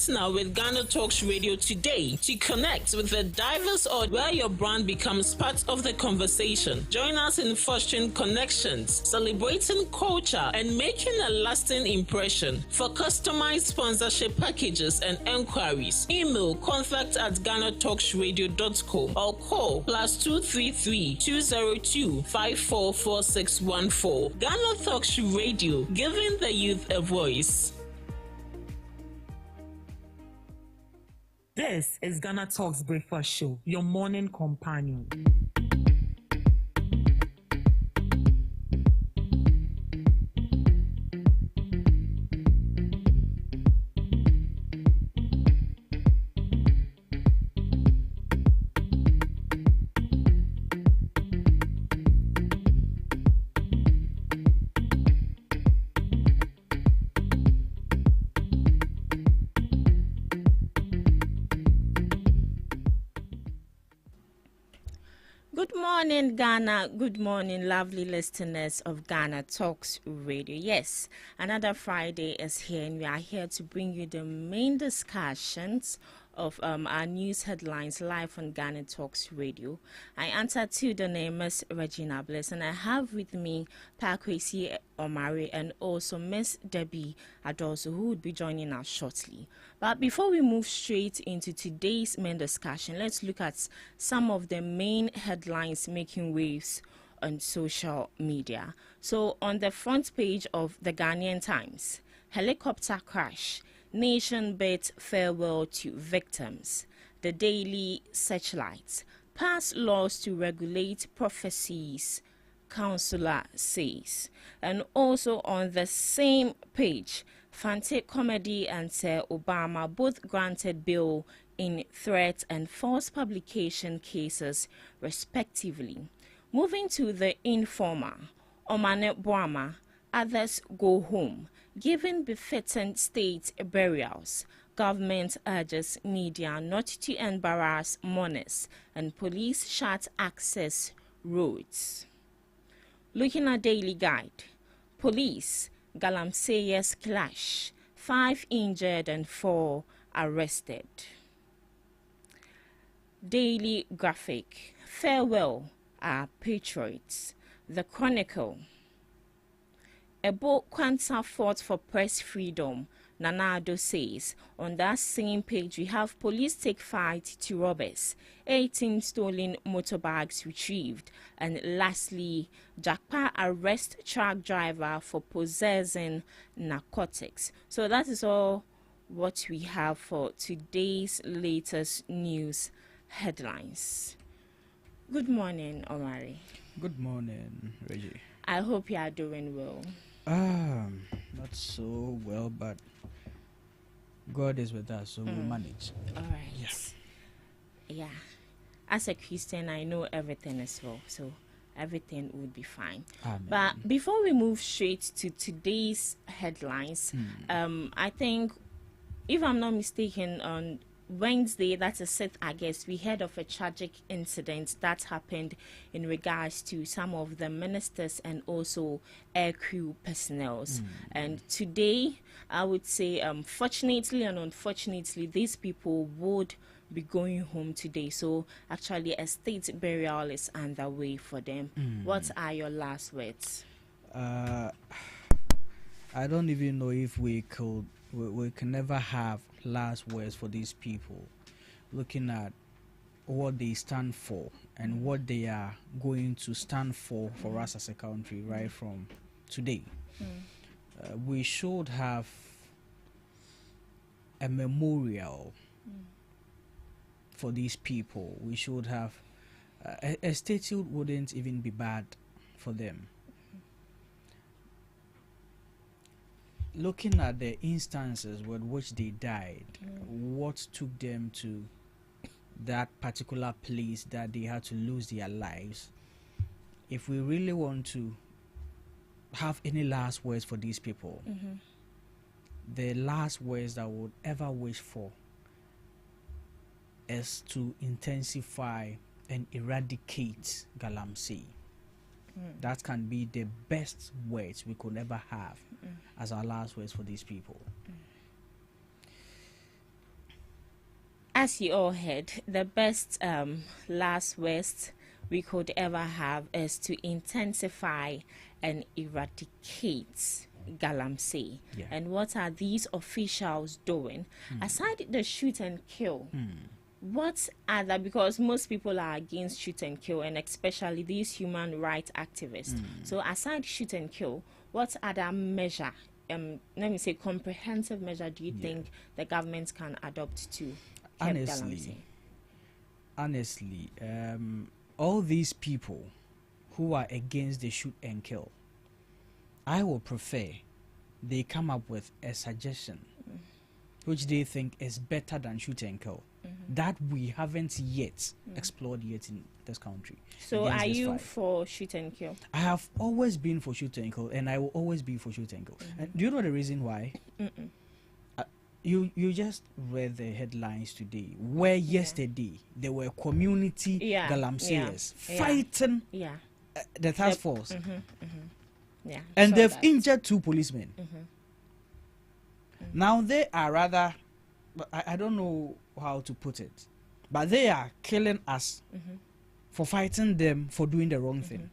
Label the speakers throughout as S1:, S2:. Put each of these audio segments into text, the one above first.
S1: Partner with Ghana Talks Radio today to connect with the diverse audience where your brand becomes part of the conversation. Join us in fostering connections, celebrating culture, and making a lasting impression. For customized sponsorship packages and enquiries, email contact@GhanaTalksRadio.com or call +233 202 544614. Ghana Talks Radio, giving the youth a voice.
S2: This is Ghana Talks Breakfast Show, your morning companion.
S3: Good morning, Ghana. Good morning, lovely listeners of Ghana Talks Radio. Yes, another Friday is here, and we are here to bring you the main discussions of our news headlines live on Ghana Talks Radio. I answer to the name is Regina Bliss, and I have with me Pakwesi Omari and also Miss Debbie Adoso, who would be joining us shortly. But before we move straight into today's main discussion, let's look at some of the main headlines making waves on social media. So on the front page of the Ghanaian Times, helicopter crash, nation bids farewell to victims. The Daily Searchlight, pass laws to regulate prophecies, councillor says. And also on the same page, Fante Comedy and Sir Obama both granted bail in threat and false publication cases respectively. Moving to the Informer, Omane Boama, others go home, given befitting state burials. Government urges media not to embarrass mourners, and police shut access roads. Looking at Daily Guide, police, Galamsey's clash, 5 injured and 4 arrested. Daily Graphic, farewell our patriots. The Chronicle, Ebo Kwanta fought for press freedom, Nanado says. On that same page, we have police take fight to robbers, 18 stolen motorbags retrieved, and lastly, Jakpa arrest truck driver for possessing narcotics. So that is all what we have for today's latest news headlines. Good morning, Omari.
S4: Good morning, Reggie.
S3: I hope you are doing well.
S4: Not so well, but God is with us, so we'll manage.
S3: All right. Yeah. As a Christian, I know everything is well, so everything would be fine.
S4: Amen.
S3: But before we move straight to today's headlines, I think, if I'm not mistaken, on Wednesday, that's the 6th August, we heard of a tragic incident that happened in regards to some of the ministers and also aircrew personnel. And today, I would say, fortunately and unfortunately, these people would be going home today. So actually, a state burial is underway for them. What are your last words?
S4: I don't even know if we could. We can never have last words for these people, looking at what they stand for and what they are going to stand for us as a country right from today. We should have a memorial for these people. We should have a statue wouldn't even be bad for them. Looking at the instances with which they died, what took them to that particular place that they had to lose their lives, if we really want to have any last words for these people, the last words that I would ever wish for is to intensify and eradicate Galamsey. That can be the best words we could ever have as our last words for these people.
S3: as you all heard, the best last words we could ever have is to intensify and eradicate galamsey.
S4: Yeah.
S3: And what are these officials doing? Aside the shoot and kill, what other, because most people are against shoot and kill, and especially these human rights activists. So aside shoot and kill, what other measure, let me say comprehensive measure, do you think the government can adopt to curb galamsey?
S4: Honestly, all these people who are against the shoot and kill, I would prefer they come up with a suggestion which they think is better than shoot and kill, that we haven't yet explored yet in this country.
S3: So are you for shoot and kill?
S4: I have always been for shoot and kill, and I will always be for shoot and kill. And do you know the reason why? You just read the headlines today, where yesterday there were community galamseyers fighting the task force. And they've injured 2 policemen. Now they are rather, I don't know how to put it, but they are killing us for fighting them for doing the wrong thing.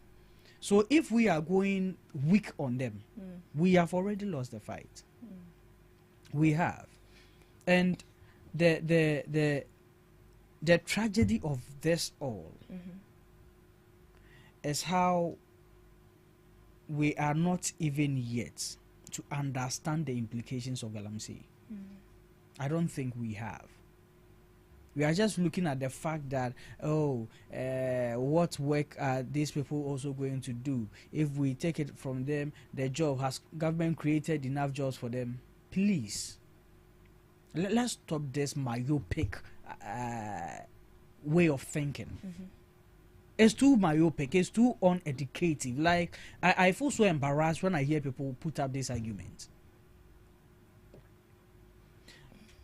S4: So if we are going weak on them, we have already lost the fight. We have. And the tragedy of this all is how we are not even yet to understand the implications of galamsey. I don't think we have. We are just looking at the fact that, what work are these people also going to do? If we take it from them, the job, has government created enough jobs for them? Please, let's stop this myopic way of thinking. It's too myopic, it's too uneducative. Like, I feel so embarrassed when I hear people put up this argument.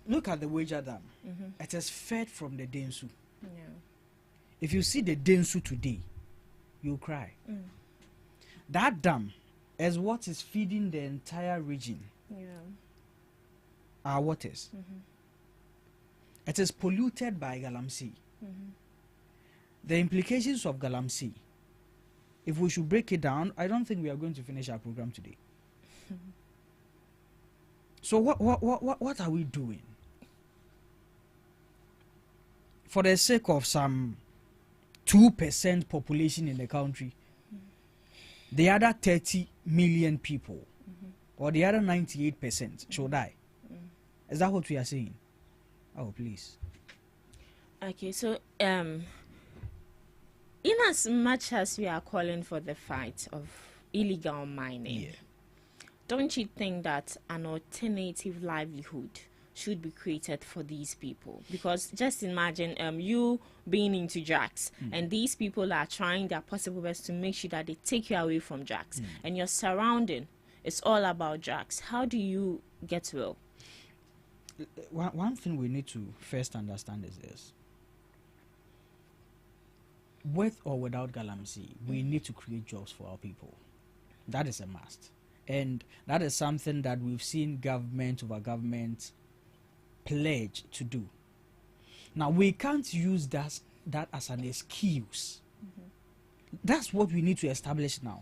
S4: Look at the Wager Dam. It is fed from the Densu. If you see the Densu today, you'll cry. That dam is what is feeding the entire region. Our waters. It is polluted by galamsey. The implications of galamsey, if we should break it down, I don't think we are going to finish our program today. So what are we doing? For the sake of some 2% population in the country, the other 30 million people, or the other 98% should die. Is that what we are saying? Oh, please.
S3: Okay, so in as much as we are calling for the fight of illegal mining, don't you think that an alternative livelihood should be created for these people? Because just imagine you being into drugs, and these people are trying their possible best to make sure that they take you away from drugs, and your surrounding is all about drugs. How do you get well?
S4: One thing we need to first understand is this. With or without galamsey, we need to create jobs for our people. That is a must. And that is something that we've seen government over government pledge to do. Now, we can't use that as an excuse. That's what we need to establish now.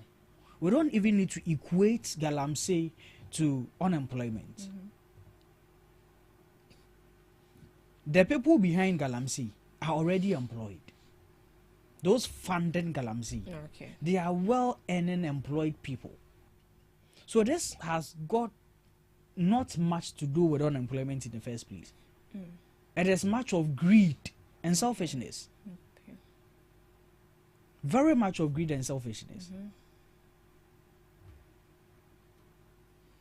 S4: We don't even need to equate galamsey to unemployment. The people behind galamsey are already employed. Those funding galamsey, they are well-earning, employed people. So this has got not much to do with unemployment in the first place. It is much of greed and selfishness. Very much of greed and selfishness.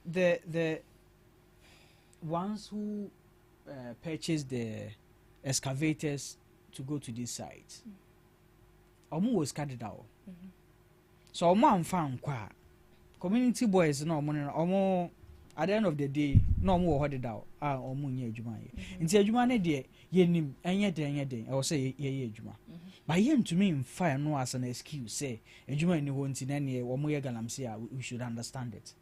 S4: The ones who purchased the excavators to go to these sites, omo was carried out. So omo am fan kwa community boys no omo at the end of the day no omo wo hode daw omo nya adwuma ye nti adwuma ne de yenim enye den I will say ye adwuma but ye ntumi mfa no as an excuse say adwuma ni ho nti na ne omo ye galamsey we should understand it.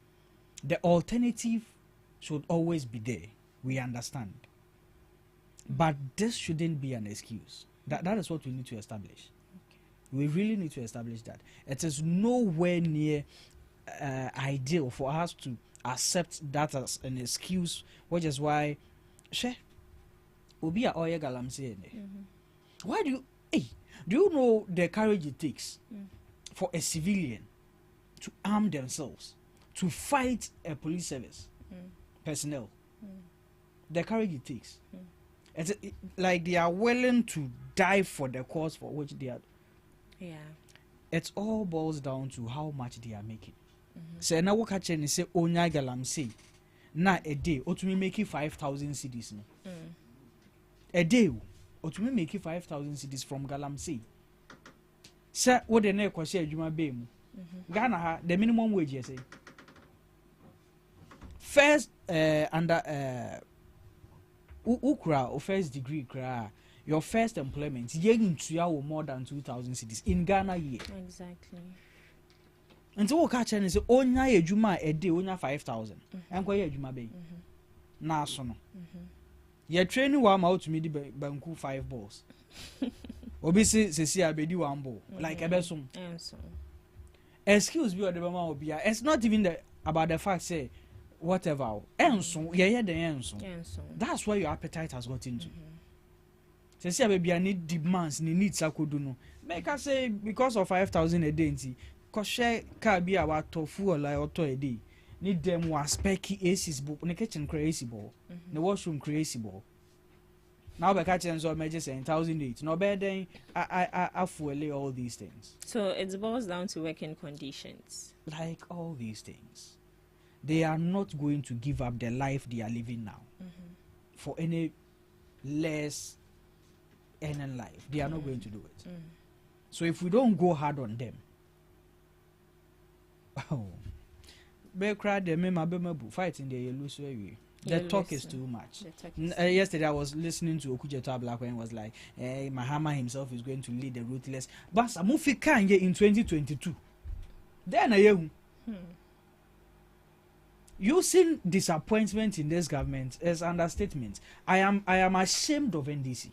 S4: The alternative should always be there. We understand. But this shouldn't be an excuse. That is what we need to establish. Okay. We really need to establish that. It is nowhere near ideal for us to accept that as an excuse, which is why Obi a Oye Galamsey. Why do you know the courage it takes for a civilian to arm themselves to fight a police service personnel? The courage it takes. It's like they are willing to die for the cause for which they are.
S3: Yeah.
S4: It all boils down to how much they are making. So now what catch and say Onya Galamsey na a day or to me making 5,000 cedis no. A day or to me making 5,000 cedis from Galamsey. Sir, what the neck was said you might be Ghana the minimum wage you say. First under Ukra or first degree cra your first employment yen to more than 2,000 cedis in Ghana year.
S3: Exactly.
S4: And so what catch and say onya ejuma a day onya 5,000 and kwa ejuma be na so no ye training wa ma to me di banku 5 balls obi se abedi 1 ball like ebesom excuse me or the mama obi it's not even about the fact say whatever enso ye the enso that's where your appetite has got into. Say baby need demands ni needs akodu no make us say because of 5,000 a day nti ko share car bi our tofu or like auto a day need them was specky aces book ne kitchen crazy ball ne washroom crazy ball now be catch and so measure say 1,008 no better than I fuel all these things.
S3: So it boils down to working conditions,
S4: like all these things they are not going to give up the life they are living now for any less earning life. They are not going to do it. So if we don't go hard on them, fighting they lose way. The talk is too much. Yesterday I was listening to Okujeto Black when was like, Mahama himself is going to lead the ruthless. But Samufi Kanye in 2022. Then using disappointment in this government as understatement. I am ashamed of NDC.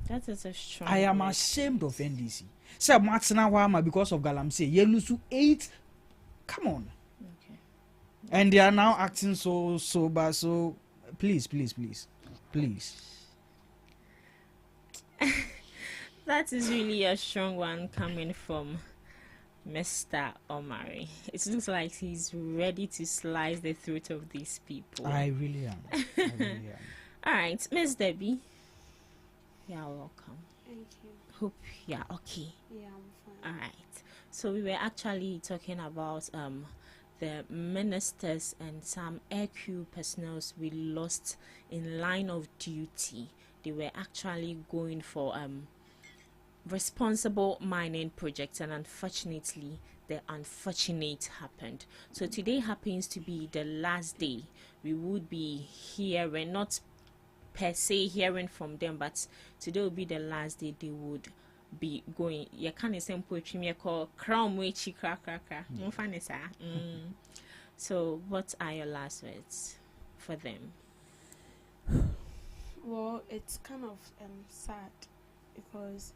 S3: That is a strong.
S4: I am
S3: word.
S4: ashamed of NDC. Say Matsina Wama because of Galamsey. You lose to 8. Come on.
S3: Okay.
S4: And they are now acting so sober. So please.
S3: That is really a strong one coming from Mr. Omari. It looks like he's ready to slice the throat of these people.
S4: I really am.
S3: All right, Miss Debbie. Yeah, welcome.
S5: Thank you.
S3: Hope you're okay.
S5: Yeah, I'm fine.
S3: All right. So we were actually talking about the ministers and some AirQ personnel we lost in line of duty. They were actually going for responsible mining projects, and unfortunately the unfortunate happened. So today happens to be the last day we would be hearing, not per se hearing from them, but today will be the last day they would be going. You can't say poetry me call crown wechi kra. So what are your last words for them?
S5: Well, it's kind of sad because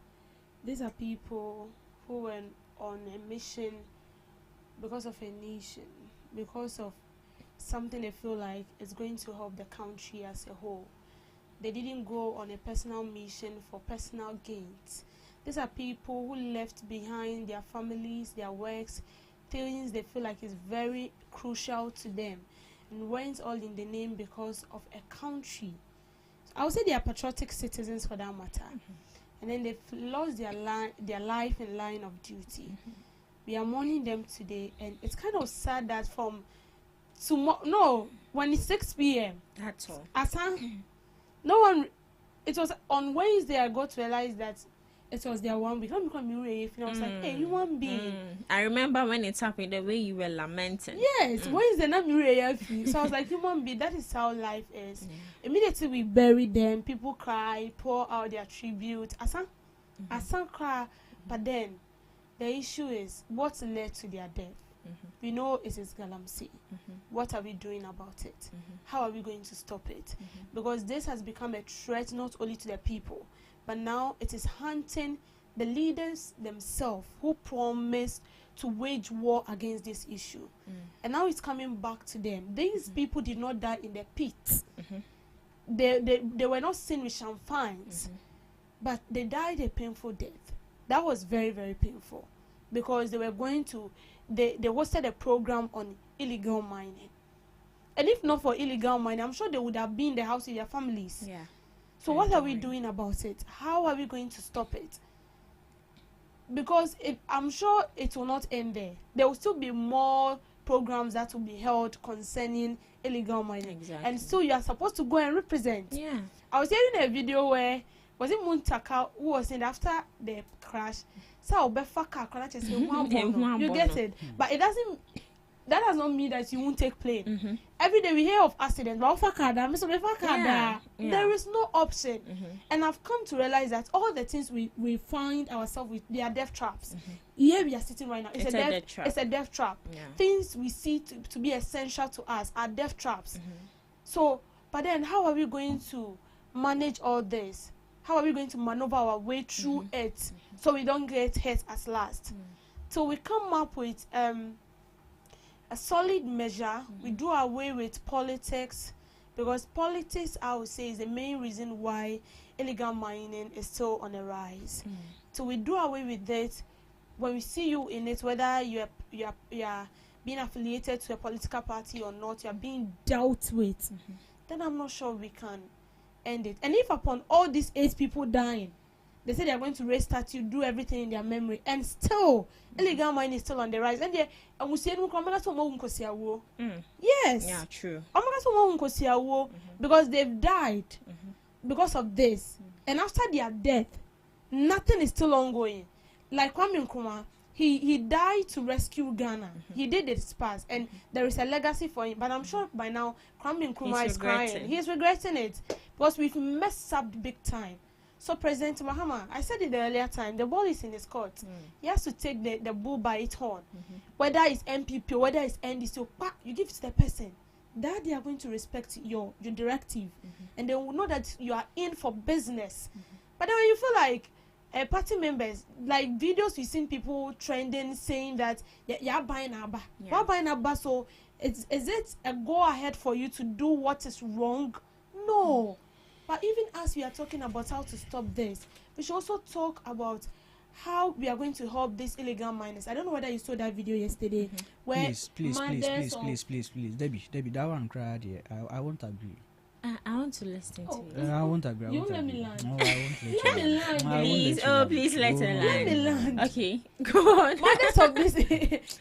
S5: these are people who went on a mission because of a nation, because of something they feel like is going to help the country as a whole. They didn't go on a personal mission for personal gains. These are people who left behind their families, their works, things they feel like is very crucial to them, and went all in the name because of a country. So I would say they are patriotic citizens for that matter. And then they've lost their life in line of duty. We are mourning them today, and it's kind of sad that from tomorrow, when it's 6 p.m.
S3: That's all.
S5: No one. It was on Wednesday I got to realize that it was their 1 week. Not because I was like, hey, human being.
S3: I remember when it happened, the way you were lamenting.
S5: Yes, Wednesday not so I was like, human being. That is how life is. Immediately we bury them. People cry, pour out their tribute. Asan cry. But then the issue is what led to their death. We know it is galamsey. What are we doing about it? How are we going to stop it? Because this has become a threat not only to the people, but now it is hunting the leaders themselves who promised to wage war against this issue. And now it's coming back to them. These people did not die in the pit. They were not seen with champagnes, but they died a painful death. That was very, very painful, because they were going to, they hosted a program on illegal mining. And if not for illegal mining, I'm sure they would have been in the house with their families.
S3: Yeah.
S5: So what are we doing about it? How are we going to stop it? Because I'm sure it will not end there. There will still be more programs that will be held concerning illegal mining.
S3: Exactly.
S5: And so you are supposed to go and represent.
S3: Yeah.
S5: I was hearing a video where, was it Muntaka who was saying after the crash, so you get it? But it doesn't, that does not mean that you won't take plane. Every day we hear of accidents, but there is no option. And I've come to realize that all the things we find ourselves with, they are death traps. Here we are sitting right now, it's a death trap. It's a death trap. Things we see to be essential to us are death traps. So, but then how are we going to manage all this? How are we going to maneuver our way through it so we don't get hurt at last? So we come up with a solid measure. We do away with politics, because politics, I would say, is the main reason why illegal mining is still on the rise. So we do away with it. When we see you in it, whether you are being affiliated to a political party or not, you are being dealt with, then I'm not sure we can end it. And if upon all these 8 people dying, they say they are going to restart you, do everything in their memory, and still illegal mining is still on the rise. And yes,
S3: Yeah, true.
S5: Because they've died because of this, and after their death, nothing is still ongoing. Like Kwame Nkrumah, he died to rescue Ghana. He did his part, and there is a legacy for him. But I'm sure by now Kwame Nkrumah is crying. He is regretting it, because we've messed up big time. So President Mahama, I said it the earlier time, the ball is in his court. He has to take the bull by its horn. Whether it's MPP, whether it's NDC, you give it to the person. That they are going to respect your directive, and they will know that you are in for business. But then when you feel like party members, like videos we've seen people trending saying that you're buying Abba. You're buying Abba, so is it a go ahead for you to do what is wrong? No. But even as we are talking about how to stop this, we should also talk about how we are going to help these illegal miners. I don't know whether you saw that video yesterday. Where
S4: please, Debbie, that one cried here. I won't agree.
S3: I want to listen to you.
S4: I won't agree.
S5: You let me land.
S4: No, I won't let you land.
S3: Please, please let her land.
S5: Let me land.
S3: Okay, go on.
S5: Mothers of these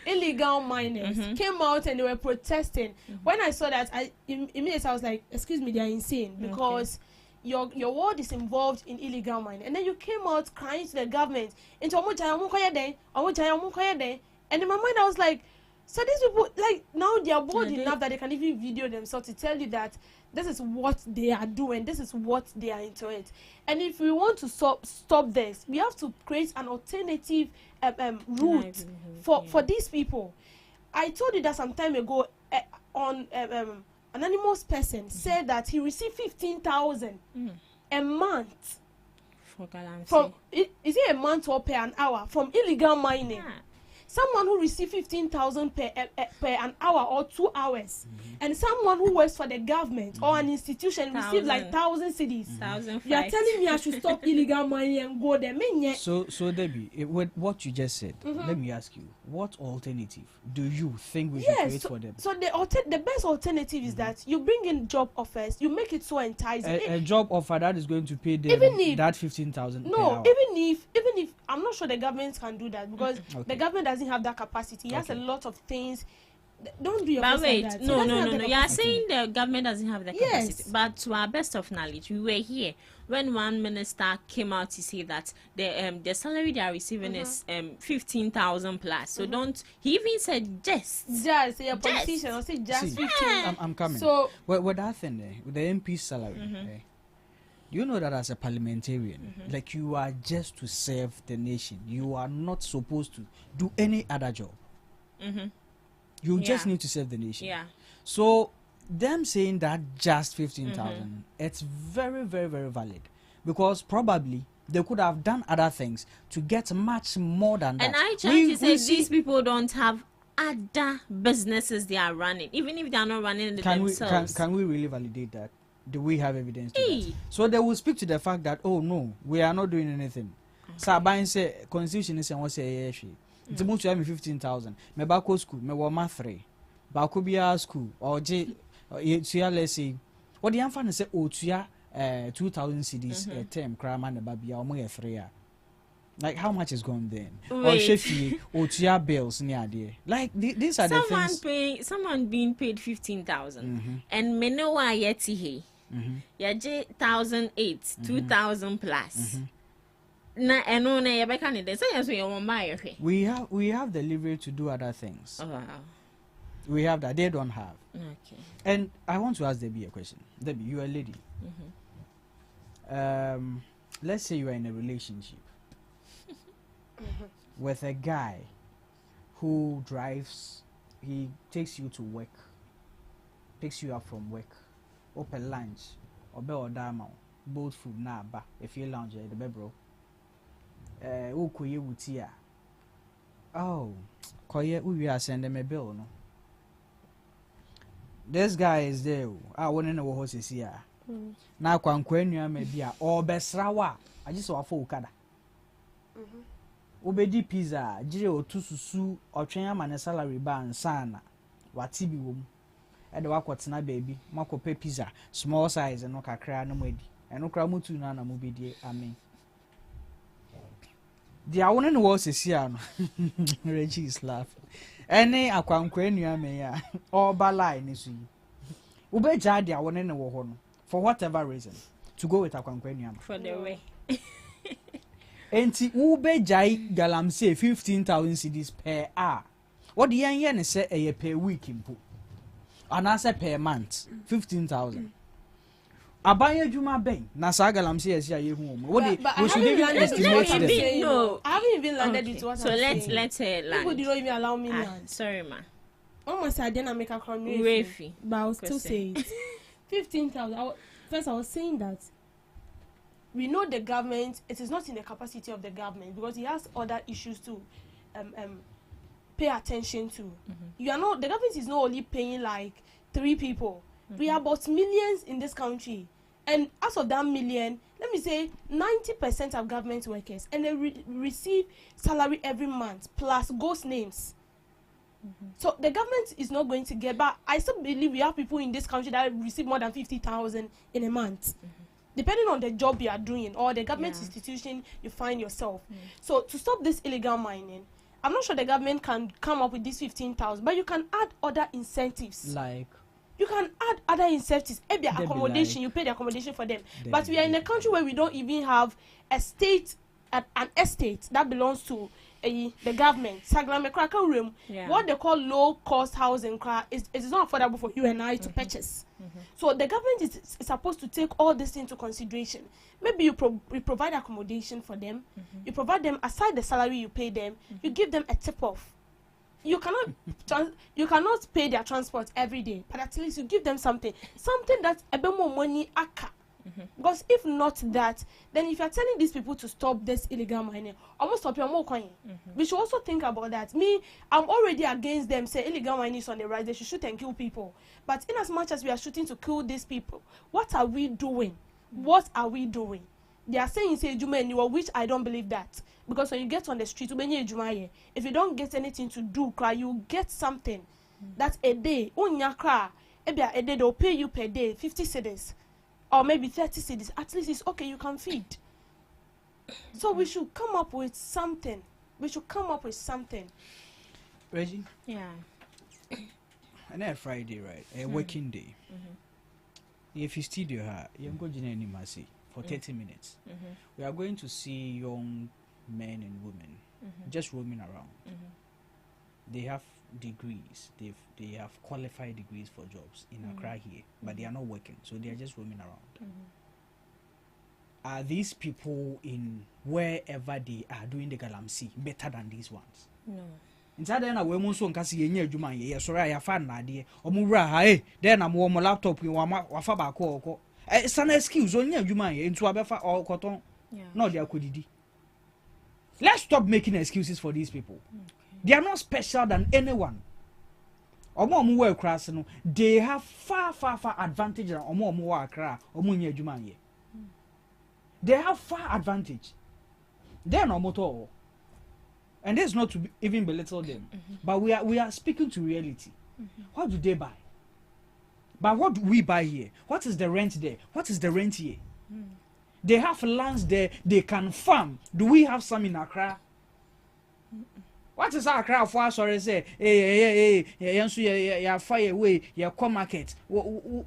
S5: illegal miners came out and they were protesting. When I saw that, immediately I was like, excuse me, they are insane, because your ward is involved in illegal mining. And then you came out crying to the government, and in my mind I was like, so these people, like, now they are bold enough that they can even video themselves to tell you that this is what they are doing, this is what they are into it. And if we want to stop this, we have to create an alternative route for these people. I told you that some time ago on an anonymous person said that he received 15,000 a month
S3: for galamsey.
S5: From is it a month or per an hour from illegal mining?
S3: Yeah.
S5: Someone who receives 15,000 per an hour or 2 hours, and someone who works for the government or an institution receives like 1,000 cedis. You are telling me I should stop illegal mining and go there?
S4: So Debbie, with what you just said, let me ask you, what alternative do you think we should create for them?
S5: So the best alternative is that you bring in job offers, you make it so enticing.
S4: A job offer that is going to pay them that 15,000.
S5: No, even if I'm not sure the government can do that, because the government doesn't have that capacity. He has a lot of things. Don't do your
S3: But wait,
S5: like that.
S3: no. You are saying the government doesn't have the capacity. But to our best of knowledge, we were here when one minister came out to say that the salary they are receiving is 15,000 plus. So don't. He even said just
S5: a politician or say just 15.
S4: I'm coming.
S5: So
S4: with that thing there, with the MP salary. You know that as a parliamentarian, like, you are just to serve the nation. You are not supposed to do any other job. You just need to serve the nation.
S3: Yeah.
S4: So them saying that just 15,000, it's very, very, very valid, because probably they could have done other things to get much more than that.
S3: And I try to say these people don't have other businesses they are running, even if they are not running it themselves.
S4: Can we really validate that? Do we have evidence to that? So they will speak to the fact that, oh no, we are not doing anything. So I say constitution is what say it's most to me 15,000. Me back school, me wa math 3. Back be school or J let's say what the answer say oh to 2,000 cedis a term crime and baby or more 3 year. Like how much is gone then? Or Shefi or to your bills near there. Like these are the things.
S3: Someone being paid 15,000 and me know why yet he. Yeah, 1,008, 2,000 plus. Na eno na ye beka ne de say yes we won buy
S4: we have the leverage to do other things.
S3: Oh wow.
S4: We have that they don't have.
S3: Okay.
S4: And I want to ask Debbie a question. Debbie, you are a lady. Let's say you are in a relationship with a guy who drives, he takes you to work, picks you up from work, open lunch, or be or dama, both food na ba, if you lounge the bebro. Ukuye wutia. Oh, koye we are sending a bill no. This guy is there. I want to know what he is here. Now kwankwenua maybe or besrawa. I just saw for ukada. Obedi pizza, jire otususu, otwenya mane salary ban sana. Watibi wom. E de wakotena baby, makope pizza, small size no kakra no madi. Eno kra mutu na na mobedie amen. The I want to know what is here. Reggie is laughing. Any akwankwenua me ya or balai ni su. Ube jadi I want to know for whatever reason to go with akwankwenua.
S3: For the way.
S4: Enti ube jai galamse 15,000 cedis per hour. What the yen say a per week impo. And I say per month 15,000. Abaya Juma Ben, Nasa galamse is ya ye home. What we should even estimate them.
S3: No,
S5: I haven't even landed into what
S3: so
S5: I'm
S3: let's
S5: saying.
S3: let's land.
S5: People did not even allow me land.
S3: Sorry ma.
S5: Almost I didn't make a comment.
S3: Refi.
S5: But I'll still say it. 15,000. First, I was saying that we know the government, it is not in the capacity of the government because he has other issues to pay attention to. You are not, the government is not only paying like 3 people. We are about millions in this country. And as of that million, let me say 90% of government workers, and they receive salary every month plus ghost names. So the government is not going to get, but I still believe we have people in this country that receive more than 50,000 in a month, depending on the job you are doing or the government institution you find yourself. So to stop this illegal mining, I'm not sure the government can come up with this 15,000, but you can add other incentives.
S4: Like
S5: You can add other incentives. Maybe accommodation, you pay the accommodation for them. But we are in a country where we don't even have a state, an estate that belongs to the government. What they call low cost housing is not affordable for you and I to purchase. So the government is supposed to take all this into consideration. Maybe you provide accommodation for them. You provide them, aside the salary you pay them, you give them a tip off. You cannot pay their transport every day, but at least you give them something that's a bit more money aka. Because if not that, then if you're telling these people to stop this illegal mining, almost stop your more coin. We should also think about that. I'm already against them. Say illegal mining is on the rise. They should shoot and kill people. But in as much as we are shooting to kill these people, what are we doing? What are we doing? They are saying say Juma anywhere, which I don't believe that. Because when you get on the street, if you don't get anything to do, you get something. That's a day. A day they'll pay you per day 50 cedis or maybe 30 cedis. At least it's okay, you can feed. So we should come up with something.
S4: Reggie?
S3: Yeah.
S4: And a Friday, right? A working day. If you studio her, you're going to for 30 minutes. We are going to see young men and women just roaming around. They have degrees. They have qualified degrees for jobs in Accra here, but they are not working, so they are just roaming around. Are these people in wherever they are doing the galamsey better than these ones?
S3: No.
S4: Inside na we mu so nka se yenye adwuma ye soro ya fa nade omwura ha then na mo laptop wa fa ba ko okọ sana skills onye adwuma ye ntu abefa okoton no they akodidi. Let's stop making excuses for these people. They are not special than anyone. Omo work class no, they have far advantage than omo work Accra omo nye adwuma ye. They have far advantage. They are not all. And this is not to even belittle them, but we are speaking to reality. What do they buy? But what do we buy here? What is the rent there? What is the rent here? They have lands there, they can farm. Do we have some in Accra? What is Accra for us? Or say, yeah, fire away, yeah, come market.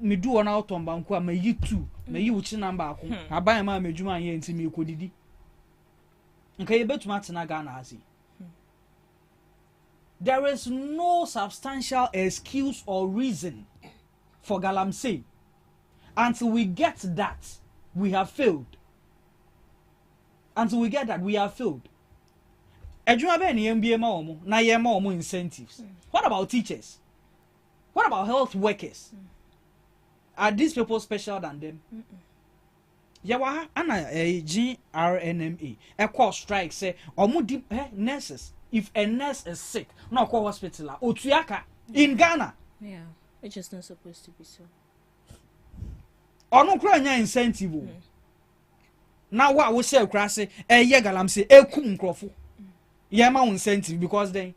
S4: Me do on out on Bankwa, may you too, may you number. I buy my Juma here into me, could okay, you bet much na Ghana. There is no substantial excuse or reason for Galamsey. Until we get that, we have failed. Until we get that, we have failed. Ejuma be ni MBA ma omo, na ye ma omo incentives. What about teachers? What about health workers? Are these people special than them? Yawa ana GRNMA e call strike say omo di nurses. If a nurse is sick, no call hospital otuaka in Ghana.
S3: Yeah, it's just not supposed to be so.
S4: Ono kura nya incentive. Now what we say kura say ye Galamsey ekum nkrofo. Ye ma incentive because then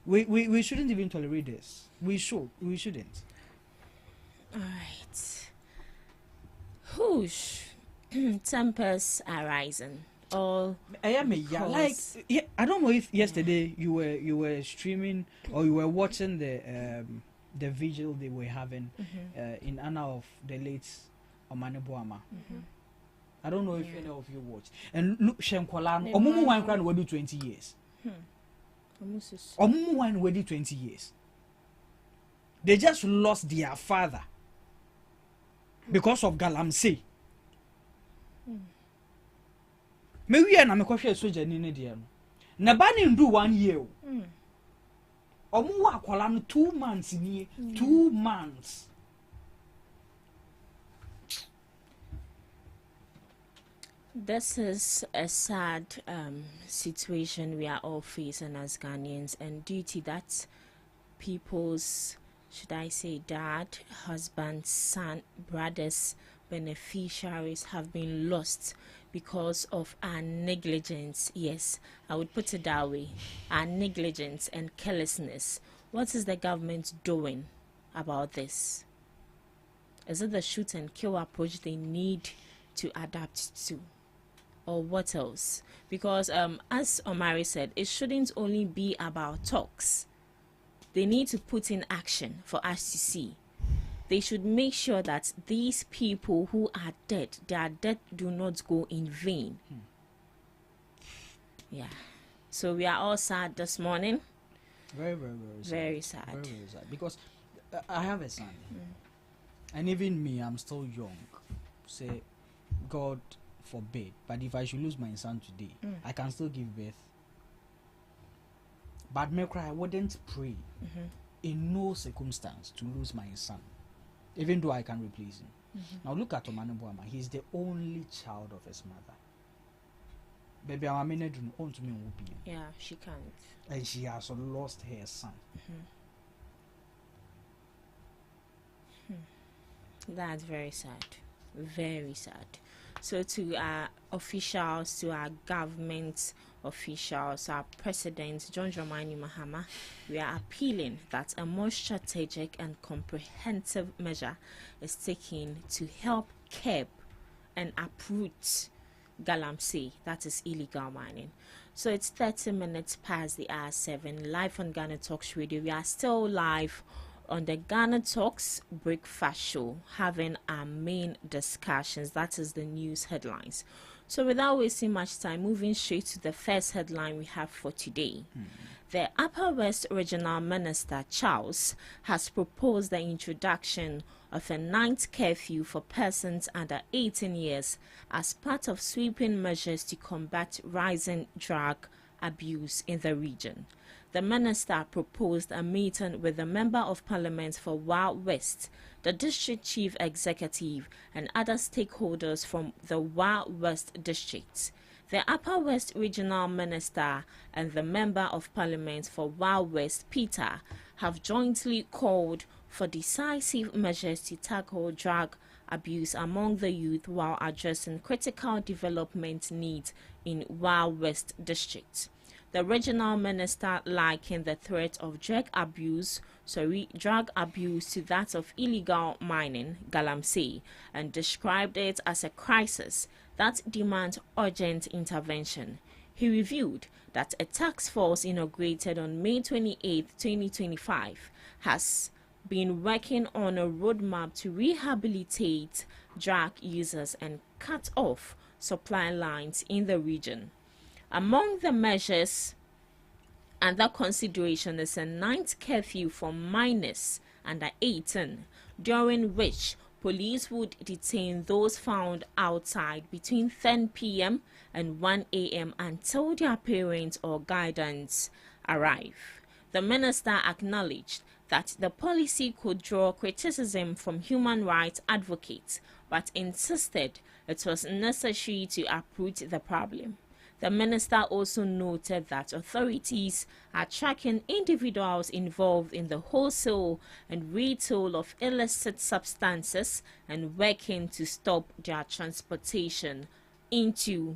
S4: we shouldn't even tolerate this. We shouldn't.
S3: All right. Whoosh. Tempers are rising. All
S4: like I don't know if yesterday you were streaming or you were watching the vigil they were having in honor of the late Omane Boama. I don't know if any of you watched. And look, Shenkwala, Omumu wine cran will do 20 years. Omumu wine will do 20 years. They just lost their father because of Galamsey. Me we na me kwhwe soja ni ne de no na ba ni ndu 1 year omu wa akwala no 2 months ni 2 months.
S3: This is a sad situation we are all facing as Ghanaians, and due to that, people's, should I say, dad, husband, son, brothers, beneficiaries have been lost because of our negligence. Yes, I would put it that way. Our negligence and carelessness. What is the government doing about this? Is it the shoot and kill approach they need to adapt to? Or what else? Because as Omari said, it shouldn't only be about talks. They need to put in action for us to see. They should make sure that these people who are dead, their death do not go in vain. Yeah. So we are all sad this morning.
S4: Very sad.
S3: Very sad.
S4: Very sad. Because I have a son. And even me, I'm still young. Say, God forbid. But if I should lose my son today, I can still give birth. But I wouldn't pray in no circumstance to lose my son, even though I can replace him. Now look at Omane Boama. He's the only child of his mother. Baby, I'm in to me.
S3: Yeah, she can't.
S4: And she has lost her son.
S3: That's very sad. Very sad. So to our officials, to our government officials, our president, John Dramani Mahama, we are appealing that a more strategic and comprehensive measure is taken to help curb and uproot Galamsey, that is illegal mining. So it's 30 minutes past the hour 7, live on GhanaTalks Radio. We are still live on the GhanaTalks Breakfast Show, having our main discussions. That is the news headlines. So without wasting much time, moving straight to the first headline we have for today. The Upper West Regional Minister, Charles, has proposed the introduction of a night curfew for persons under 18 years as part of sweeping measures to combat rising drug abuse in the region. The minister proposed a meeting with the Member of Parliament for Wild West, the District Chief Executive, and other stakeholders from the Wild West districts. The Upper West Regional Minister and the Member of Parliament for Wild West, Peter, have jointly called for decisive measures to tackle drug abuse among the youth while addressing critical development needs in Wild West districts. The regional minister likened the threat of drug abuse to that of illegal mining, Galamsey, and described it as a crisis that demands urgent intervention. He revealed that a task force inaugurated on May 28, 2025, has been working on a roadmap to rehabilitate drug users and cut off supply lines in the region. Among the measures under consideration is a night curfew for minors under 18, during which police would detain those found outside between 10 p.m. and 1 a.m. until their parents or guidance arrive. The minister acknowledged that the policy could draw criticism from human rights advocates, but insisted it was necessary to uproot the problem. The minister also noted that authorities are tracking individuals involved in the wholesale and retail of illicit substances and working to stop their transportation into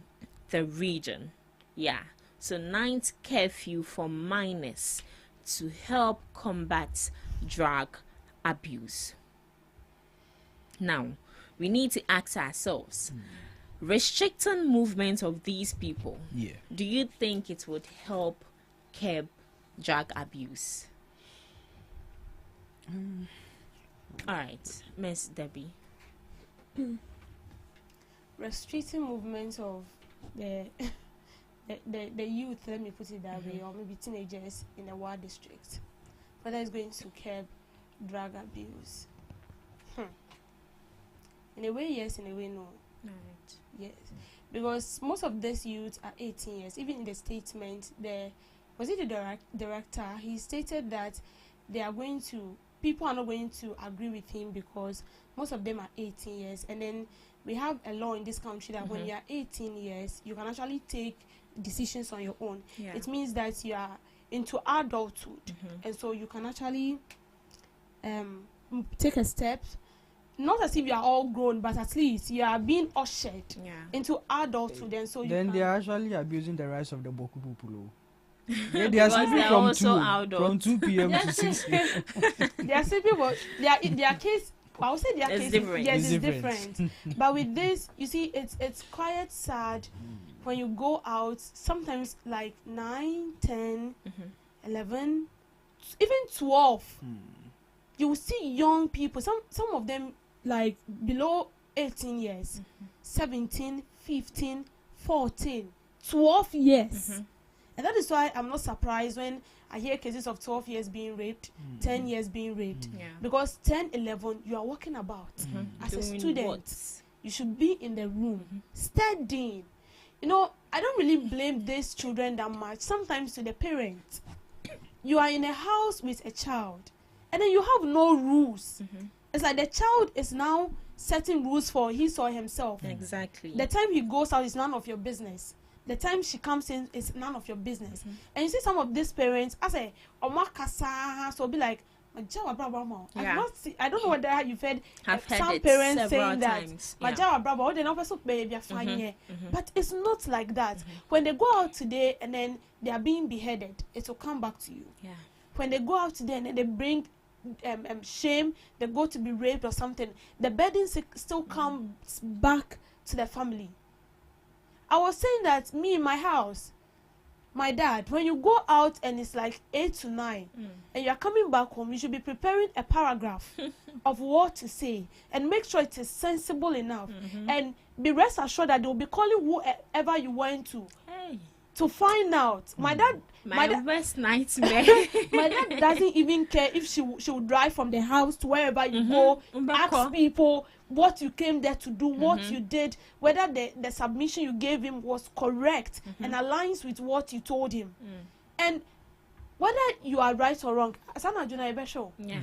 S3: the region. So night curfew for minors to help combat drug abuse. Now, we need to ask ourselves, restricting movement of these people, do you think it would help curb drug abuse? All right, Miss Debbie.
S5: Restricting movements of the youth, let me put it that way, or maybe teenagers in a war district, whether it's going to curb drug abuse. In a way, yes. In a way, no.
S3: Right.
S5: Yes, because most of these youths are 18 years. Even in the statement, the director, he stated that people are not going to agree with him because most of them are 18 years. And then we have a law in this country that when you are 18 years, you can actually take decisions on your own. It means that you are into adulthood, and so you can actually take a step. Not as if you are all grown, but at least you are being ushered into adulthood, and so
S4: then they are actually abusing the rights of the Boku people. They
S3: Because
S4: are sleeping
S3: they are also
S4: from 2 p.m. to 6 a.m.
S5: They are sleeping, but their case. I would say their case
S3: different.
S5: Yes, it's different. But with this, you see, it's quite sad when you go out. Sometimes like 9, 10, 11, even 12. You will see young people. Some of them like below 18 years, 17, 15, 14, 12 years. And that is why I'm not surprised when I hear cases of 12 years being raped, 10 years being raped. Because 10, 11, you are walking about. As a student, you should be in the room, studying. You know, I don't really blame these children that much. Sometimes to the parents. You are in a house with a child, and then you have no rules. It's like the child is now setting rules for his or himself.
S3: Exactly.
S5: The time he goes out is none of your business. The time she comes in is none of your business. And you see some of these parents, I say, so be like, I don't know whether you've heard some parents saying that, but it's not like that. When they go out today and then they are being beheaded, it will come back to you. When they go out today and then they bring shame, they go to be raped or something, the burden still comes back to the family. I was saying that me in my house, my dad, when you go out and it's like 8 to 9 and you're coming back home, you should be preparing a paragraph of what to say and make sure it is sensible enough, and be rest assured that they will be calling whoever you want to. to find out. My
S3: worst nightmare.
S5: my dad doesn't even care if she will drive from the house to wherever you go, ask people what you came there to do, what you did, whether the submission you gave him was correct and aligns with what you told him. And whether you are right or wrong, Asana Juna Ebesho.
S3: Yeah.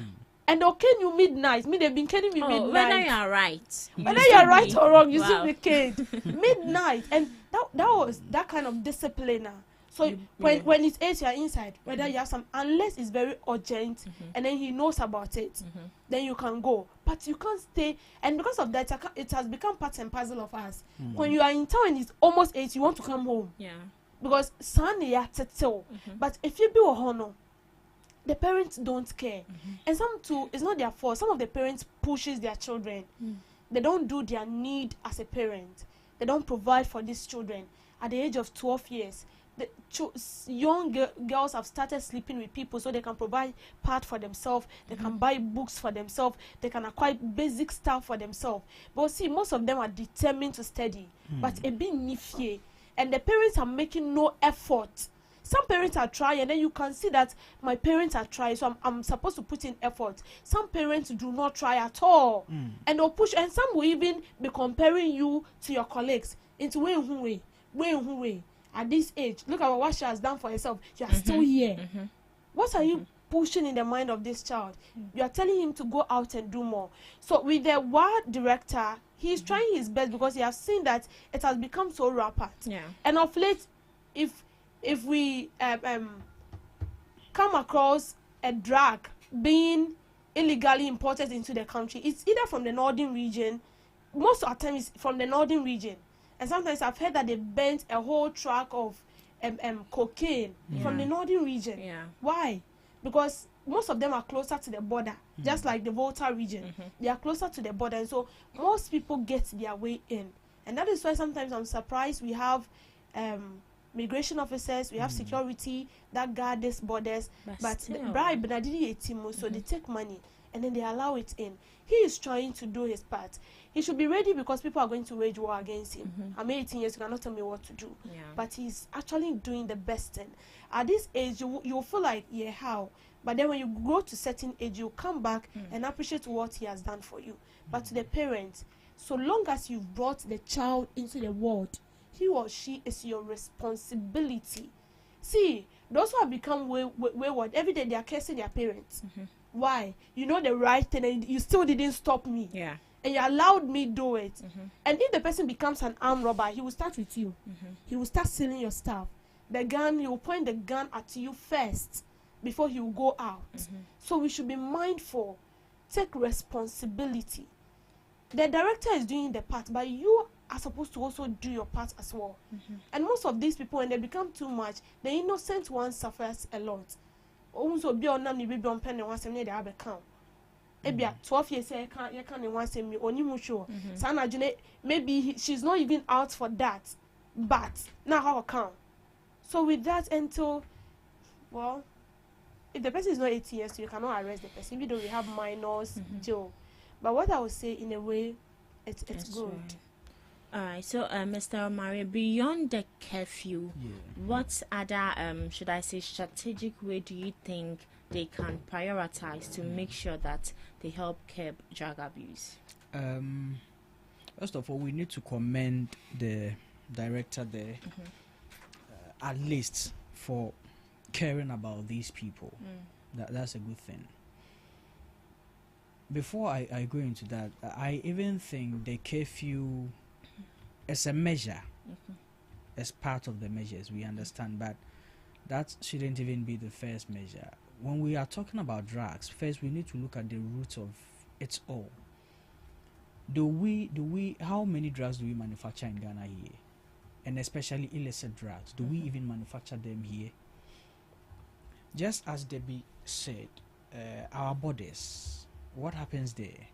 S5: And they'll cane you midnight. They've been caning me midnight.
S3: Whether you are right.
S5: Whether you are right or wrong, you still be caned. Midnight. And that was that kind of discipliner. So when it's 8, you're inside. Whether you have some, unless it's very urgent, and then he knows about it, then you can go. But you can't stay. And because of that, it has become part and parcel of us. When you are in town and it's almost 8, you want to come home.
S3: Yeah.
S5: Because Sunday at tell. But if you be a honor, the parents don't care. And some too, it's not their fault. Some of the parents pushes their children. They don't do their need as a parent. They don't provide for these children. At the age of 12 years, the young girls have started sleeping with people so they can provide part for themselves. They can buy books for themselves. They can acquire basic stuff for themselves. But see, most of them are determined to study. But a bit nifie. And the parents are making no effort. Some parents are trying, and then you can see that my parents are trying, so I'm supposed to put in effort. Some parents do not try at all. And they'll push, and some will even be comparing you to your colleagues into way. At this age, look at what she has done for herself. You are still here. What are you pushing in the mind of this child? You are telling him to go out and do more. So with the WAR director, he's trying his best because he has seen that it has become so rampant.
S3: Yeah.
S5: And of late, if we come across a drug being illegally imported into the country, it's either from the northern region. Most of the time it's from the northern region. And sometimes I've heard that they burnt a whole truck of cocaine from the northern region.
S3: Yeah.
S5: Why? Because most of them are closer to the border, just like the Volta region. They are closer to the border, and so most people get their way in. And that is why sometimes I'm surprised we have migration officers, we have security that guard these borders, but the bribe, so they take money and then they allow it in. He is trying to do his part. He should be ready because people are going to wage war against him. I'm 18 years, you cannot tell me what to do.
S3: Yeah.
S5: But he's actually doing the best thing. At this age, you'll feel like, yeah, how? But then when you grow to certain age, you'll come back and appreciate what he has done for you. But to the parents, so long as you've brought the child into the world, he or she is your responsibility. See, those who have become wayward, every day they are cursing their parents. Why? You know the right thing and you still didn't stop me.
S3: Yeah.
S5: And you allowed me do it. And if the person becomes an armed robber, he will start with you. He will start stealing your stuff. The gun, he will point the gun at you first before he will go out. So we should be mindful. Take responsibility. The director is doing the part, but you are supposed to also do your part as well. And most of these people, when they become too much, the innocent one suffers a lot. Also, be on name, be on penny once a day, have a count. Maybe 12 years, you can't once a me, only sure. Sana June, maybe she's not even out for that, but now how count. So with that, until, well, if the person is not 18 years, you cannot arrest the person, even though we have minors, jail. But what I would say, in a way, it's good.
S3: Right. All right. So, Mr. Omari, beyond the curfew, what other, should I say, strategic way do you think they can prioritize to make sure that they help curb drug abuse?
S4: First of all, we need to commend the director there, at least for caring about these people. That's a good thing. Before I go into that, I even think the curfew as a measure, as part of the measures, we understand, but that shouldn't even be the first measure. When we are talking about drugs, first we need to look at the roots of it all. How many drugs do we manufacture in Ghana here? And especially illicit drugs, do we even manufacture them here? Just as Debbie said, our borders, what happens there?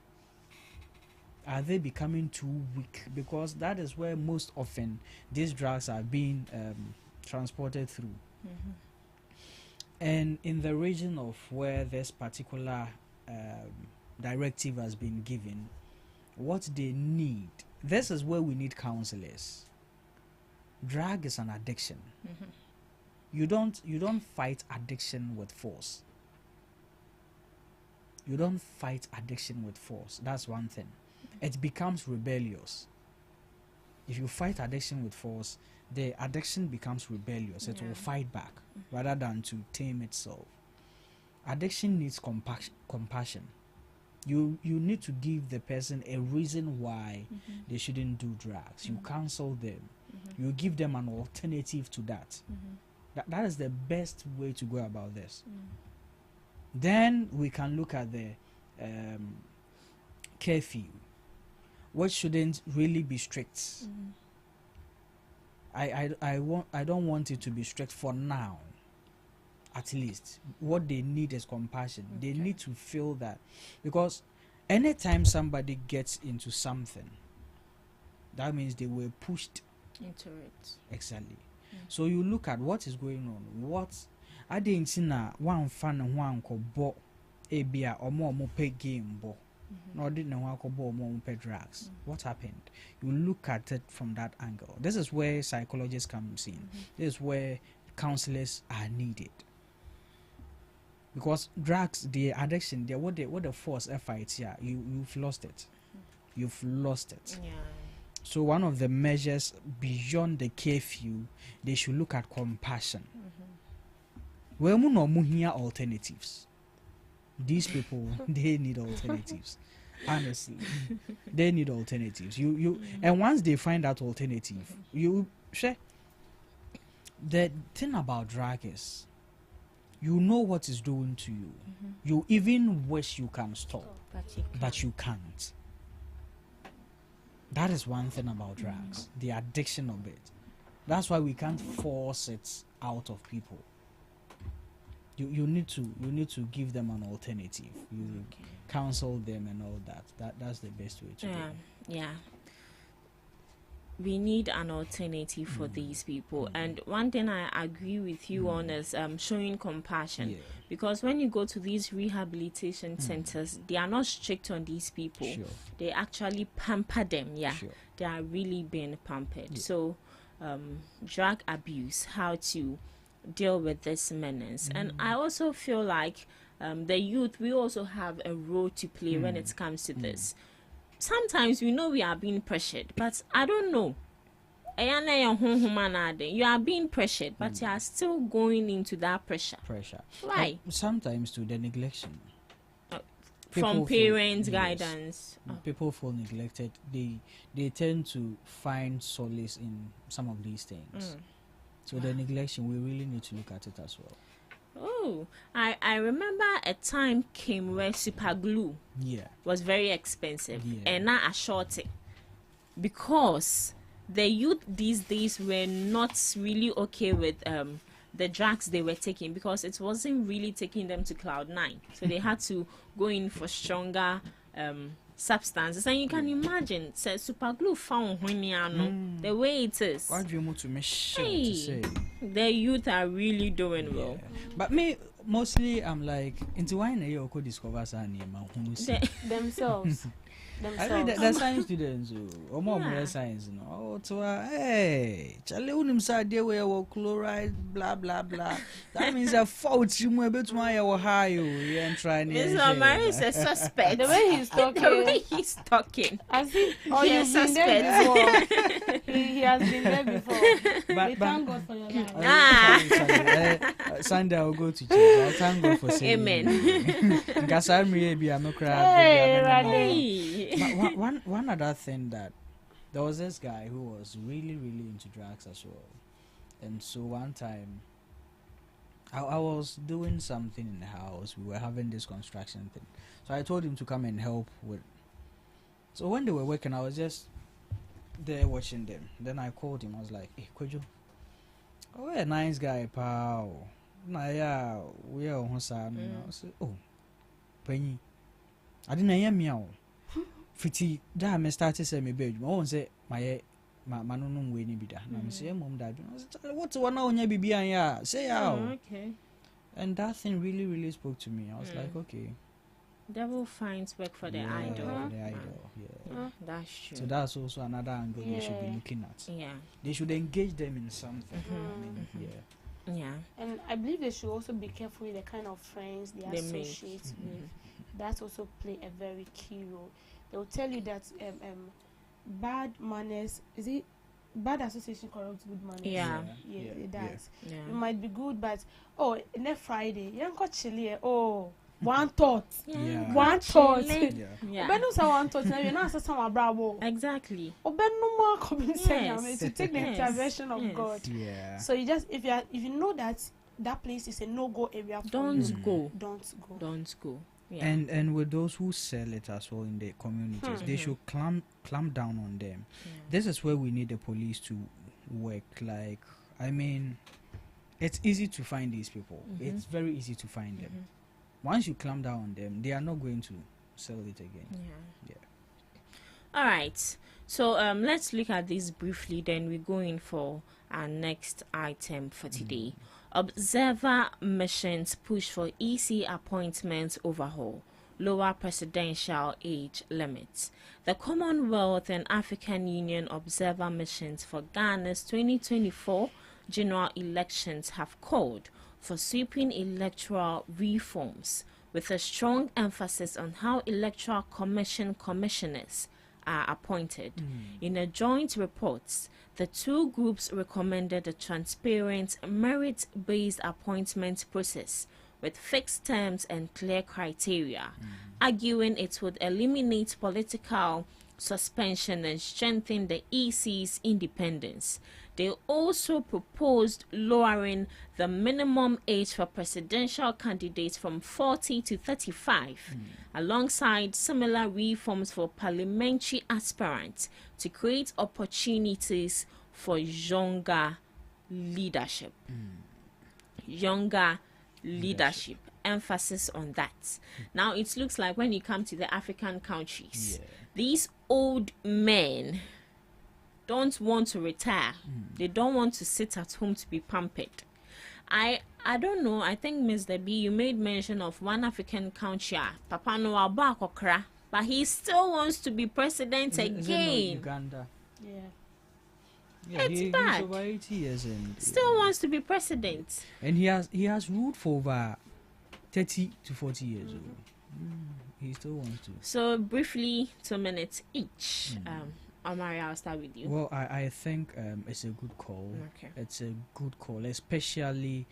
S4: Are they becoming too weak? Because that is where most often these drugs are being transported through. And in the region of where this particular directive has been given, what they need, this is where we need counselors. drug is an addiction. You don't fight addiction with force. You don't fight addiction with force. That's one thing. It becomes rebellious. If you fight addiction with force, the addiction becomes rebellious. It will fight back rather than to tame itself. Addiction needs compassion. You need to give the person a reason why they shouldn't do drugs. You counsel them. You give them an alternative to that. That is the best way to go about this. Then we can look at the curfew, which shouldn't really be strict. I don't want it to be strict for now. At least what they need is compassion. They need to feel that, because anytime somebody gets into something, that means they were pushed
S3: into it.
S4: Exactly. So you look at what is going on. What I didn't see na one fan and one ko bo ebia or more pay game bo. No didn't know ko bo more pay drugs. What happened? You look at it from that angle. This is where psychologists come in. This is where counselors are needed. Because drugs, the addiction, what the force fight here, you've lost it. You've lost it.
S3: Yeah.
S4: So one of the measures beyond the curfew, they should look at compassion. We no hear alternatives. These people, they need alternatives. Honestly, they need alternatives. And once they find that alternative, the thing about drug is, you know what it's doing to you. You even wish you can stop, but you can't. That is one thing about drugs, the addiction of it. That's why we can't force it out of people. You need to give them an alternative. You counsel them and all that. That's the best way to go.
S3: Yeah. We need an alternative for these people. And one thing I agree with you on is showing compassion. Because when you go to these rehabilitation centers, they are not strict on these people. They actually pamper them. They are really being pampered. So drug abuse, how to deal with this menace. And I also feel like the youth, we also have a role to play when it comes to this. Sometimes we know we are being pressured, but I don't know. You are being pressured, but you are still going into that pressure. Why?
S4: Sometimes to the neglection.
S3: From parents' guidance.
S4: People feel neglected. They tend to find solace in some of these things. So the neglection, we really need to look at it as well.
S3: Oh, I remember a time came where super glue was very expensive and not a shortage, because the youth these days were not really okay with the drugs they were taking, because it wasn't really taking them to cloud 9, so they had to go in for stronger substances. And you can imagine, say super glue found the way it is. Hey, the youth are really doing well.
S4: But me, mostly I'm like, into why you could discover
S5: themselves.
S4: I mean, the science students, or more science, you know. Oh, so hey, Charlie, unim there were chloride, blah blah blah. That means a fault. You may be to my high. You ain't trying.
S3: Mr. Mary is a suspect.
S5: The way he's talking, as if
S3: you've been there
S5: before. he has been there before. But thank God for your life.
S4: Sunday I'll go to church. I thank God for saying
S3: amen.
S4: Because I'm maybe I'm not
S5: Hey,
S4: one other thing, that there was this guy who was really into drugs as well. And so one time I was doing something in the house. We were having this construction thing, so I told him to come and help with. So when they were working, I was just there watching them. Then I called him. I was like, "Hey, Kojo, oh, a nice guy, pal. Nah, yeah, we are on San." I said, "Oh, Penny, I didn't hear meow. Fiti, that me started say me bed. I won't say my no way ni bida. Na me say mom dad. I said, "What's one now on your baby and say how?"
S3: Okay.
S4: And that thing really spoke to me. I was like, okay,
S3: Devil finds work for the idol.
S4: For the idol. Yeah.
S3: That's true.
S4: So that's also another angle we should be looking at.
S3: Yeah.
S4: They should engage them in something. I mean,
S3: Yeah.
S5: And I believe they should also be careful with the kind of friends they associate with. That also play a very key role. They will tell you that bad manners, is it bad association corrupts good manners?
S3: Yeah.
S5: It does.
S3: Yeah.
S5: You might be good, but next Friday, you don't got chili. One thought. One thought.
S3: Yeah.
S5: One thought. Now you're not some bravo.
S3: Exactly.
S5: No more to take the intervention of God.
S4: Yeah.
S5: So you just if you know that place is a no-go area for
S3: Don't
S5: you,
S3: go.
S5: Don't go.
S3: Yeah.
S4: And with those who sell it as well in the communities, they should clamp down on them. This is where we need the police to work. Like, I mean, it's easy to find these people. It's very easy to find them. Once you clamp down on them, they are not going to sell it again. Yeah.
S3: All right. So let's look at this briefly. Then we go in for our next item for today. Observer missions push for EC appointments overhaul. Lower presidential age limits. The Commonwealth and African Union observer missions for Ghana's 2024 general elections have called for sweeping electoral reforms, with a strong emphasis on how electoral commission commissioners are appointed. In a joint report, the two groups recommended a transparent, merit-based appointment process with fixed terms and clear criteria, arguing it would eliminate political suspension and strengthen the EC's independence. They also proposed lowering the minimum age for presidential candidates from 40 to 35, alongside similar reforms for parliamentary aspirants to create opportunities for younger leadership. Younger leadership. Emphasis on that. Now, it looks like when you come to the African countries, these old men don't want to retire. They don't want to sit at home to be pampered. I don't know. I think, Ms. Debbie, you made mention of one African country, Papa Noah Bakokra, but he still wants to be president again.
S4: Is it not Uganda?
S5: Yeah.
S3: It's bad.
S4: He's over 80 years and
S3: Still wants to be president.
S4: and he has ruled for over 30 to 40 years old. He still wants to.
S3: So briefly, 2 minutes each. Omari, I'll start with you.
S4: Well, I think it's a good call.
S3: Okay.
S4: It's a good call, especially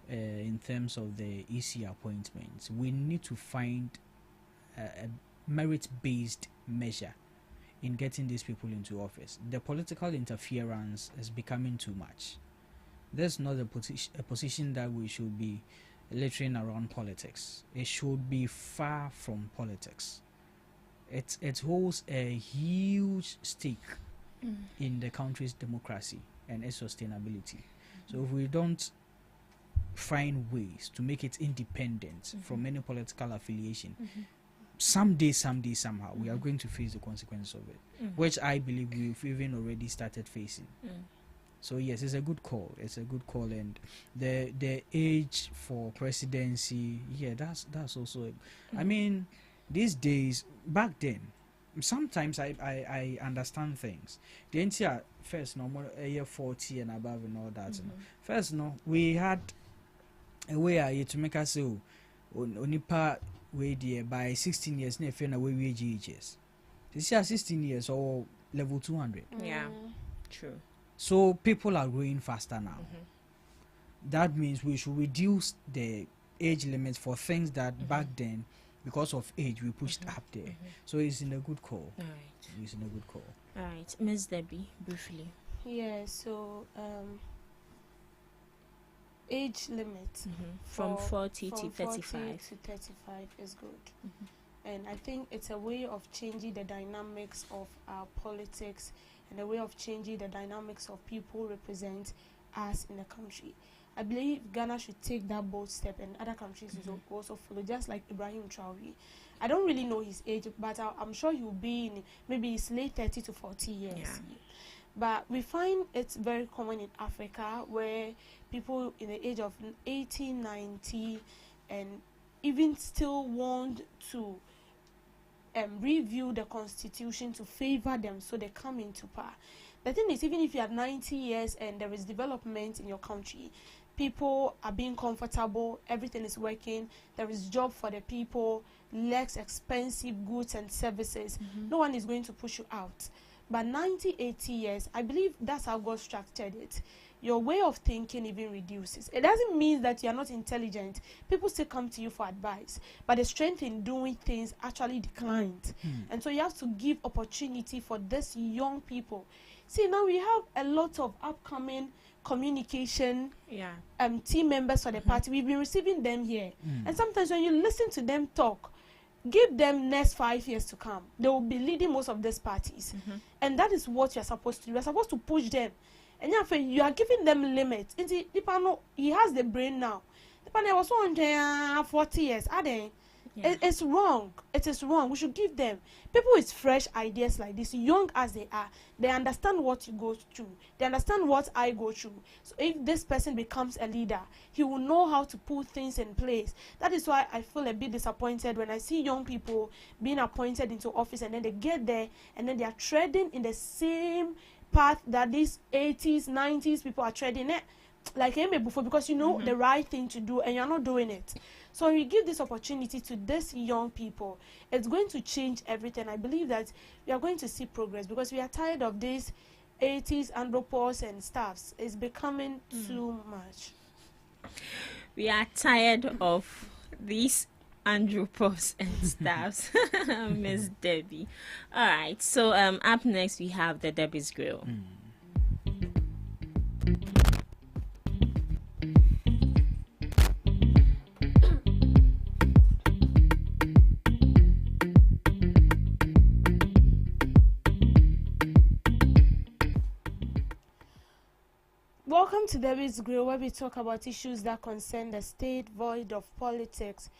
S4: in terms of the EC appointments. We need to find a merit-based measure in getting these people into office. The political interference is becoming too much. That's not a position that we should be littering around politics. It should be far from politics. It holds a huge stake in the country's democracy and its sustainability. So if we don't find ways to make it independent from any political affiliation, someday, somehow, we are going to face the consequences of it, which I believe we've even already started facing. So yes, it's a good call. It's a good call, and the age for presidency, that's also. I mean, these days, back then, sometimes I understand things. The NTR first, no more year 40 and above and all that. No. First, no, we had a way to make us say, onipa way there by 16 years, ne feel na way we GHS. This year 16 years or level 200.
S3: Yeah, true.
S4: So people are growing faster now. That means we should reduce the age limits for things that back then, because of age, we pushed up there. So it's in a good call.
S3: All right.
S4: It's in a good call.
S3: All right, Ms. Debbie, briefly.
S5: Yeah, so age limit
S3: From 40
S5: from
S3: to 35.
S5: 40 to 35 is good. And I think it's a way of changing the dynamics of our politics and a way of changing the dynamics of people who represent us in the country. I believe Ghana should take that bold step, and other countries will also follow, just like Ibrahim Traore. I don't really know his age, but I'm sure he will be in maybe his late 30 to 40 years.
S3: Yeah.
S5: But we find it's very common in Africa where people in the age of 80, 90, and even still want to review the constitution to favor them so they come into power. The thing is, even if you have 90 years and there is development in your country, people are being comfortable, everything is working, there is job for the people, less expensive goods and services, no one is going to push you out. But 90, 80 years, I believe that's how God structured it. Your way of thinking even reduces. It doesn't mean that you are not intelligent. People still come to you for advice, but the strength in doing things actually declines. And so you have to give opportunity for these young people. See, now we have a lot of upcoming communication team members for the party. We've been receiving them here. And sometimes when you listen to them talk, give them next 5 years to come. They will be leading most of these parties. And that is what you're supposed to do. You're supposed to push them. And you are giving them limits. He has the brain now. The was on 40 years. It's wrong. It is wrong. We should give them people with fresh ideas like this, young as they are. They understand what you go through. They understand what I go through. So if this person becomes a leader, he will know how to put things in place. That is why I feel a bit disappointed when I see young people being appointed into office and then they get there and then they are treading in the same path that these 80s, 90s people are treading it. Like before, because you know the right thing to do and you're not doing it. So when we give this opportunity to these young people, it's going to change everything. I believe that we are going to see progress because we are tired of these 80s andropause and stuffs. It's becoming too much.
S3: We are tired of these andropause and stuffs. Miss Debbie. All right, so up next we have the Debbie's Grill.
S5: Welcome to Debbie's Grill, where we talk about issues that concern the state, void of politics,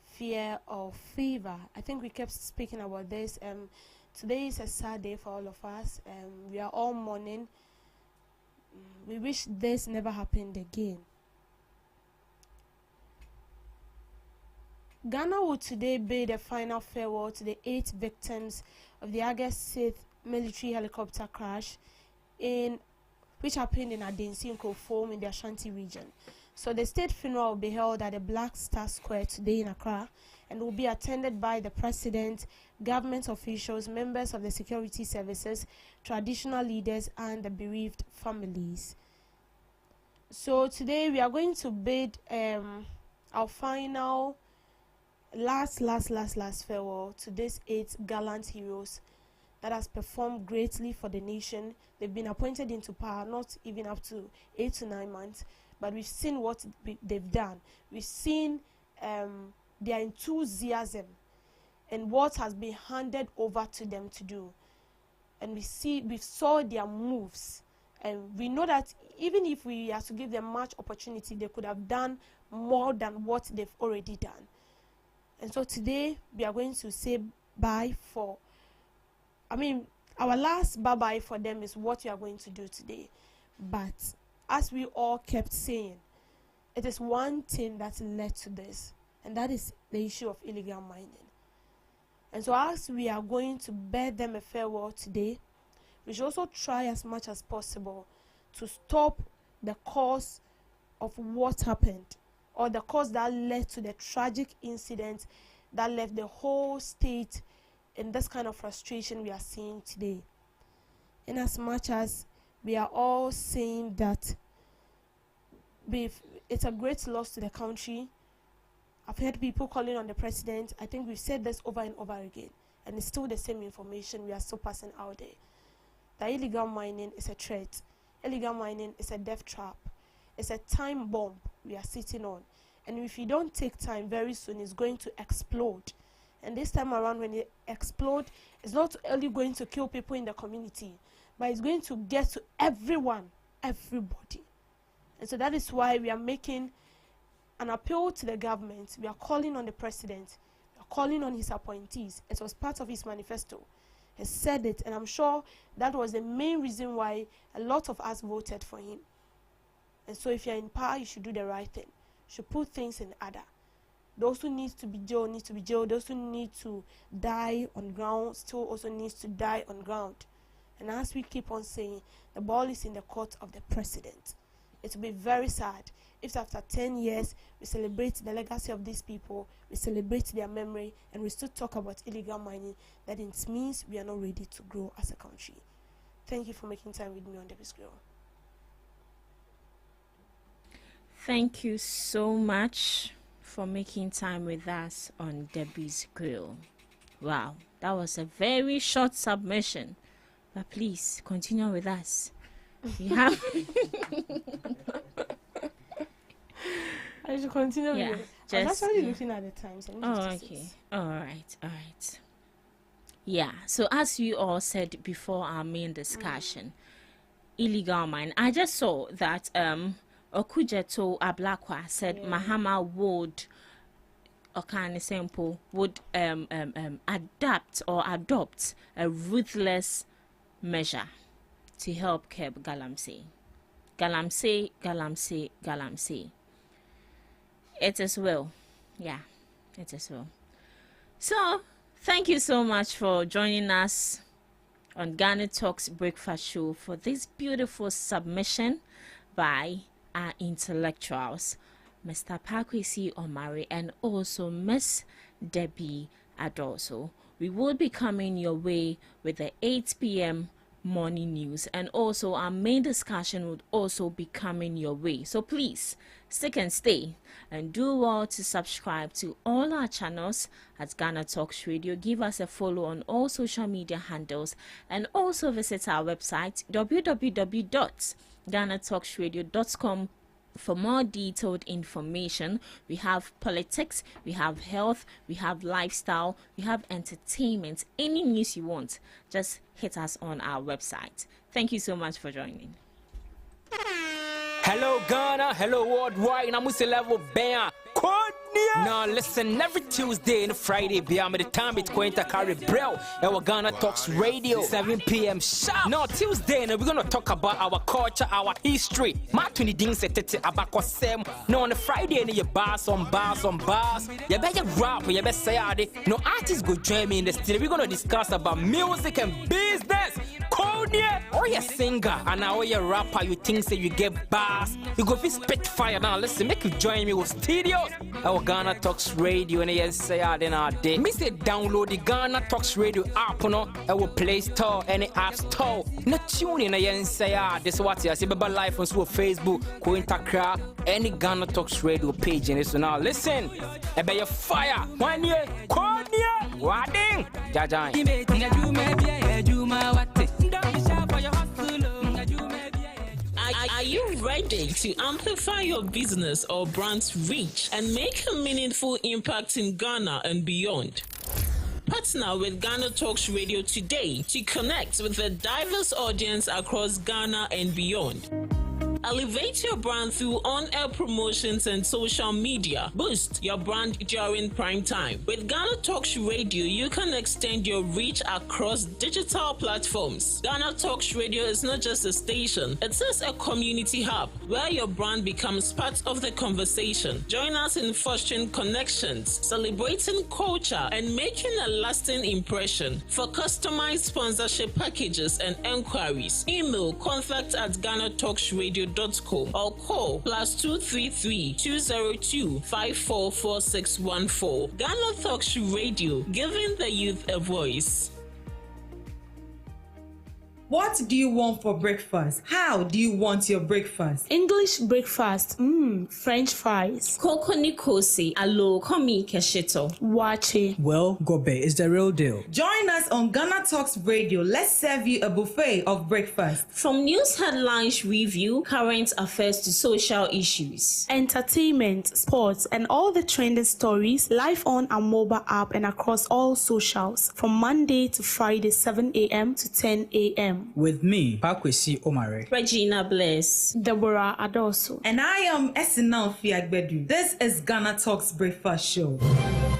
S5: fear or fever. I think we kept speaking about this. Today is a sad day for all of us. We are all mourning. We wish this never happened again. Ghana will today bid a final farewell to the 8 victims of the August 6th military helicopter crash which happened in Adensi and Kofom in the Ashanti region. So the state funeral will be held at the Black Star Square today in Accra and will be attended by the president, government officials, members of the security services, traditional leaders, and the bereaved families. So today we are going to bid our final last farewell to these 8 gallant heroes that has performed greatly for the nation. They've been appointed into power not even up to 8 to 9 months, but we've seen what they've done. We've seen their enthusiasm and what has been handed over to them to do. And we saw their moves, and we know that even if we have to give them much opportunity, they could have done more than what they've already done. And so today we are going to say bye for, our last bye-bye for them is what we are going to do today. But as we all kept saying, it is one thing that led to this, and that is the issue of illegal mining. And so as we are going to bid them a farewell today, we should also try as much as possible to stop the cause of what happened, or the cause that led to the tragic incident that left the whole state in this kind of frustration we are seeing today. In as much as we are all saying that it's a great loss to the country, I've heard people calling on the president. I think we've said this over and over again, and it's still the same information we are still passing out there. That illegal mining is a threat. Illegal mining is a death trap. It's a time bomb we are sitting on. And if you don't take time, very soon it's going to explode. And this time around, when it explodes, it's not only going to kill people in the community, but it's going to get to everyone, everybody. And so that is why we are making an appeal to the government. We are calling on the president. We are calling on his appointees. It was part of his manifesto. He said it, and I'm sure that was the main reason why a lot of us voted for him. And so if you're in power, you should do the right thing. You should put things in order. Those who need to be jailed need to be jailed. Those who need to die on ground still also needs to die on ground. And as we keep on saying, the ball is in the court of the president. It will be very sad if after 10 years we celebrate the legacy of these people, we celebrate their memory, and we still talk about illegal mining. That it means we are not ready to grow as a country. Thank you for making time with me on Debbie's Grill.
S3: Thank you so much for making time with us on Debbie's Grill. Wow, that was a very short submission, but please continue with us. We have
S5: I should continue
S3: Yeah,
S5: with it. I
S3: just-
S5: was actually
S3: yeah.
S5: looking at the times.
S3: Oh, okay. All right. Yeah, so as you all said before our main discussion, illegal mine. I just saw that Okujeto Ablakwa said Mahama would Okane Sempo would adapt or adopt a ruthless measure to help curb Galamsey. Galamsey. It is well. Yeah, it is well. So, thank you so much for joining us on GhanaTalks Breakfast Show for this beautiful submission by our intellectuals, Mr. Pakwesi Omari and also Miss Debbie Adoso. We will be coming your way with the 8 p.m. morning news, and also our main discussion would also be coming your way. So please stick and stay, and do well to subscribe to all our channels at Ghana Talks Radio. Give us a follow on all social media handles, and also visit our website www.ghanatalksradio.com for more detailed information. We have politics, we have health, we have lifestyle, we have entertainment. Any news you want, just hit us on our website. Thank you so much for joining.
S6: Hello Ghana, hello worldwide, and I'm with the level band. Now listen, every Tuesday and Friday, beyond the time it's going to carry Braille, our Ghana Talks Radio, 7 p.m. sharp. Now Tuesday, we're going to talk about our culture, our history. Matuni ding setete abako sem. Now on the Friday, you bars on bars. You better rap, you better say ade. No artists go join me in the studio. We're going to discuss about music and business. Or you singer and now you rapper, you think say you get bars. You go fit spit fire. Now listen, make you join me with studios. Our Ghana Talks Radio and yes say then our day. Me say download the Ghana Talks Radio app no our Play Store and the App Store. No tune in and say this is what you see baba live on Facebook, go Instagram, any Ghana Talks Radio page and so now listen. I bet you fire. 1 year, Wading. Jajai.
S1: Are you ready to amplify your business or brand's reach and make a meaningful impact in Ghana and beyond? Partner with Ghana Talks Radio today to connect with a diverse audience across Ghana and beyond. Elevate your brand through on-air promotions and social media. Boost your brand during prime time. With Ghana Talks Radio, you can extend your reach across digital platforms. Ghana Talks Radio is not just a station, it is a community hub where your brand becomes part of the conversation. Join us in fostering connections, celebrating culture, and making a lasting impression. For customized sponsorship packages and enquiries, email contact@GhanaTalksRadio.com or call +233 202 544614. Ghana Talks Radio, giving the youth a voice.
S2: What do you want for breakfast? How do you want your breakfast?
S5: English breakfast, French fries,
S3: Koko Nikosi, alo komi keshito.
S5: wache.
S4: Well, Gobe is the real deal.
S2: Join us on Ghana Talks Radio. Let's serve you a buffet of breakfast.
S3: From news headlines review, current affairs to social issues.
S5: Entertainment, sports, and all the trending stories live on our mobile app and across all socials from Monday to Friday, 7 a.m. to 10 a.m.
S4: With me, Pakwesi Omari.
S3: Regina Bliss.
S5: Deborah Adoso.
S2: And I am Esinal Fiagbedu. This is Ghana Talks Breakfast Show.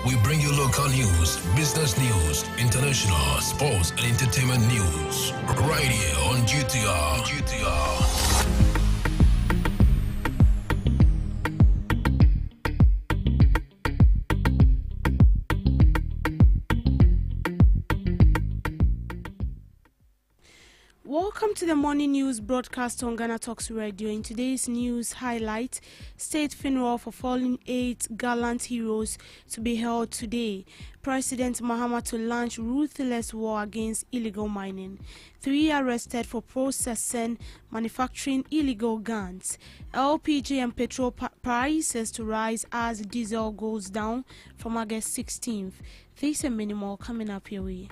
S7: We bring you local news, business news, international, sports, and entertainment news. Right here on GTR.
S5: to the morning news broadcast on Ghana Talks Radio. In today's news highlight, state funeral for fallen 8 gallant heroes to be held today. President Mahama to launch ruthless war against illegal mining. 3 arrested for processing, manufacturing illegal guns. LPG and petrol prices to rise as diesel goes down from August 16th. These and many more coming up your way.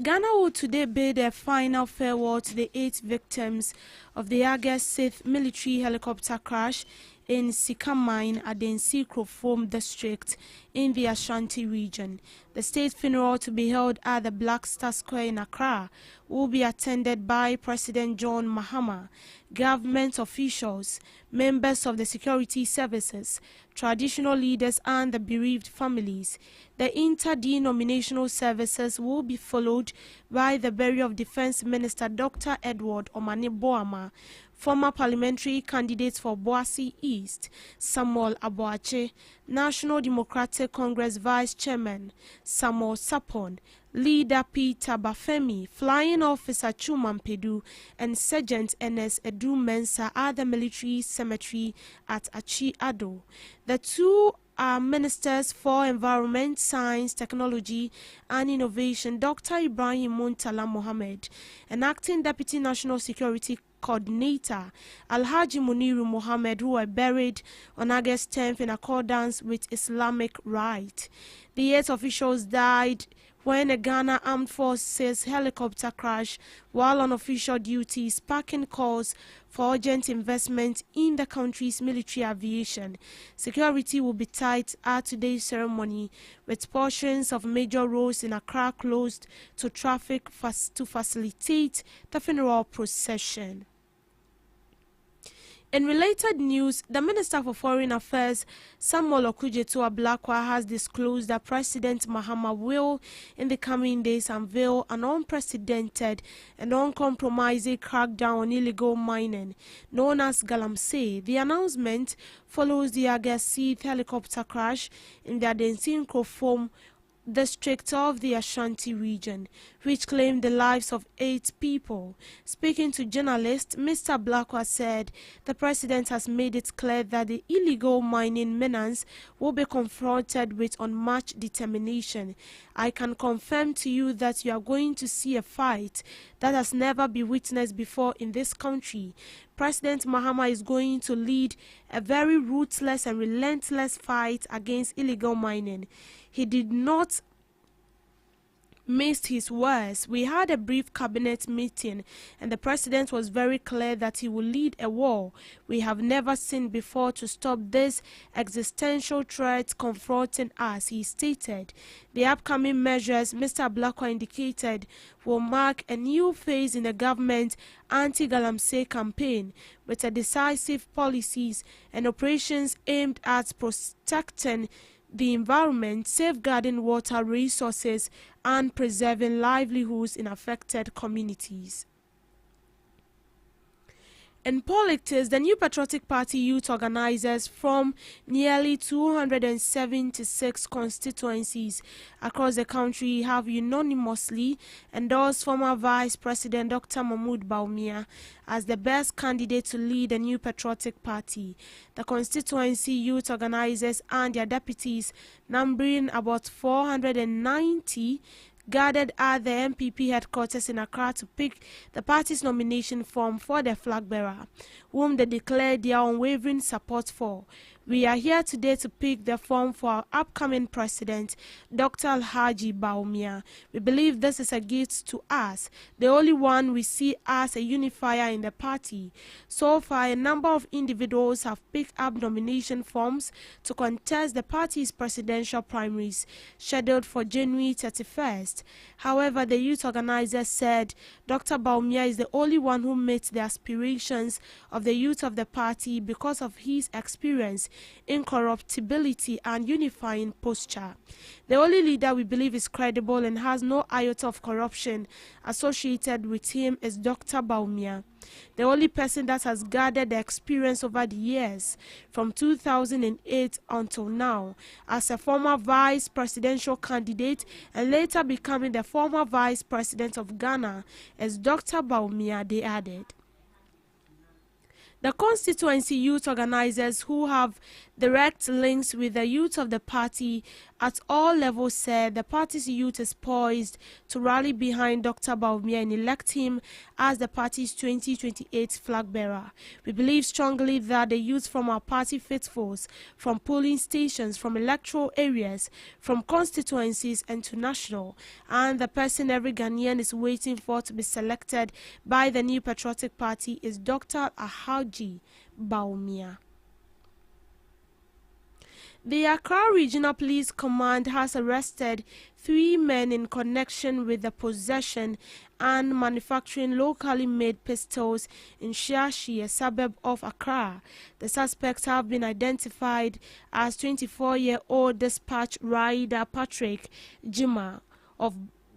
S5: Ghana will today bid a final farewell to the 8 victims of the August 6th military helicopter crash in Sika Mine at the Nsikrofom district in the Ashanti region. The state funeral to be held at the Black Star Square in Accra will be attended by President John Mahama, government officials, members of the security services, traditional leaders and the bereaved families. The interdenominational services will be followed by the burial of Defense Minister Dr. Edward Omane Boama, former parliamentary candidate for Boase East, Samuel Aboache, National Democratic Congress Vice Chairman, Samuel Sapon, Leader Peter Bafemi, Flying Officer Chuman Pedu, and Sergeant Ernest Edu Mensa at the military cemetery at Achi Ado. The two are Ministers for Environment, Science, Technology and Innovation, Dr. Ibrahim Muntala Mohammed, and Acting Deputy National Security Coordinator Alhaji Muniru Mohammed, who were buried on August 10th in accordance with Islamic rite. The 8 officials died when a Ghana Armed Forces helicopter crashed while on official duty, sparking calls for urgent investment in the country's military aviation. Security will be tight at today's ceremony, with portions of major roads in Accra closed to traffic to facilitate the funeral procession. In related news, the Minister for Foreign Affairs, Samuel Okudzeto Ablakwa, has disclosed that President Mahama will, in the coming days, unveil an unprecedented and uncompromising crackdown on illegal mining, known as Galamsey. The announcement follows the August 6th helicopter crash in the Nsikrofom district of the Ashanti region, which claimed the lives of 8 people. Speaking to journalists, Mr. Blakwa said the president has made it clear that the illegal mining menace will be confronted with unmatched determination. I can confirm to you that you are going to see a fight that has never been witnessed before in this country. President Mahama is going to lead a very ruthless and relentless fight against illegal mining. He did not missed his words. We had a brief cabinet meeting and the president was very clear that he will lead a war we have never seen before to stop this existential threat confronting us, he stated. The upcoming measures, Mr. Blakwa indicated, will mark a new phase in the government anti-Galamsey campaign with a decisive policies and operations aimed at protecting the environment, safeguarding water resources, and preserving livelihoods in affected communities. In politics, the New Patriotic Party youth organizers from nearly 276 constituencies across the country have unanimously endorsed former Vice President Dr. Mahmoud Bawumia as the best candidate to lead the New Patriotic Party. The constituency youth organizers and their deputies, numbering about 490, gathered at the MPP headquarters in Accra to pick the party's nomination form for the flag bearer, whom they declared their unwavering support for. We are here today to pick the form for our upcoming president, Dr. Alhaji Bawumia. We believe this is a gift to us, the only one we see as a unifier in the party. So far, a number of individuals have picked up nomination forms to contest the party's presidential primaries, scheduled for January 31st. However, the youth organizers said Dr. Bawumia is the only one who meets the aspirations of the youth of the party because of his experience, incorruptibility, and unifying posture. The only leader we believe is credible and has no iota of corruption associated with him is Dr. Bawumia. The only person that has gathered the experience over the years from 2008 until now as a former vice presidential candidate and later becoming the former vice president of Ghana is Dr. Bawumia, they added. The constituency youth organizers who have direct links with the youth of the party at all levels said the party's youth is poised to rally behind Dr. Bawumia and elect him as the party's 2028 flag bearer. We believe strongly that the youth from our party faithfuls, from polling stations, from electoral areas, from constituencies and to national, and the person every Ghanaian is waiting for to be selected by the new patriotic party is Dr. Alhaji Bawumia. The Accra Regional Police Command has arrested 3 men in connection with the possession and manufacturing locally made pistols in Shiashi, a suburb of Accra. The suspects have been identified as 24-year-old dispatch rider Patrick Jima of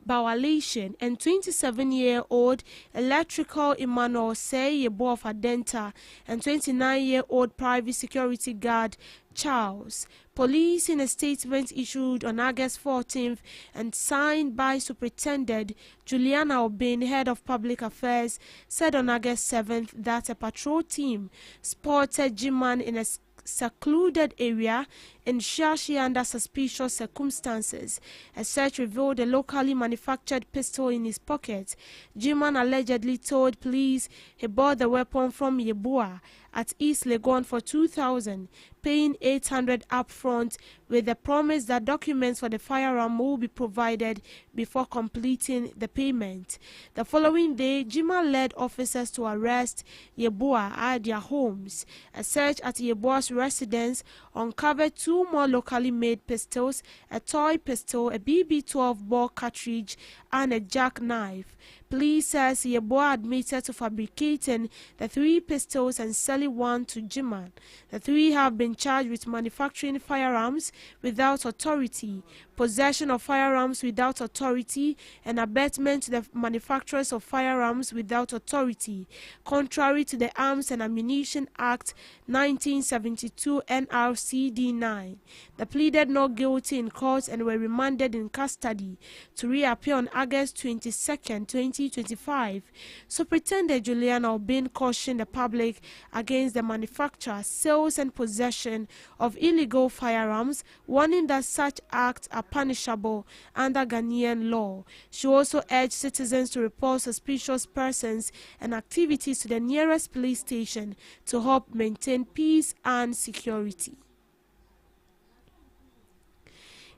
S5: Bawalation and 27-year-old electrical Emmanuel Seyebo of Adenta and 29-year-old private security guard Charles. Police, in a statement issued on August 14th and signed by Superintendent Juliana Obin, Head of Public Affairs, said on August 7th that a patrol team spotted Jiman in a secluded area in Shashi under suspicious circumstances. A search revealed a locally manufactured pistol in his pocket. Jiman allegedly told police he bought the weapon from Yeboah at East Legon for 2,000, paying 800 upfront with the promise that documents for the firearm will be provided before completing the payment. The following day, Jima led officers to arrest Yeboah at their homes. A search at Yeboah's residence uncovered 2 more locally made pistols, a toy pistol, a BB-12 ball cartridge, and a jackknife. Police says Yeboah admitted to fabricating the 3 pistols and selling one to Jiman. The 3 have been charged with manufacturing firearms without authority, possession of firearms without authority, and abetment to the manufacturers of firearms without authority, contrary to the Arms and Ammunition Act 1972 NRCD 9. They pleaded not guilty in court and were remanded in custody to reappear on August 22nd, 2025. Superintendent Juliana Obin cautioned the public against the manufacture, sales, and possession of illegal firearms, warning that such acts are punishable under Ghanaian law. She also urged citizens to report suspicious persons and activities to the nearest police station to help maintain peace and security.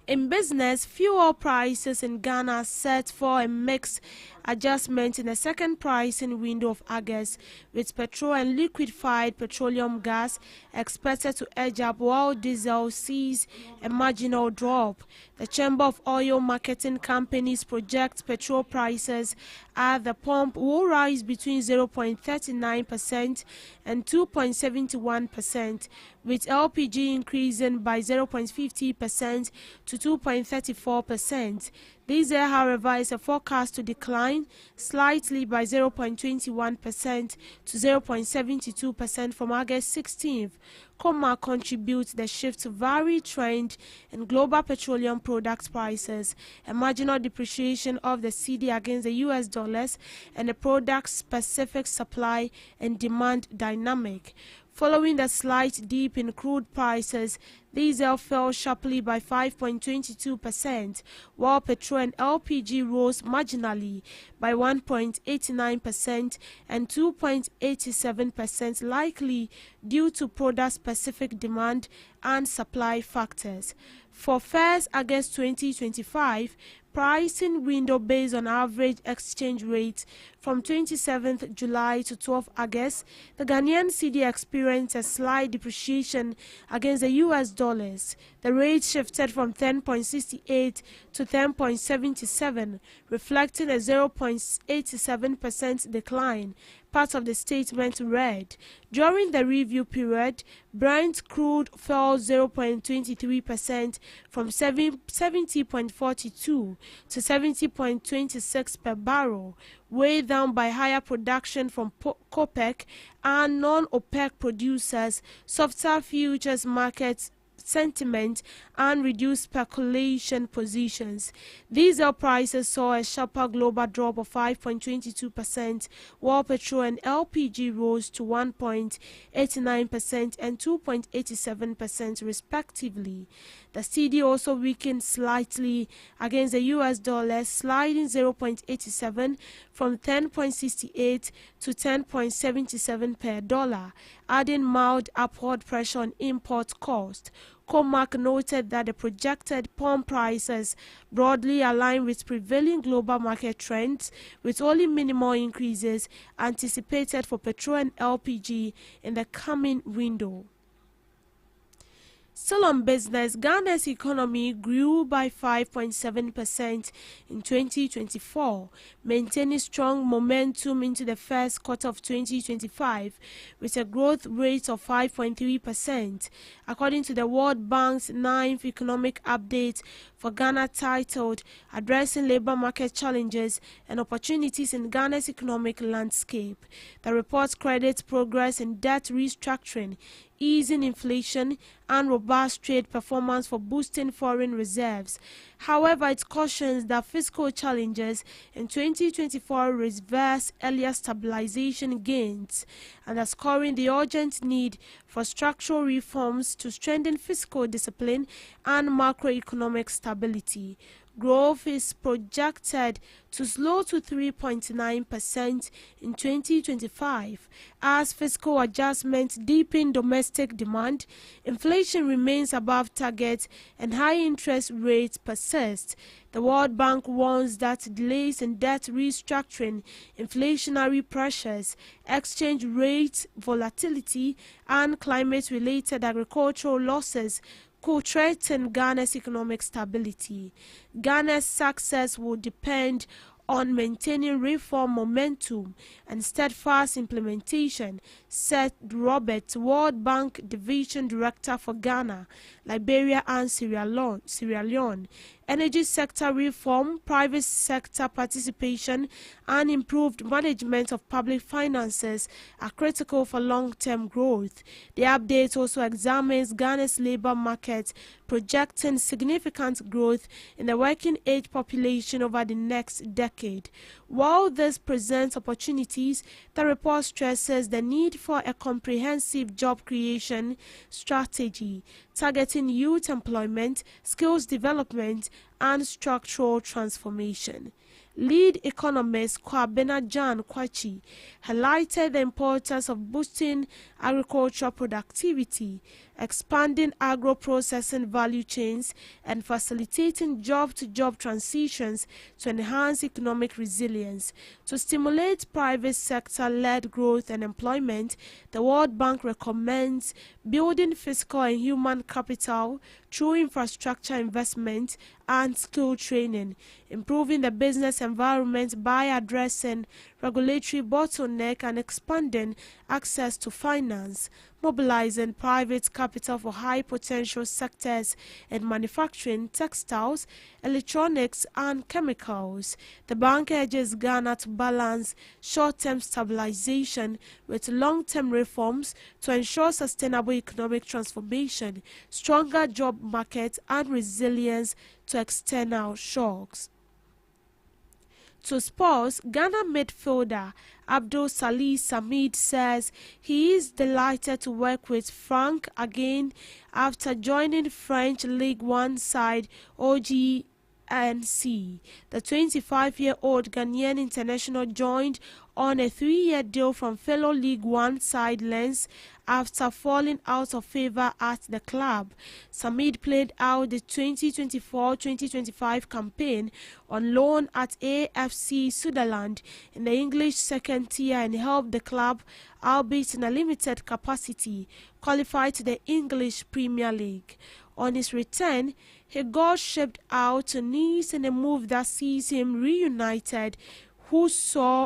S5: In business, fuel prices in Ghana are set for a mixed adjustment in the second pricing window of August, with petrol and liquefied petroleum gas expected to edge up while diesel sees a marginal drop. The Chamber of Oil Marketing Companies project petrol prices at the pump will rise between 0.39% and 2.71%, with LPG increasing by 0.50% to 2.34%. Diesel, however, is a forecast to decline slightly by 0.21% to 0.72% from August 16th. Comma contributes the shift to varied trend in global petroleum product prices, a marginal depreciation of the cedi against the US dollars, and a product-specific supply and demand dynamic. Following the slight dip in crude prices, diesel fell sharply by 5.22%, while petrol and LPG rose marginally by 1.89% and 2.87%, likely due to product-specific demand and supply factors. For 1st August 2025, pricing window based on average exchange rate from 27th July to 12th August, the Ghanaian cedi experienced a slight depreciation against the US dollars. The rate shifted from 10.68 to 10.77, reflecting a 0.87% decline. Part of the statement read, during the review period, Brent crude fell 0.23% from 70.42 to 70.26 per barrel, weighed down by higher production from OPEC and non-OPEC producers, softer futures markets sentiment and reduced speculation positions. Diesel prices saw a sharper global drop of 5.22%, while petrol and LPG rose to 1.89% and 2.87% respectively. The cedi also weakened slightly against the US dollar, sliding 0.87 from 10.68 to 10.77 per dollar, adding mild upward pressure on import cost. Comac noted that the projected pump prices broadly align with prevailing global market trends, with only minimal increases anticipated for petrol and LPG in the coming window. Still on business, Ghana's economy grew by 5.7% in 2024, maintaining strong momentum into the first quarter of 2025, with a growth rate of 5.3%, according to the World Bank's 9th economic update for Ghana titled Addressing Labour Market Challenges and Opportunities in Ghana's Economic Landscape. The report credits progress in debt restructuring, easing inflation, and robust trade performance for boosting foreign reserves. However, it cautions that fiscal challenges in 2024 reverse earlier stabilization gains, underscoring the urgent need for structural reforms to strengthen fiscal discipline and macroeconomic stability. Growth is projected to slow to 3.9% in 2025 as fiscal adjustments deepen domestic demand, inflation remains above target, and high interest rates persist. The World Bank warns that delays in debt restructuring, inflationary pressures, exchange rate volatility, and climate-related agricultural losses could threaten Ghana's economic stability. Ghana's success will depend on maintaining reform momentum and steadfast implementation, said Roberts, World Bank Division Director for Ghana, Liberia and Sierra Leone. Energy sector reform, private sector participation, and improved management of public finances are critical for long-term growth. The update also examines Ghana's labor market, projecting significant growth in the working age population over the next decade. While this presents opportunities, the report stresses the need for a comprehensive job creation strategy, targeting youth employment, skills development, and structural transformation. Lead economist Kwabena Jan Kwachi highlighted the importance of boosting agricultural productivity, expanding agro-processing value chains, and facilitating job-to-job transitions to enhance economic resilience. To stimulate private sector-led growth and employment, the World Bank recommends building fiscal and human capital through infrastructure investment and skill training, improving the business environment by addressing regulatory bottleneck and expanding access to finance, mobilizing private capital for high-potential sectors in manufacturing, textiles, electronics, and chemicals. The bank urges Ghana to balance short-term stabilization with long-term reforms to ensure sustainable economic transformation, stronger job market, and resilience to external shocks. To sports, Ghana midfielder Abdul Salih Samid says he is delighted to work with Frank again after joining French Ligue 1 side OGNC. The 25-year-old Ghanaian international joined on a 3-year deal from fellow League One side Lens after falling out of favour at the club. Samid played out the 2024-2025 campaign on loan at AFC Sunderland in the English second tier and helped the club, albeit in a limited capacity, qualify to the English Premier League. On his return, he got shipped out to Nice in a move that sees him reunited who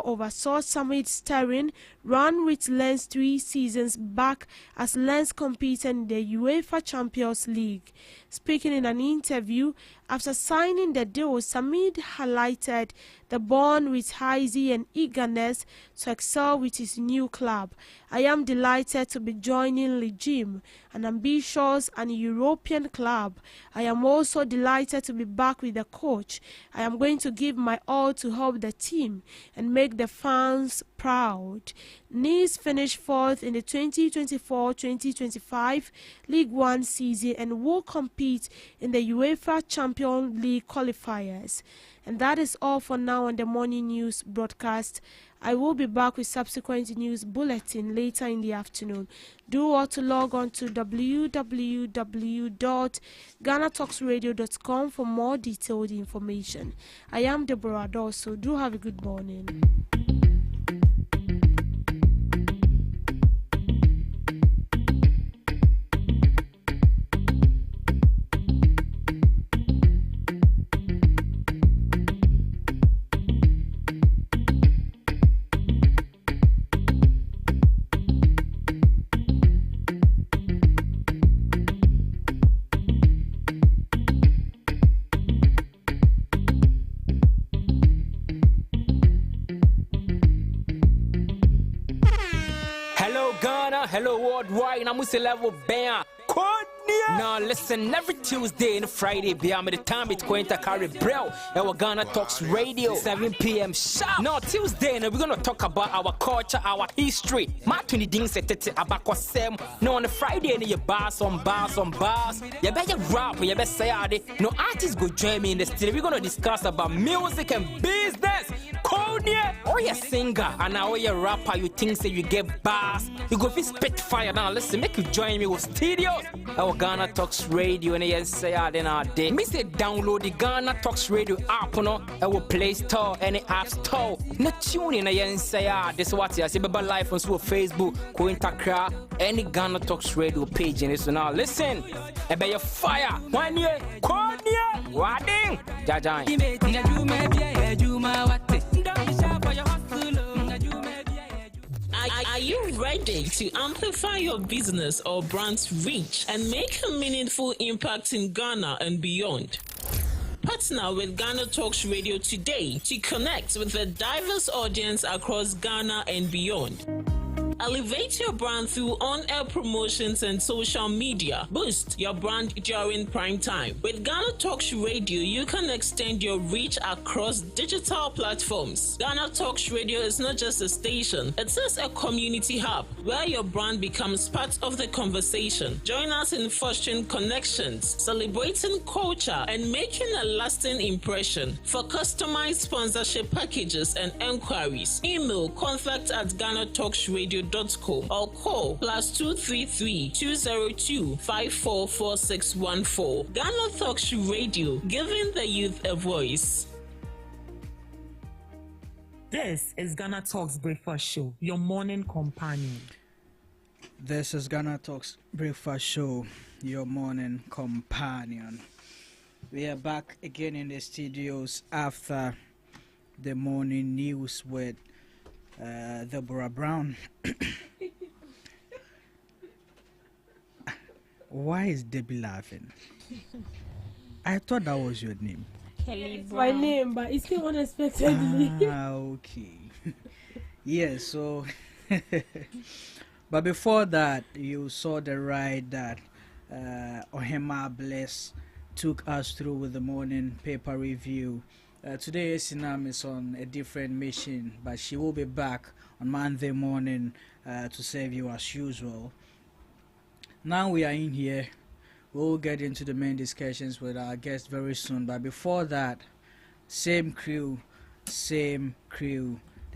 S5: oversaw Summit Sterling run with Lens 3 seasons back as Lens competed in the UEFA Champions League. Speaking in an interview after signing the deal, Samid highlighted the bond with Heisey and eagerness to excel with his new club. I am delighted to be joining Legime, an ambitious and European club. I am also delighted to be back with the coach. I am going to give my all to help the team and make the fans proud. Nice finished fourth in the 2024-2025 League One season and will compete in the UEFA Champions League qualifiers. And that is all for now on the morning news broadcast. I will be back with subsequent news bulletin later in the afternoon. Do all to log on to www.GhanaTalksRadio.com for more detailed information. I am Deborah Dawson. Do have a good morning.
S6: Hello worldwide, and I'm with the level band. Now listen, every Tuesday and Friday, beyond the time it's going to carry Braille. Our Ghana Talks Radio, 7 p.m. sharp. Now Tuesday, we're gonna talk about our culture, our history. My 20 things set about Sam. No, on the Friday, you bars on bars. You better rap, you better say no artists go join me in the studio. We're gonna discuss about music and business. Konya, or you singer, and now you rapper, you think say you get bars. You go spit fire. Now listen, make you join me with studios. Our Ghana Talks Radio, and yes, say then our day. Me say download the Ghana Talks Radio app, no, our Play Store, any App Store. Not tune in, and say this is what I say. Baba live on Facebook, Cointakra, any Ghana Talks Radio page, and so now listen. Ebe your fire, 1 year, Konya, Wading, Jajan.
S1: Are you ready to amplify your business or brand's reach and make a meaningful impact in Ghana and beyond? Partner with Ghana Talks Radio today to connect with a diverse audience across Ghana and beyond. Elevate your brand through on-air promotions and social media. Boost your brand during prime time. With Ghana Talks Radio, you can extend your reach across digital platforms. Ghana Talks Radio is not just a station, it is a community hub where your brand becomes part of the conversation. Join us in fostering connections, celebrating culture, and making a lasting impression. For customized sponsorship packages and enquiries, email contact@GhanaTalksRadio.com or call +233 202 544614. Ghana Talks Radio, giving the youth a voice.
S2: This is Ghana Talks Breakfast Show, your morning companion.
S4: This is Ghana Talks Breakfast Show, your morning companion. We are back again in the studios after the morning news with Deborah Brown. Why is Debbie laughing? I thought that was your name.
S5: It's my name, but it's still unexpectedly.
S4: Okay. Yeah, so but before that, you saw the ride that Ohema Bless took us through with the morning paper review. Today, Sinam is on a different mission, but she will be back on Monday morning to serve you as usual. Now we are in here. We'll get into the main discussions with our guest very soon. But before that, same crew, the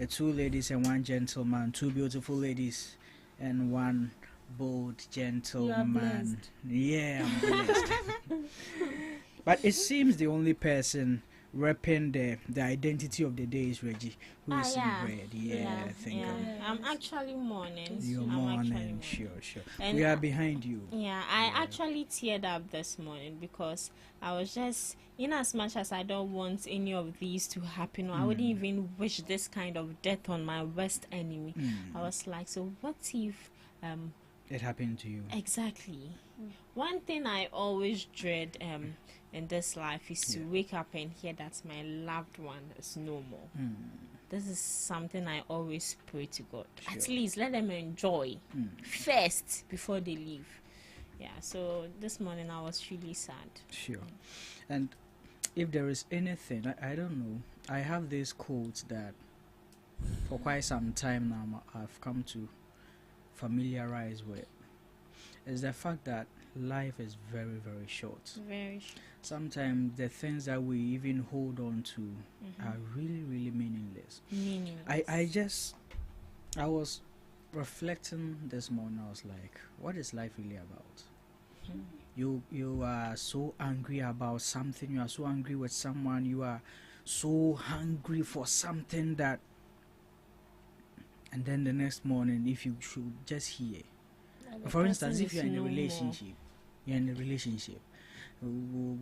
S4: 2 ladies and 1 gentleman, 2 beautiful ladies and 1 bold gentleman. Yeah, I'm blessed. But it seems the only person repping the identity of the day is Reggie, who is in red.
S3: I'm actually mourning.
S4: You're mourning, sure.
S3: And
S4: we are behind you.
S3: I actually teared up this morning because I was just, in as much as I don't want any of these to happen, I wouldn't even wish this kind of death on my worst enemy. I was like, so what if
S4: it happened to you?
S3: Exactly. One thing I always dread in this life is to wake up and hear that my loved one is no more. This is something I always pray to God.
S4: Sure.
S3: At least let them enjoy first before they leave. Yeah, so this morning I was really sad.
S4: Sure. And if there is anything, I don't know, I have this quote that for quite some time now I've come to familiarize with. Is the fact that life is very, very short.
S3: Very short.
S4: Sometimes the things that we even hold on to are really, really meaningless. I was reflecting this morning. I was like, what is life really about? You are so angry about something. You are so angry with someone. You are so hungry for something that, and then the next morning, if you should just hear, for instance, if you're in a relationship,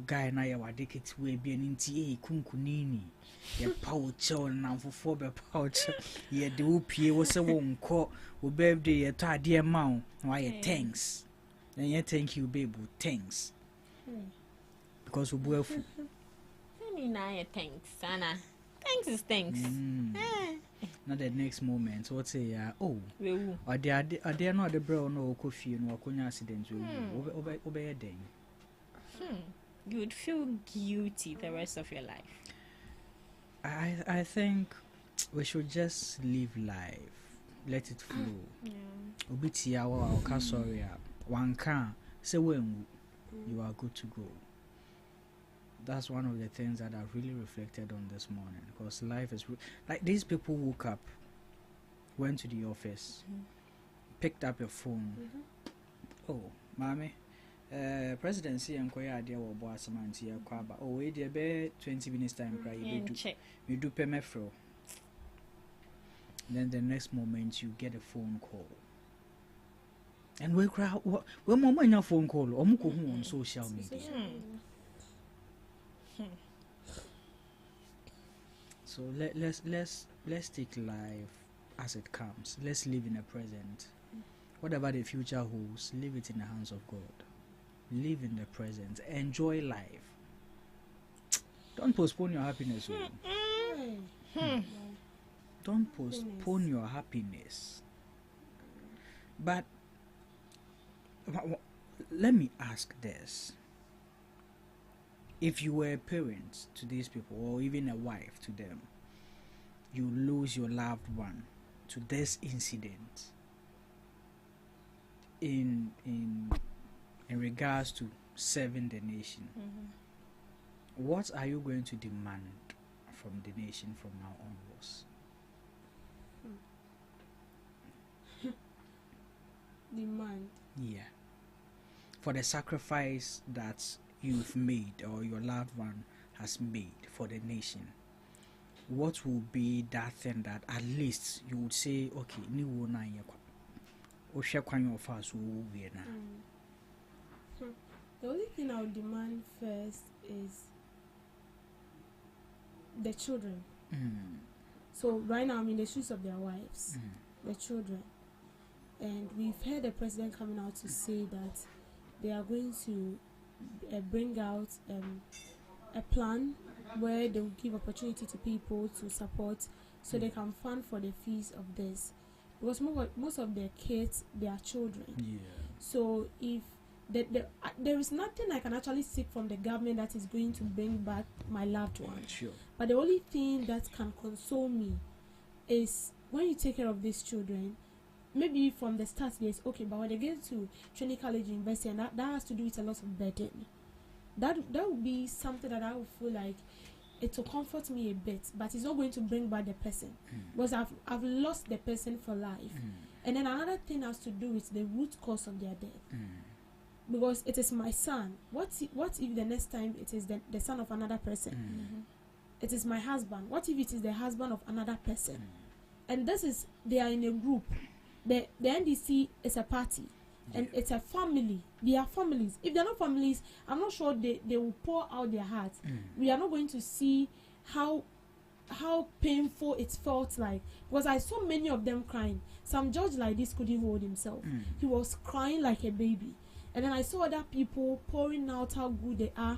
S4: guy na ya wadikit we be nti kunkunini ya paucho na fofo be paucho ye de opie wo se wo nko wo birthday ye to ade ma wo why thanks and ye thank you babe thanks because we buafu
S3: any na thanks sana thanks is thanks
S4: now the next moment what say oh ade no ade bro no okofie no akonya accident we obey den.
S3: You would feel guilty the rest of your life.
S4: I think we should just live life, let it flow. Obiti our sorry one can say when you are good to go. That's one of the things that I've really reflected on this morning, because life is like these people woke up, went to the office, picked up your phone. Oh, mommy. Presidency and Koya idea or boss mantia kwaba. Oh, wait, there 20 minutes time cry. You do pay me fro. Then the next moment you get a phone call. And we cry when mama in your phone call or on social media. So let's take life as it comes. Let's live in the present. Whatever the future holds, leave it in the hands of God. Live in the present. Enjoy life. Don't postpone your happiness. Don't postpone your happiness. But let me ask this. If you were a parent to these people, or even a wife to them, you lose your loved one to this incident in regards to serving the nation, what are you going to demand from the nation from now onwards?
S5: Demand?
S4: Yeah. For the sacrifice that you've made or your loved one has made for the nation, what will be that thing that at least you would say, okay, ni wo na yekwa. O hwe kwan of us wo wie na.
S5: The only thing I would demand first is the children. So right now I'm in the shoes of their wives, the children. And we've heard the president coming out to say that they are going to bring out a plan where they will give opportunity to people to support so they can fund for the fees of this. Because most of their kids, they are children.
S4: Yeah.
S5: So if there is nothing I can actually seek from the government that is going to bring back my loved one.
S4: Sure.
S5: But the only thing that can console me is when you take care of these children, maybe from the start yes, okay, but when they get to training college, university, and that has to do with a lot of burden. That would be something that I would feel like it will comfort me a bit, but it's not going to bring back the person because I've lost the person for life. And then another thing has to do with the root cause of their death. Because it is my son. What if the next time it is the son of another person? it is my husband? What if it is the husband of another person? And they are in a group. The NDC is a party, and it's a family. They are families. If they're not families, I'm not sure they will pour out their hearts. We are not going to see how painful it felt like, because I saw many of them crying. Some judge like this couldn't hold himself. He was crying like a baby. And then I saw other people pouring out how good they are,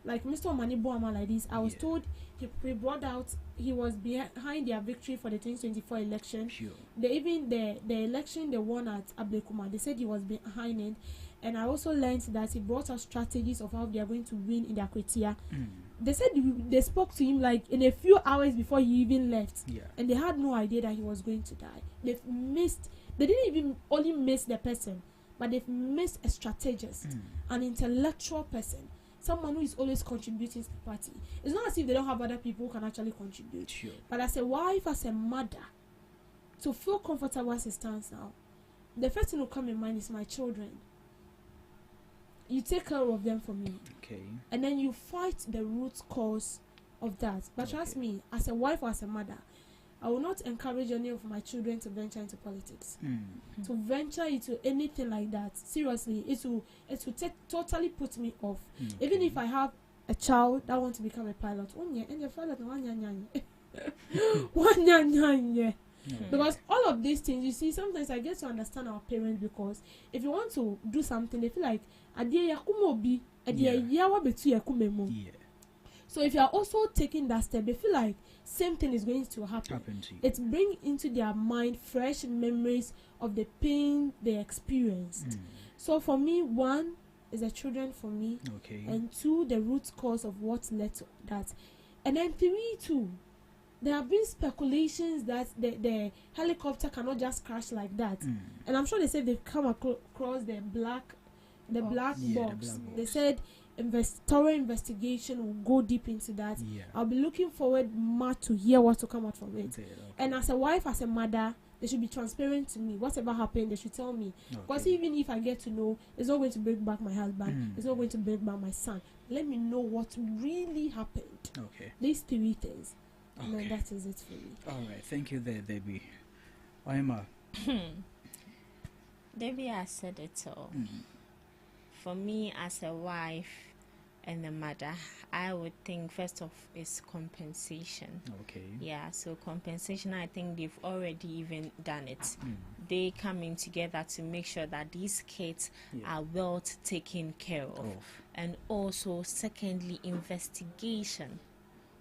S5: like Mr. Maniboama like this. I was told he brought out, he was behind their victory for the 2024 election. The election they won at Ablekuma, they said he was behind it. And I also learned that he brought out strategies of how they are going to win in their criteria. They said they spoke to him like in a few hours before he even left. And they had no idea that he was going to die. They didn't even only miss the person, but they've missed a strategist, an intellectual person, someone who is always contributing to the party. It's not as if they don't have other people who can actually contribute. But as a wife, as a mother, to feel comfortable as it stands now, the first thing that will come in mind is my children. You take care of them for me. And then you fight the root cause of that. But trust me, as a wife or as a mother, I will not encourage any of my children to venture into politics. To venture into anything like that, seriously, it will totally put me off. Even if I have a child that wants to become a pilot, because all of these things, you see, sometimes I get to understand our parents, because if you want to do something, they feel like so if you are also taking that step, they feel like same thing is going to happen to you. It brings into their mind fresh memories of the pain they experienced. So for me, one is the children for me, and two, the root cause of what led to that, and then three, too, there have been speculations that the helicopter cannot just crash like that, and I'm sure they said they've come across the black box. They said thorough investigation will go deep into that. I'll be looking forward much to hear what will come out from it. And as a wife, as a mother, they should be transparent to me. Whatever happened, they should tell me. Because even if I get to know, it's not going to bring back my husband. It's not going to bring back my son. Let me know what really happened. These three things. And then that is it for me.
S4: All right. Thank you there, Debbie. Oima.
S3: Debbie has said it all. For me, as a wife and a mother, I would think first of is compensation. Yeah, so compensation, I think they've already even done it. They coming together to make sure that these kids are well taken care of. And also, secondly, investigation.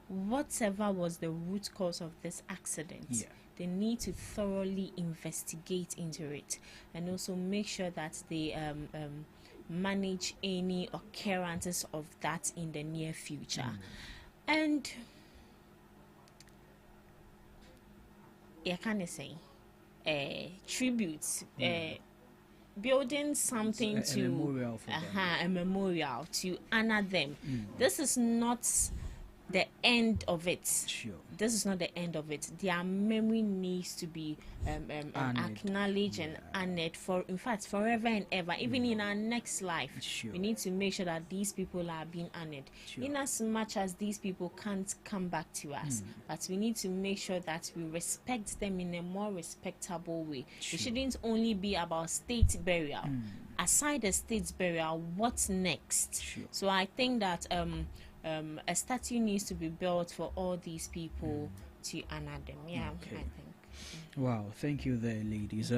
S3: Whatever was the root cause of this accident, they need to thoroughly investigate into it, and also make sure that they manage any occurrences of that in the near future. And can I say tributes, building something a memorial for them. A memorial to honor them. This is not the end of it. This is not the end of it. Their memory needs to be acknowledged and honored for, in fact, forever and ever. Even in our next life, we need to make sure that these people are being honored. In as much as these people can't come back to us, but we need to make sure that we respect them in a more respectable way. It shouldn't only be about state burial. Aside the state burial, what's next? So I think that a statue needs to be built for all these people to honor them. I think.
S4: Wow, thank you there, ladies.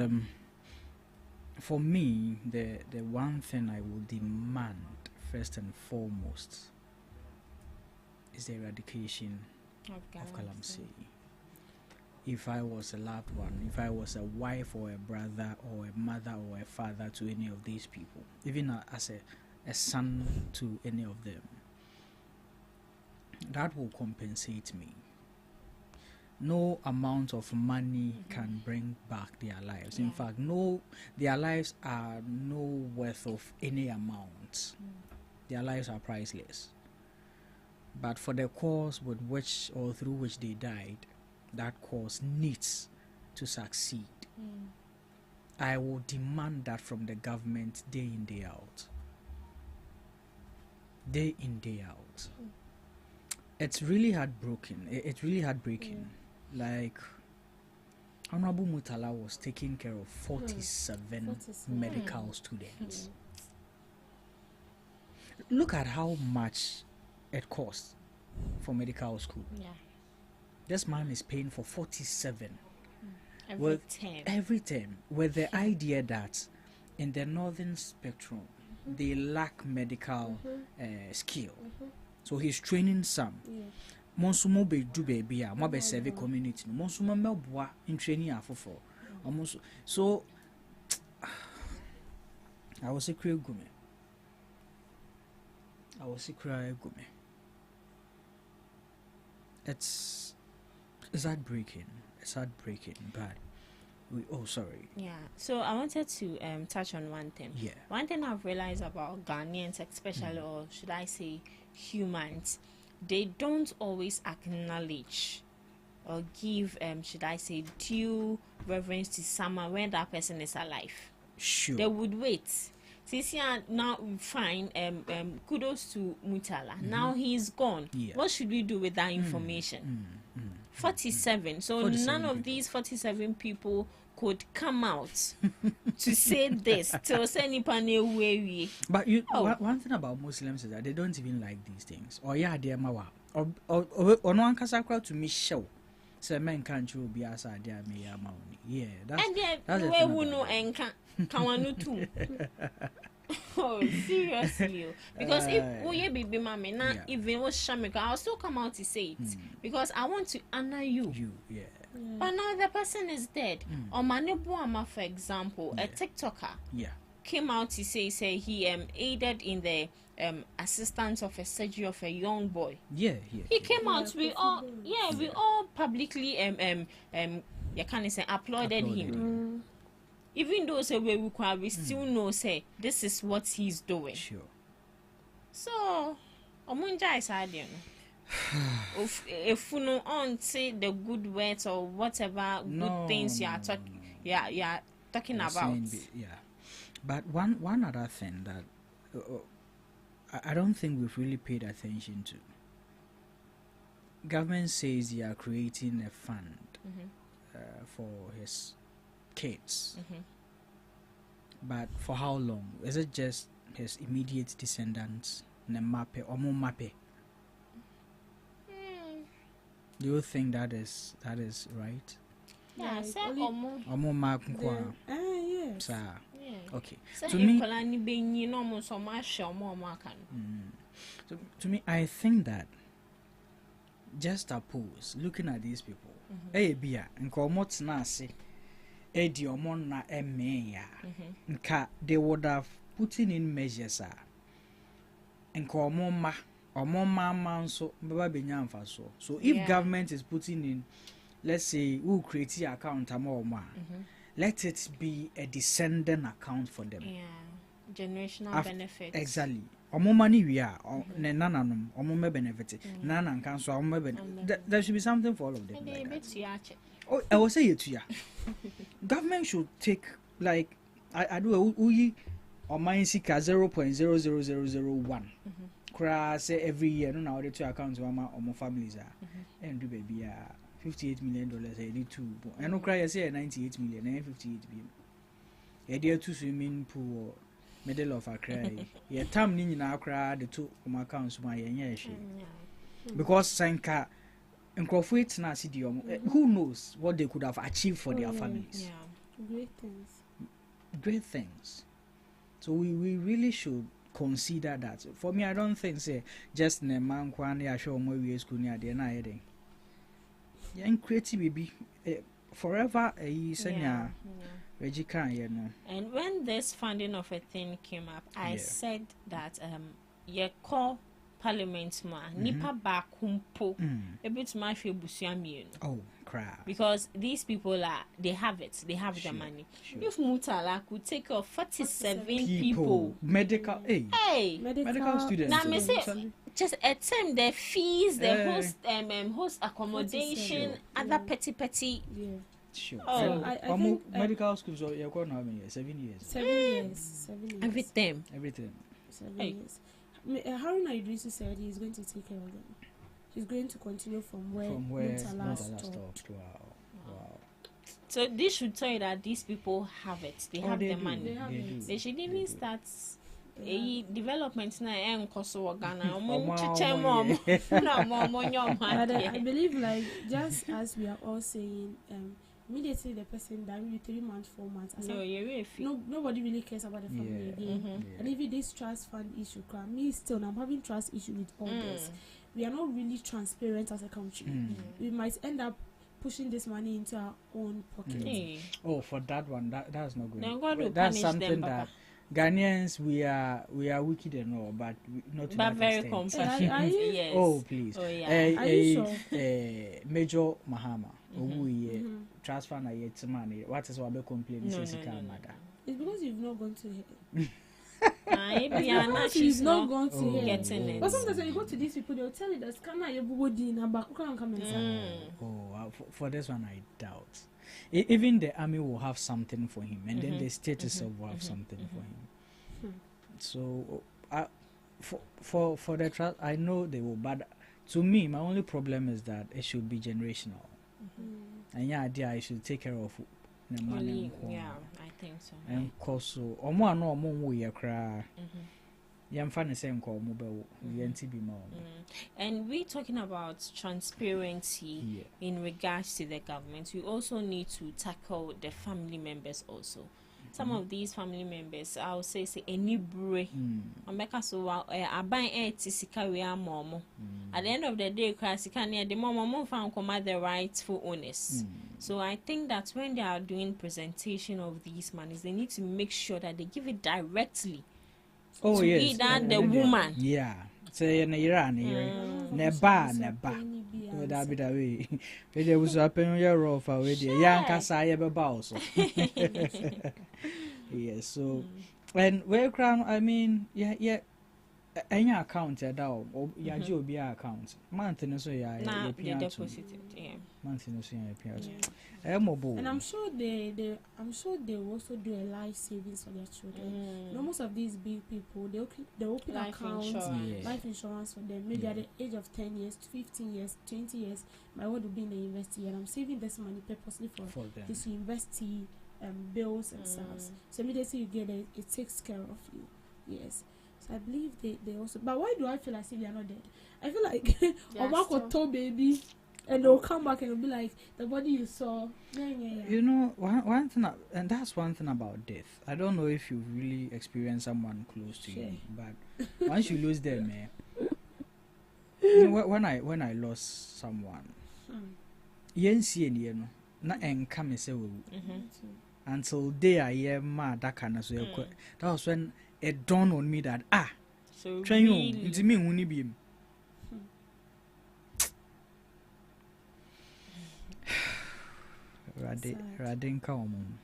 S4: For me, the one thing I will demand first and foremost is the eradication of Galamsey. If I was a loved one, if I was a wife or a brother or a mother or a father to any of these people, even as a son to any of them, that will compensate me. No amount of money can bring back their lives. In fact, their lives are no worth of any amount. Their lives are priceless. But for the cause with which or through which they died, that cause needs to succeed. I will demand that from the government day in, day out. Day in, day out. it's really heartbroken. It's really heartbreaking. Like Honorable Mutala was taking care of 47 medical students. Look at how much it costs for medical school.
S3: Yeah.
S4: This man is paying for 47
S3: Every term.
S4: every term, with the idea that in the northern spectrum they lack medical skill. So he's training some. Monsumo be do baby, mo be serve community. Monsumo melboa in training afofo. Almost so I was a cry gume. It's heartbreaking. It's heartbreaking, but sorry.
S3: Yeah. So I wanted to touch on one thing.
S4: Yeah.
S3: One thing I've realized about Ghanaians, especially, or should I say humans, they don't always acknowledge or give, should I say, due reverence to someone when that person is alive.
S4: Sure.
S3: They would wait. Tisia now fine. Kudos to Mutala. Now he's gone.
S4: Yeah.
S3: What should we do with that information? 47. So
S4: 47
S3: none of
S4: people.
S3: these 47 people could come out to say this. To say nipa.
S4: But
S3: Oh.
S4: one thing about Muslims is that they don't even like these things. Or yeah, they mawa. Or no one can sacral to me show. So men can't you be as a dear me amount. Yeah, that's
S3: And then
S4: that's the
S3: we
S4: thing
S3: will
S4: about
S3: know
S4: it.
S3: and can too. Oh, seriously. Because if we be mommy now,
S4: Yeah.
S3: even was shamika, I'll still come out to say it because I want to honor you.
S4: Yeah.
S3: But now the person is dead. Or Manebuama, for example, a TikToker
S4: Yeah.
S3: came out to say he aided in the assistance of a surgery of a young boy.
S4: Yeah.
S3: He came out. We all publicly you can't say applauded him. Even though say we still know say this is what he's doing.
S4: Sure.
S3: So omunja is hard, you know. If you know on say the good words or whatever good things you are talking, you are talking
S4: You're
S3: about.
S4: yeah. But one other thing that I don't think we've really paid attention to. Government says they are creating a fund for his kids. But for how long? Is it just his immediate descendants? Nemape or mape? Do you think that is right?
S3: Yeah, say
S5: only-
S3: omo.
S4: Omo makwa.
S5: Yes.
S4: Sir.
S3: Yeah.
S4: Okay.
S3: Say
S4: To me,
S3: nkola ni benyi no mo so ma hwe omo aka no.
S4: to me, I think that just oppose looking at these people. Hey, bia, nkomo tena ase. Edi omo na ya. Nka they would have putting in measures. Nkomo ma. Omo ma so baba benya mfa so. So if
S3: Yeah.
S4: government is putting in, let's say, who create an account let it be a descendant account for them.
S3: Yeah. Generational benefits.
S4: Exactly. Omo money we are ne nananom omo me benefit. Nana nkan so omo benefit. There should be something for all of them.
S3: And
S4: Like
S3: they
S4: that.
S3: bet you ache.
S4: Oh, I will say it to ya. Government should take like I do uyi or mine sika 0.00001. Kra say every year no na order to account mama or more families are and do baby $58 million I did too. I no cry say 98 million and 58 billion. A dear two swimming pool middle of a cry. Yeah, tam ni na cry the two my accounts my yeah. Because Sanka and Crawford na who knows what they could have achieved for their families.
S3: Yeah.
S5: Great things.
S4: Great things. So we really should consider that. For me, I don't think say just ne man kwan ya show mo we school near there na yede. Yeah, in creative baby forever senya Reggie can you know.
S3: And when this funding of a thing came up, I said that ye call parliament ma nipa ba kumpo a bit my feel busiamian.
S4: Oh crap.
S3: Because these people they have the money.
S4: Sure.
S3: If Mutala could take care of 47 people.
S4: Medical
S3: Hey,
S4: medical students.
S3: now me say just a time the fees, the
S4: Eh.
S3: host accommodation,
S5: 47.
S3: other petty.
S5: Yeah.
S4: Sure.
S3: Oh.
S4: And
S5: I
S4: Omo
S5: think,
S4: medical schools you're going how many years? 7 years.
S5: 7 years. 7 years.
S3: Everything.
S4: Everything.
S5: 7
S3: Hey.
S5: years. Haruna Idrisu said he's going to take care of them. he's going to continue from where
S4: Murtala
S5: stopped.
S4: stopped. Wow.
S3: So this should tell you that these people have it. They have the money.
S5: They have it.
S3: They should even start a development na enkoso Ghana.
S5: But I believe, like, just as we are all saying, immediately the person died, maybe 3 months, 4 months. Nobody really cares about the family again. And even this trust fund issue, me still, I'm having trust issue with all this. We are not really transparent as a country. We might end up pushing this money into our own pocket.
S4: Oh, for that one, that's not
S3: Then
S4: good.
S3: God will
S4: That's
S3: punish
S4: something
S3: them,
S4: that
S3: Papa.
S4: Ghanaians we are wicked and all, but not to
S3: But
S4: that
S3: very
S4: extent.
S3: compassionate. Yes.
S4: Oh please.
S3: Oh, yeah.
S5: Are you
S4: Major Mahama. Trust fund money. What is what be complaining?
S3: No.
S5: It's because you've not gone to him.
S3: She's
S5: not going to him.
S3: getting it.
S5: But sometimes when you go to these people, they'll tell you that scanner you go in and back come inside.
S4: For this one I doubt. Even the army will have something for him, and then the state itself will have something for him. So, for the trust, I know they will. But to me, my only problem is that it should be generational. And yeah, I should take care of the money.
S3: Yeah, I think so.
S4: And also, omo no omo wo ye kra. Yamfa ne say nko omo be wo. Yenti bi ma.
S3: And we're talking about transparency in regards to the government. We also need to tackle the family members also. Some of these family members, I would say any bray. So I buy tisika we are mom. At the end of the day, the mom found command the rightful owners. So I think that when they are doing presentation of these monies, they need to make sure that they give it directly.
S4: Oh
S3: to
S4: yes.
S3: either the woman.
S4: Yeah. Say na Iran neba. That be that way. We dey was happen your rough for we dey yankasa ye beba also. Yes, so and where crown I mean any account that ya ji obi account month no so ya
S3: they deposited.
S4: Month no so ya pay.
S5: And I'm sure they will also do a life savings for their children. You know, most of these big people they open accounts, life insurance for them. Maybe at the age of 10 years, 15 years, 20 years, my word will be in the university, and I'm saving this money purposely for this university bills and stuff. So immediately you get it takes care of you. Yes. So I believe they also. But why do I feel as if they are not dead? I feel like Obama could tell baby. And they'll come back and they'll be like, the body you saw.
S4: You know, one thing, and that's one thing about death. I don't know if you really experience someone close to you, but once you lose them, you know, when I lost someone, you know, na enka me say we until they are here mad that kind of so that was when it dawned on me that
S3: so
S4: train
S3: really?
S4: you into me when be Radin Kaumum.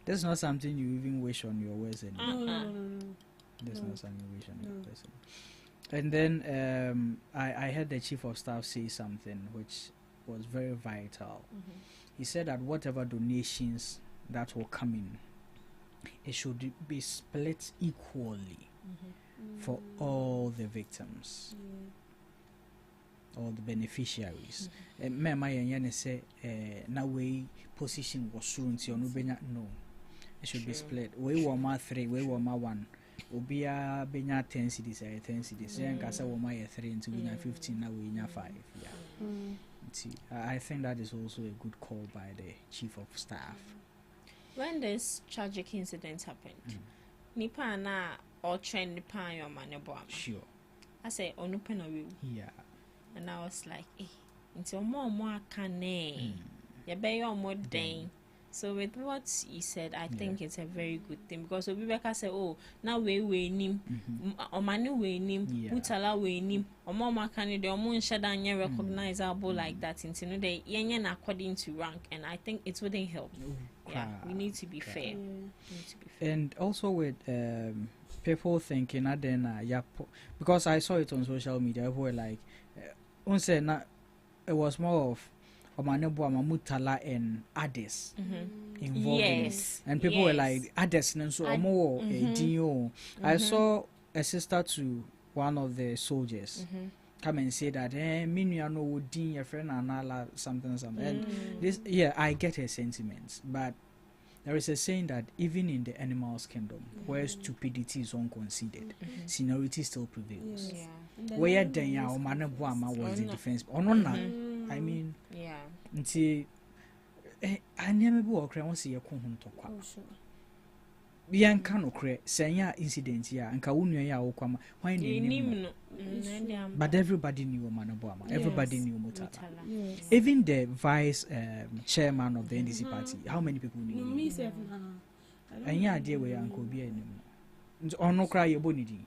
S4: That's not something you even wish on your worst enemy.
S5: No.
S4: That's not something you wish on your worst enemy. And then I heard the chief of staff say something which was very vital. He said that whatever donations that will come in, it should be split equally for all the victims. Or the beneficiaries. Mema yenye say na way position was soon to no. It should be split. We were 3, we were 1. Obia benya 10 cedis, 10 cedis. Yen kasa woma 3 into we 15 now we 5. Yeah. I think that is also a good call by the chief of staff.
S3: When this tragic incident happened, nipa na or trend nipa your man
S4: Sure.
S3: I say onupen we.
S4: Yeah.
S3: And I was like, until more can you bear your more dang. So with what you said, I think it's a very good thing because Rebecca said, "Oh, now we nim, or manu we nim, Mutala we nim, or mama can you the moon shadan recognizable like that into no day yen according to rank, and I think it wouldn't help. We need to be fair.
S4: And also with people thinking that then because I saw it on social media, people were like, it was more of Mutala and others involved in it. And people were like, others, and so I saw a sister to one of the soldiers come and say that me no would din your friend and something. And this, yeah, I get her sentiments, but there is a saying that even in the animals kingdom, where stupidity is unconsidered, seniority still prevails. Where Denya or Manabuama was the defense. Or no, I mean, until I never walk around see a cohun talk. Bianca no cre senya incident ya nka wonu ya okwama why name but everybody knew Manabuama. Everybody knew Mutala. Even the vice chairman of the NDC party, how many people knew him? And yeah, dear way uncle be any or no cry your bonity.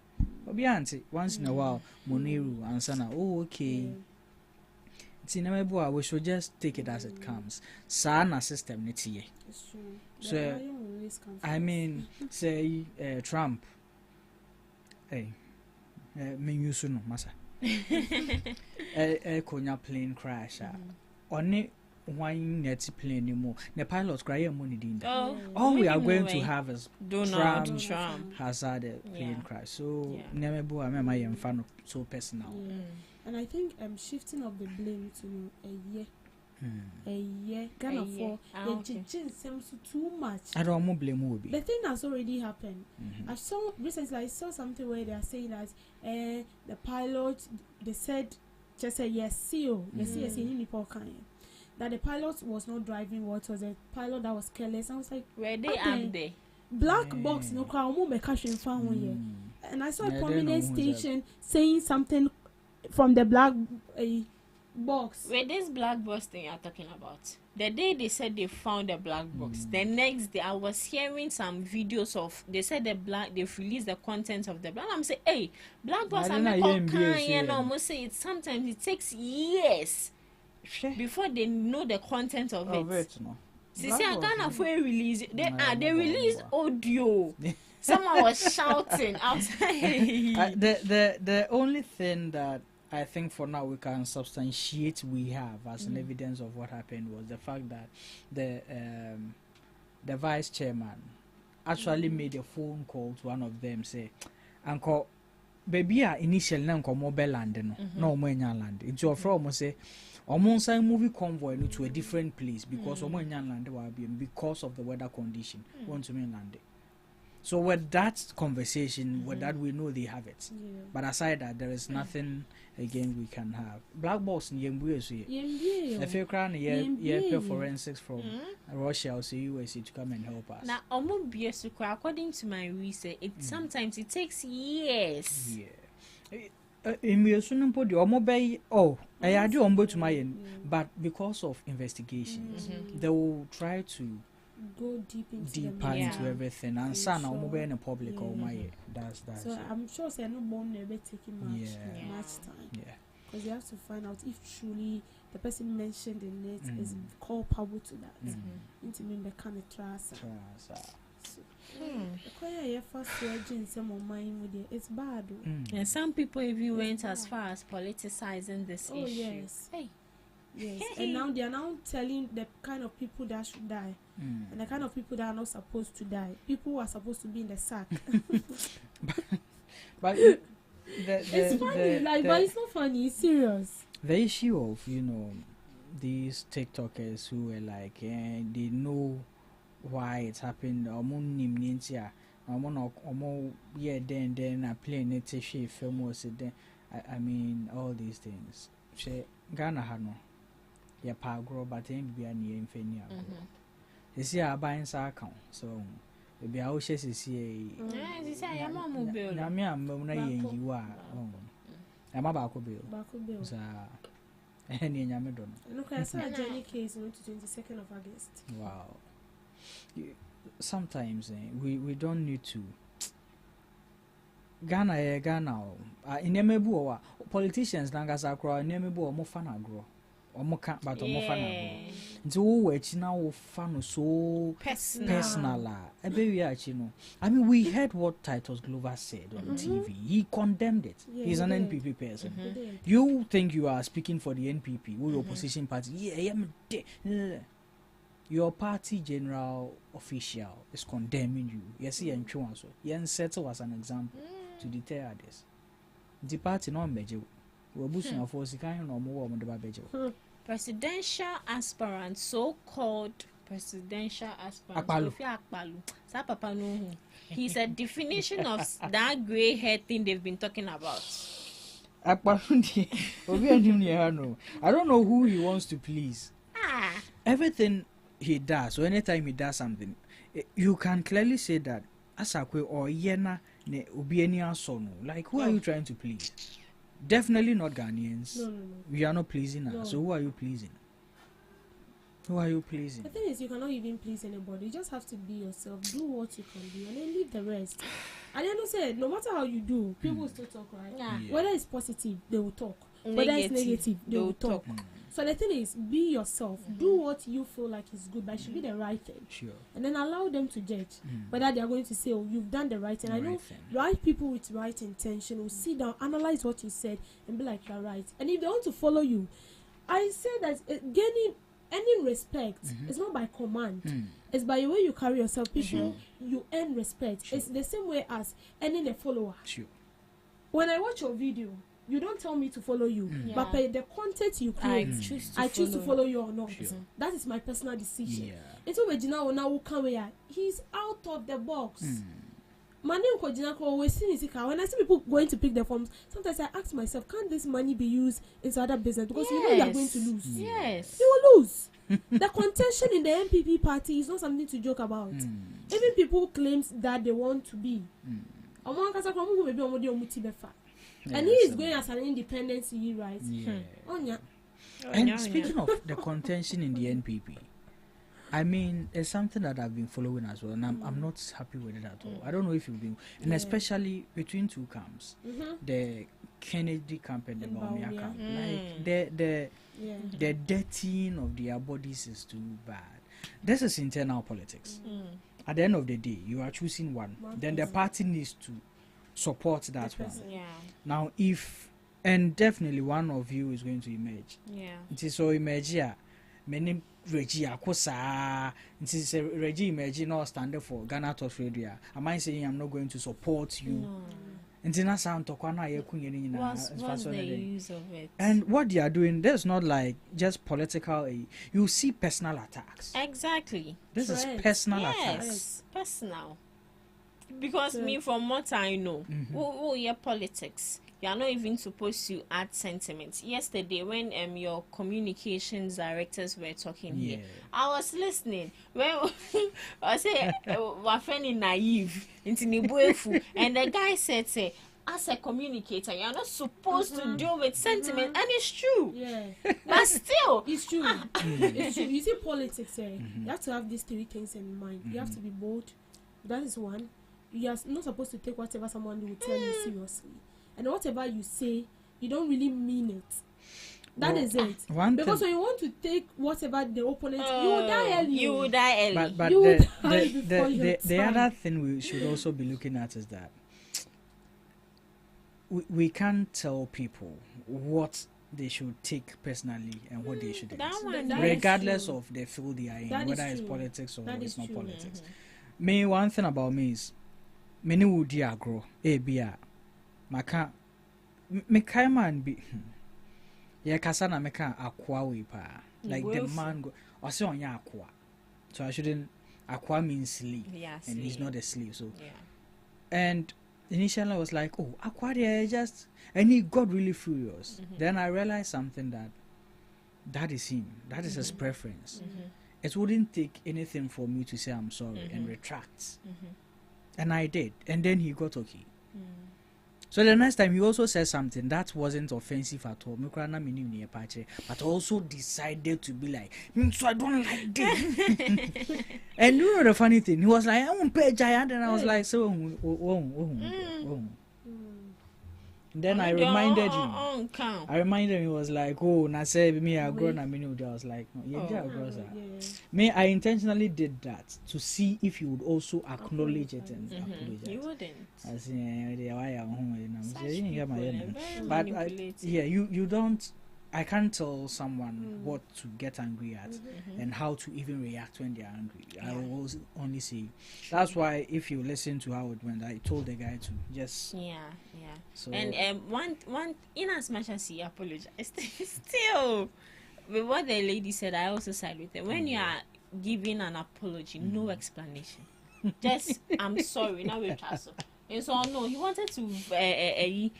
S4: Obianti once in a while Moniru and Sana, oh okay. Tinamebua, we should just take it as it comes. Sana system nitiye. So I mean, say Trump. Hey, me use no masa. Konya plane crash. Only one net plane anymore. The pilots cry money didn't. All we are going to have is Donald Trump has had a plane crash. So Nemebo, I am fan so personal.
S5: And I think shifting of the blame to a year Ghana for seems too much.
S4: I don't blame
S5: the thing has already happened. I saw recently, I saw something where they are saying that the pilot, they said just a yes that the pilot was not driving what was a pilot that was careless. I was like,
S3: where they am they
S5: black box no crowd and I saw a prominent station saying something from the black box.
S3: Where this black box thing you're talking about? The day they said they found the black box, the next day I was hearing some videos of they said they've released the contents of the black. I'm saying, hey, black box I'm not kind almost say it sometimes it takes years before they know the content of it. See, I can't afford release they released audio. Someone was shouting outside.
S4: The only thing that I think for now we can substantiate we have as an evidence of what happened was the fact that the vice chairman actually made a phone call to one of them, say, Uncle, baby, initially Uncle mobile land no more land. It's your friend say, almost a movie convoy to a different place because land because of the weather condition. Want to mainland. So with that conversation, with that we know they have it. But aside that, there is nothing again we can have. Black box in Yembu, if you can, yeah, forensics from Russia or USA to come and help us.
S3: Now, according to my research, sometimes it takes years.
S4: I do on to my end, but because of investigations, they will try to
S5: go deeper
S4: into everything and sana mobile in public or my that's
S5: so I'm sure say no more never taking much time because you have to find out if truly the person mentioned in it is culpable to that into me the kind of trust it's bad
S3: and some people even went as far as politicizing this issue.
S5: Yes, and now they are now telling the kind of people that should die and the kind of people that are not supposed to die. People who are supposed to be in the sack.
S4: but
S5: it's funny, but it's not funny. It's serious.
S4: The issue of these TikTokers who were like, they know why it's happened. Then I play it. Famous. I mean, all these things. Ghana had no. Yeah, grow, but ain't be any infamy. You see, I buy in account, so maybe I will share see.
S3: I'm a mobile.
S4: You are. I'm about to build. Any Yamadon.
S5: Look, I saw a journey case on the 22nd of August.
S4: Wow. Sometimes we don't need to. Ghana, in Nemebu, politicians, Nangasa grow, Nemebu, or Mofana grow. Or Moka, but Mofana grow. It's always now fun so personal. I mean, we heard what Titus Glover said on TV. He condemned it. He's an NPP person. You think you are speaking for the NPP, your opposition party? Yeah, your party general official is condemning you. Yes, he and so. Yen settle as an example to deter others. The party no major. Wabusuafo sika no mo wo mo de ba beje.
S3: Presidential aspirant, so-called presidential aspirant.
S4: Akpalu.
S3: Sophia Akpalu. Sa papa no who. He's a definition of that grey hair thing they've been talking about.
S4: Akpalu obi anim ne no. I don't know who he wants to please. Everything he does, or anytime he does something, you can clearly say that Asakwe or Yena ne obi ani aso no. Like, who are you trying to please? Definitely not Ghanaians.
S5: No.
S4: We are not pleasing her. So who are you pleasing? Who are you pleasing?
S5: The thing is, you cannot even please anybody. You just have to be yourself, do what you can do, and then leave the rest. And then I say, no matter how you do, people will still talk, right?
S3: Yeah.
S5: Whether it's positive, they will talk. Whether it's negative, they will talk. So the thing is, be yourself. Do what you feel like is good, but it should be the right thing.
S4: Sure.
S5: And then allow them to judge whether they are going to say, oh, you've done the right thing. I know right people with right intention will sit down, analyze what you said, and be like, you're right. And if they want to follow you, I say that gaining any respect is not by command. It's by the way you carry yourself. People, you earn respect. It's the same way as earning a follower.
S4: Sure.
S5: When I watch your video, you don't tell me to follow you, but by the content you create, I choose to follow you or not.
S4: Sure.
S5: That is my personal decision.
S4: Yeah.
S5: It's always now he's out of the box. My name when I see people going to pick the forms, sometimes I ask myself, can this money be used into other business? Because you know you are going to lose.
S3: Yes.
S5: You will lose. The contention in the MPP party is not something to joke about. Even people claims that they want to be. And he is going as an independent CE, right?
S4: Yeah. And speaking of the contention in the NPP, I mean, it's something that I've been following as well, and I'm not happy with it at all. I don't know if you've been, and especially between two camps, the Kennedy camp and the Baumia camp. Like the dirtying of their bodies is too bad. This is internal politics. At the end of the day, you are choosing one. Then the party needs to support that one. Now, if and definitely one of you is going to emerge. It is so emerge here. Many Reggie Akosa, it is Reggie emerging not standing for GhanaTalks Radio. Am I saying I'm not going to support you? What's
S3: the use of it?
S4: And what they are doing, there's not like just political. You see personal attacks.
S3: Exactly.
S4: This is personal attacks.
S3: Yes, personal. Because me, from what I know, politics, you are not even supposed to add sentiments. Yesterday, when your communications directors were talking here, I was listening. When I say we're feeling naive, and the guy said, "Say, as a communicator, you are not supposed to deal with sentiment," and it's true. But still,
S5: it's true. It's true. You see, politics. You have to have these three things in mind. You have to be bold. That is one. You are not supposed to take whatever someone will tell you seriously, and whatever you say, you don't really mean it. That is it. Because when you want to take whatever the opponent, you will die early.
S3: You will die early.
S4: But the other thing we should also be looking at is that we can't tell people what they should take personally and what they shouldn't, regardless of the field they are in, whether it's politics or it's not politics. Me, one thing about me is many would grow bia maka me man be kasa na meka akwa we pa like the man go or say on ya akwa, so I shouldn't. Akwa means slave, and he's not a slave. So and initially I was like, oh, akwa there just, and he got really furious. Then I realized something, that is him, that is his preference. It wouldn't take anything for me to say I'm sorry and retract. And I did. And then he got okay. So the next time he also said something that wasn't offensive at all. But also decided to be like, so I don't like this. And you know the funny thing? He was like, I won't pay giant. And I was like, so then I reminded him. I reminded him, he was like, oh, na say me I grow na mini. I was like, no, me, I intentionally did that to see if he would also acknowledge it and apologize.
S3: You wouldn't.
S4: I said, but you don't. I can't tell someone what to get angry at and how to even react when they're angry. I will only say that's why if you listen to how it went, I told the guy to just So
S3: and one in as much as he apologized, still with what the lady said, I also side with it. When you are giving an apology, no explanation, just I'm sorry. Now we trust. And so no, he wanted to you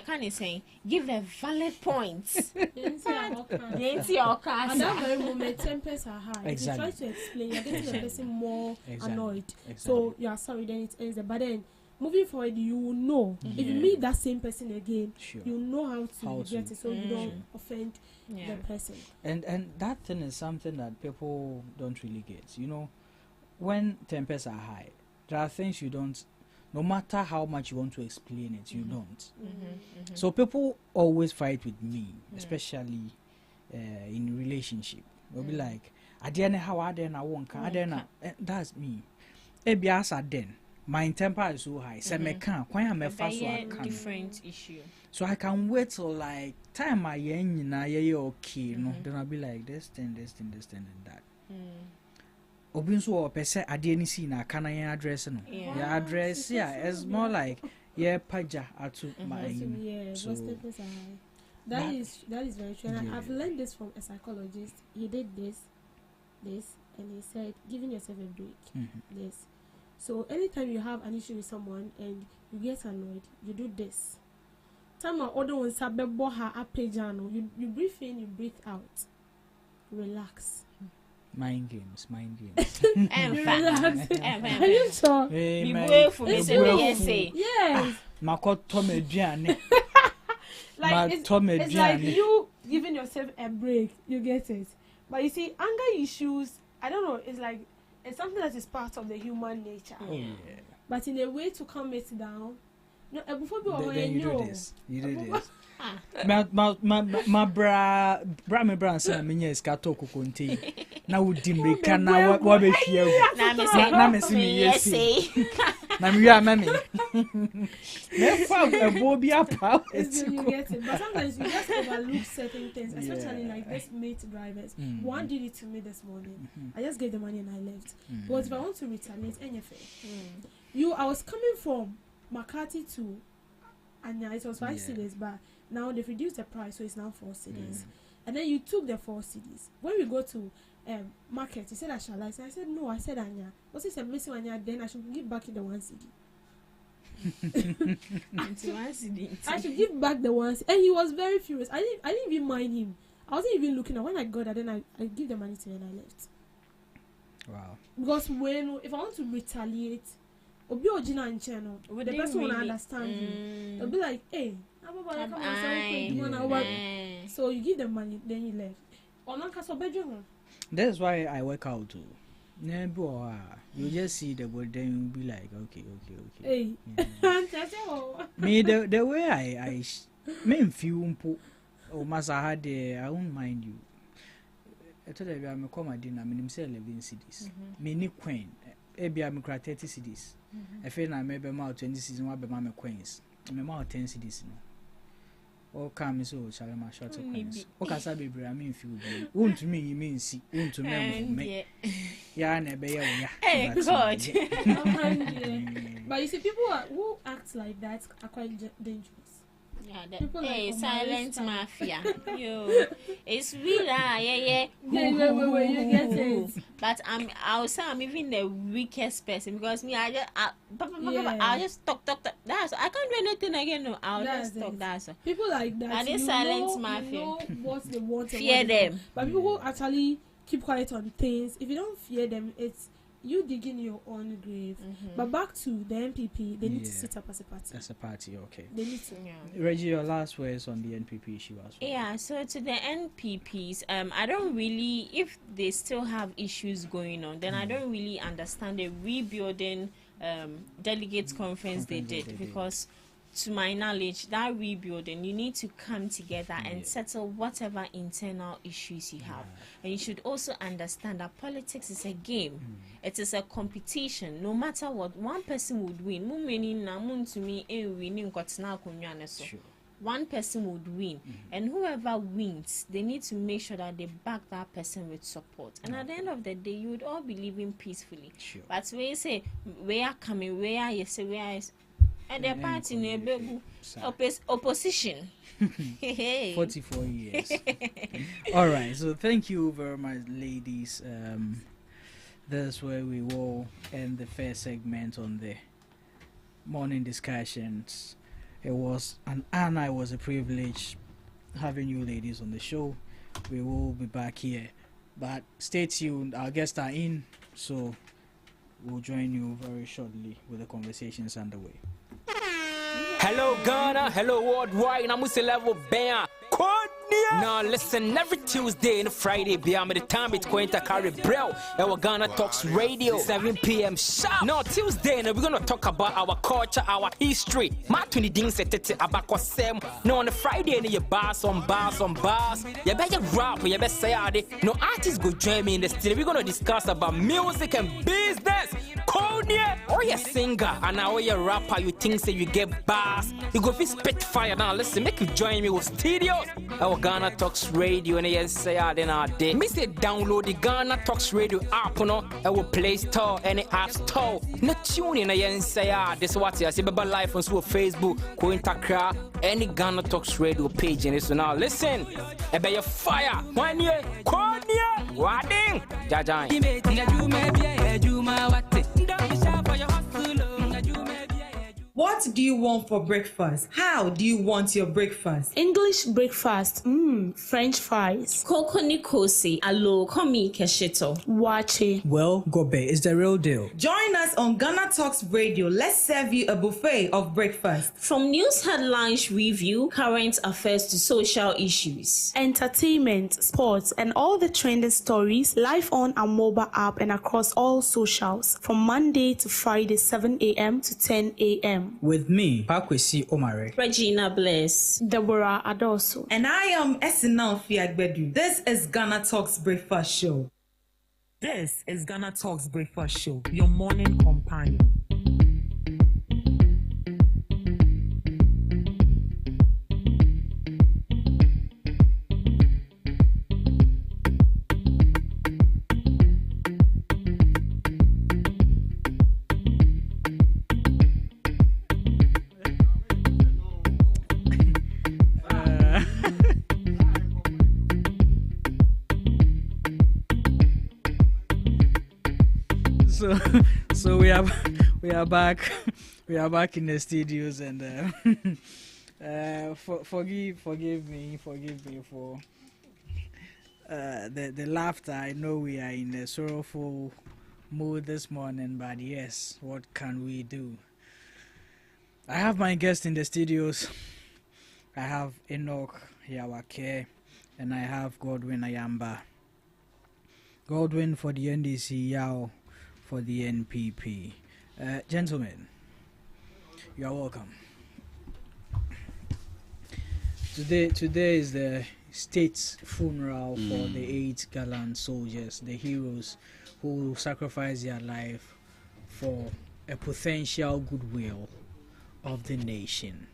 S3: can't say give a valid points.
S5: At that very moment, tempers are high.
S4: Exactly.
S5: If you try to explain, you're getting the person more annoyed.
S4: Exactly.
S5: So you are sorry, then it ends there. But then moving forward, you will know if you meet that same person again, you know how to get it, so you don't offend the person.
S4: And that thing is something that people don't really get. You know, when tempers are high, there are things you don't. No matter how much you want to explain it, you don't. So people always fight with me, especially in relationship. They'll be like, "I didn't how I didn't I won't I didn't." That's me. Then my temper is so high. Say me can't. Why am I fast? So I can't.
S3: Different issue.
S4: So I can wait till like time I okay. No, then I'll be like this thing, and that. Obi nso o pese ade ni si na kana yen address no ya address it's more like paja atu my so
S5: that is very true. And I've learned this from a psychologist. He did this and he said giving yourself a break. This, so anytime you have an issue with someone and you get annoyed, you do this. Time my other one sabe her apejano, you breathe in, you breathe out, relax.
S4: Mind games.
S5: Are you sure?
S4: Yes. Makoto mediane.
S5: Like it's like you giving yourself a break. You get it? But you see, anger issues, I don't know. It's like it's something that is part of the human nature. But in a way to calm it down, before
S4: then you do this. You do this. My bra say me nya ska to kokonte na wudi mreka na wa be hwia na me se me yesi na me wi me me fa ebo bi apa
S5: you get it. But sometimes you just overlook certain things, especially like this mate drivers. One did it to me this morning. I just gave the money and I left. But if I want to retaliate anything, I was coming from Makati to Anya, it was 5 cedis, but now they've reduced the price, so it's now 4 cedis. And then you took the 4 cedis. When we go to market, he said I shall I said no, I said Anya. What is a missing Anya? Then I should give back the 1 cedi. I should give back the 1 cedi. And he was very furious. I didn't even mind him. I wasn't even looking at when I got that, then I give the money to him and I left.
S4: Wow.
S5: Because if I want to retaliate, the person will understand you. They'll be like, hey, so you give them money, then you left.
S4: That's why I work out too. You just see the word, then you'll be like, okay.
S5: Hey.
S4: Me the way I me feel or Masahade, I won't mind you. I told you I'm a comedy, I'm 11 cities. Me ni queen. Ebi am 30 cedis. I feel na maybe ma 20 cedis wa be ma me coins. Me ma 10 cedis no. O come so shall ma short coins. O kasa bebre am feel be. Won't me you mean see. Won't me. Ya na be ya.
S3: Hey God.
S5: But you see people who act like that are quite dangerous.
S3: Yeah,
S5: people
S3: hey,
S5: like
S3: silent mafia. Yo, it's real, yeah.
S5: Wait, you get it.
S3: But I'll say I'm even the weakest person because me, I'll just talk. That's I can't do anything again. No, I'll just talk. That's
S5: people like that.
S3: And this silent mafia.
S5: You know what they want.
S3: Fear them.
S5: But people who actually keep quiet on things, if you don't fear them, it's you digging your own grave. But back to the NPP, they need to sit up as a party.
S4: As a party, okay.
S5: They need to.
S4: Reggie, your last words on the NPP issue as well.
S3: Yeah, so to the NPPs, I don't really, if they still have issues going on, then I don't really understand the rebuilding delegates conference they did because to my knowledge, that rebuilding, you need to come together and settle whatever internal issues you have. And you should also understand that politics is a game. It is a competition. No matter what, one person would win. Sure. one person would win, and whoever wins, they need to make sure that they back that person with support. And at the end of the day, you would all be living peacefully.
S4: Sure.
S3: But when you say we are coming, where you say where is, and the party in opposition.
S4: 44 years. All right, so thank you very much, ladies. That's where we will end the first segment on the morning discussions. It was an honor, it was a privilege having you ladies on the show. We will be back here, but stay tuned. Our guests are in, so we'll join you very shortly with the conversations underway.
S6: Hello Ghana, hello worldwide, and I'm with level band. Now listen, every Tuesday and Friday, beyond the time it's going to carry Brell, our GhanaTalks Radio, 7 p.m. sharp. Now Tuesday, we're going to talk about our culture, our history. Matuni ding setete abako sem. Now on the Friday, you bars on bars. You better rap, you better say it. No artists go join me in the studio. We're going to discuss about music and business. Konya, or you singer, and now you rapper, you think say you get bars. You go fit spit fire. Now listen, make you join me with studios. Our GhanaTalks Radio, and yes, say then our day. Me say download the GhanaTalks Radio app, no, our Play Store, any App Store. No tune in, and say this is what you see. Baba live on Facebook, Cointakra, any GhanaTalks Radio page, and so now listen. I bet you fire. 1 year, Konya, Wading, Jajan.
S2: What do you want for breakfast? How do you want your breakfast?
S5: English breakfast, French fries,
S1: Koko Nikosi, alo komi kesheto.
S5: wache.
S4: Well, Gobe is the real deal.
S2: Join us on Ghana Talks Radio. Let's serve you a buffet of breakfast.
S1: From news headlines review, current affairs to social issues.
S5: Entertainment, sports, and all the trending stories live on our mobile app and across all socials from Monday to Friday, 7 a.m. to 10 a.m.
S4: With me, Pakwesi Omare.
S1: Regina Bless.
S5: Deborah Adoso.
S2: And I am Esinal Fiagbedu. This is Ghana Talks Breakfast Show. This is Ghana Talks Breakfast Show, your morning companion.
S4: So we are back in the studios, and forgive me for the laughter. I know we are in a sorrowful mood this morning, but yes, what can we do? I have my guest in the studios. I have Enoch Yawake, and I have Godwin Ayamba. Godwin for the NDC, Yao for the NPP. Gentlemen, you are welcome. Today is the state's funeral for the 8 gallant soldiers, the heroes who sacrificed their life for a potential goodwill of the nation.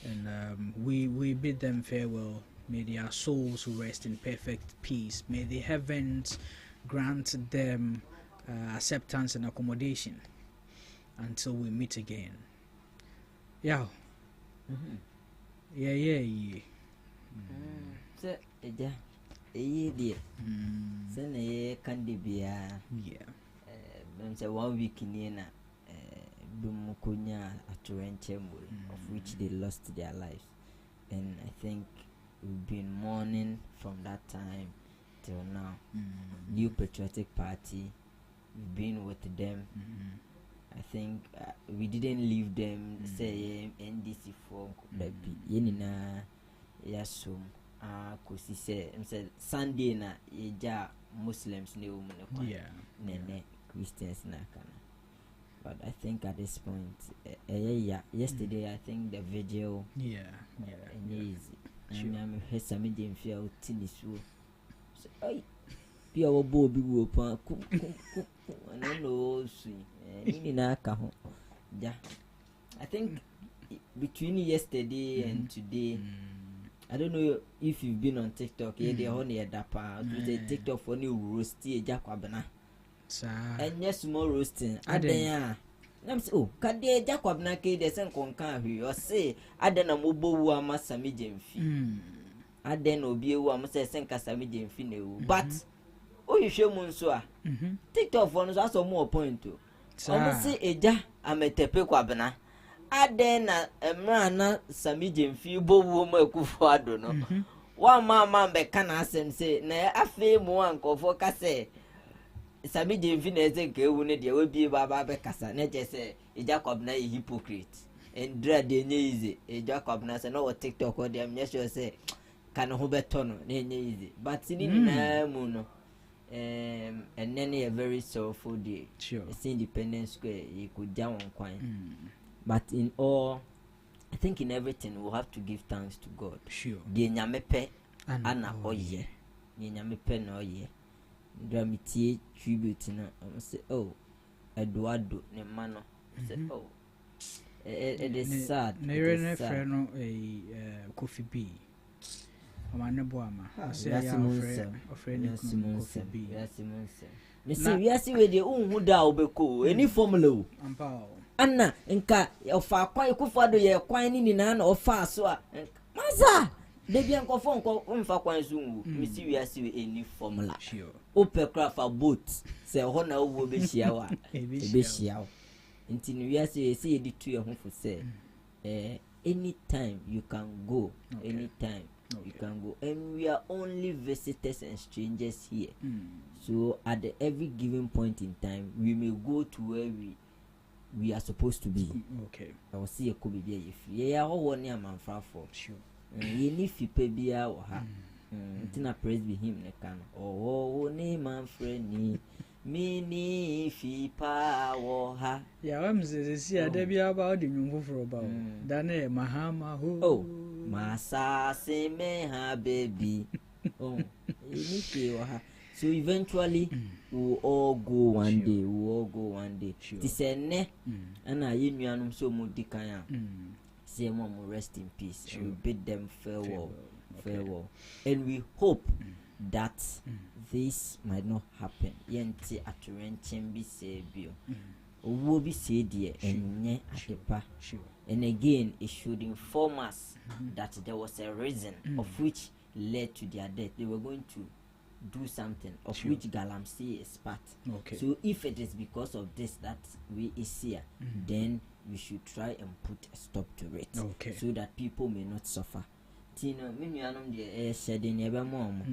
S4: And we bid them farewell. May their souls rest in perfect peace. May the heavens grant them acceptance and accommodation until we meet again. Yeah. Yeah.
S8: So, yeah. Sene Candibia.
S4: Yeah.
S8: Say 1 week in Yena, Bumukunya at Torrential, of which they lost their lives. And I think we've been mourning from that time till now. New Patriotic Party, we've been with them. I think we didn't leave them. Say NDC for Yenina Yasum. Kusi say Sunday na yeja Muslims ne woman nene Christians na kana. But I think at this point, yesterday I think the vigil easy. I'm here some didn't feel tinisu. So ay pia wo bo bi wo pa ku no sweet. Nini na ka ho. Yeah. I think between yesterday and today. I don't know if you've been on TikTok. Yeah, they're on the dapa. TikTok for new roasty Jacobana. And yes, more roasting. Adaya. I'm say, oh, Kade Jacobna K. The same concan or say, Adana Mobo Masami Jemfi. Aden Obi must say Sankasami Jemfi. But, oh, you show Monsua. TikTok for us also more point to. Almost say, Eja, I'm a tepe quabana. Adena emrana sami jemfi bo wo ma kufu ado no wa mama be kana asem say na afi mu ankofo ka say sami jemfi na eze ke ewu ne de we bie baba be kasa na je say Jacob na hypocrite and dread de nye easy Jacob na say no TikTok or dem nye sure say kan ho beto no na nye easy but ni na mu no and then a very sorrowful day. Sure. It's Independence Square you could down on coin. But in all, I think in everything we'll have to give thanks to God. Sure. The nyamepe ana oye. The nyamepe na oye. Dramiti tribute na say oh Eduardo ne mano. Say oh it is sad.
S4: Ne friend a Coffee B. Amane boama. I say ya friend Coffee B.
S8: We see we dey unhu da obeko any formula.
S4: Ampa
S8: Anna nka ofa kwan Kufado ye kwan ni na na ofa so a masa de bi nkofo nko mfa kwan so nwu me si wi ase any formula sure ope craft a boat se ho na wo be hia wa be hia nti ni wi ase se ye di tu ye ho fo se anytime you can go anytime you can go and we are only visitors and strangers here so at every given point in time we may go to where we are supposed to be.
S4: Okay.
S8: I will see a could be if ye are all one year man for sure. Ye need fi pebia or ha. Tina praise be him ne can. Oh, name man friend me ni fi pa wo ha.
S4: Yeah, I'm see a debut about the new for about. Dane Mahama who.
S8: Oh, masa se me ha baby. Oh, ni fi wo ha. So eventually we'll all go one day. We'll all go one day. This ne, and I nuanum so mudikaya. Say mom will rest in peace. And we bid them farewell, farewell. And we hope that this might not happen. Yenti aturenchem bi sebio. Owo bi se die enye atepa. And again, it should inform us that there was a reason of which led to their death. They were going to do something of which Galamsey is part. Okay. So if it is because of this that we is here, then we should try and put a stop to it. Okay. So that people may not suffer. Tina, me anum de shedding ebe mom.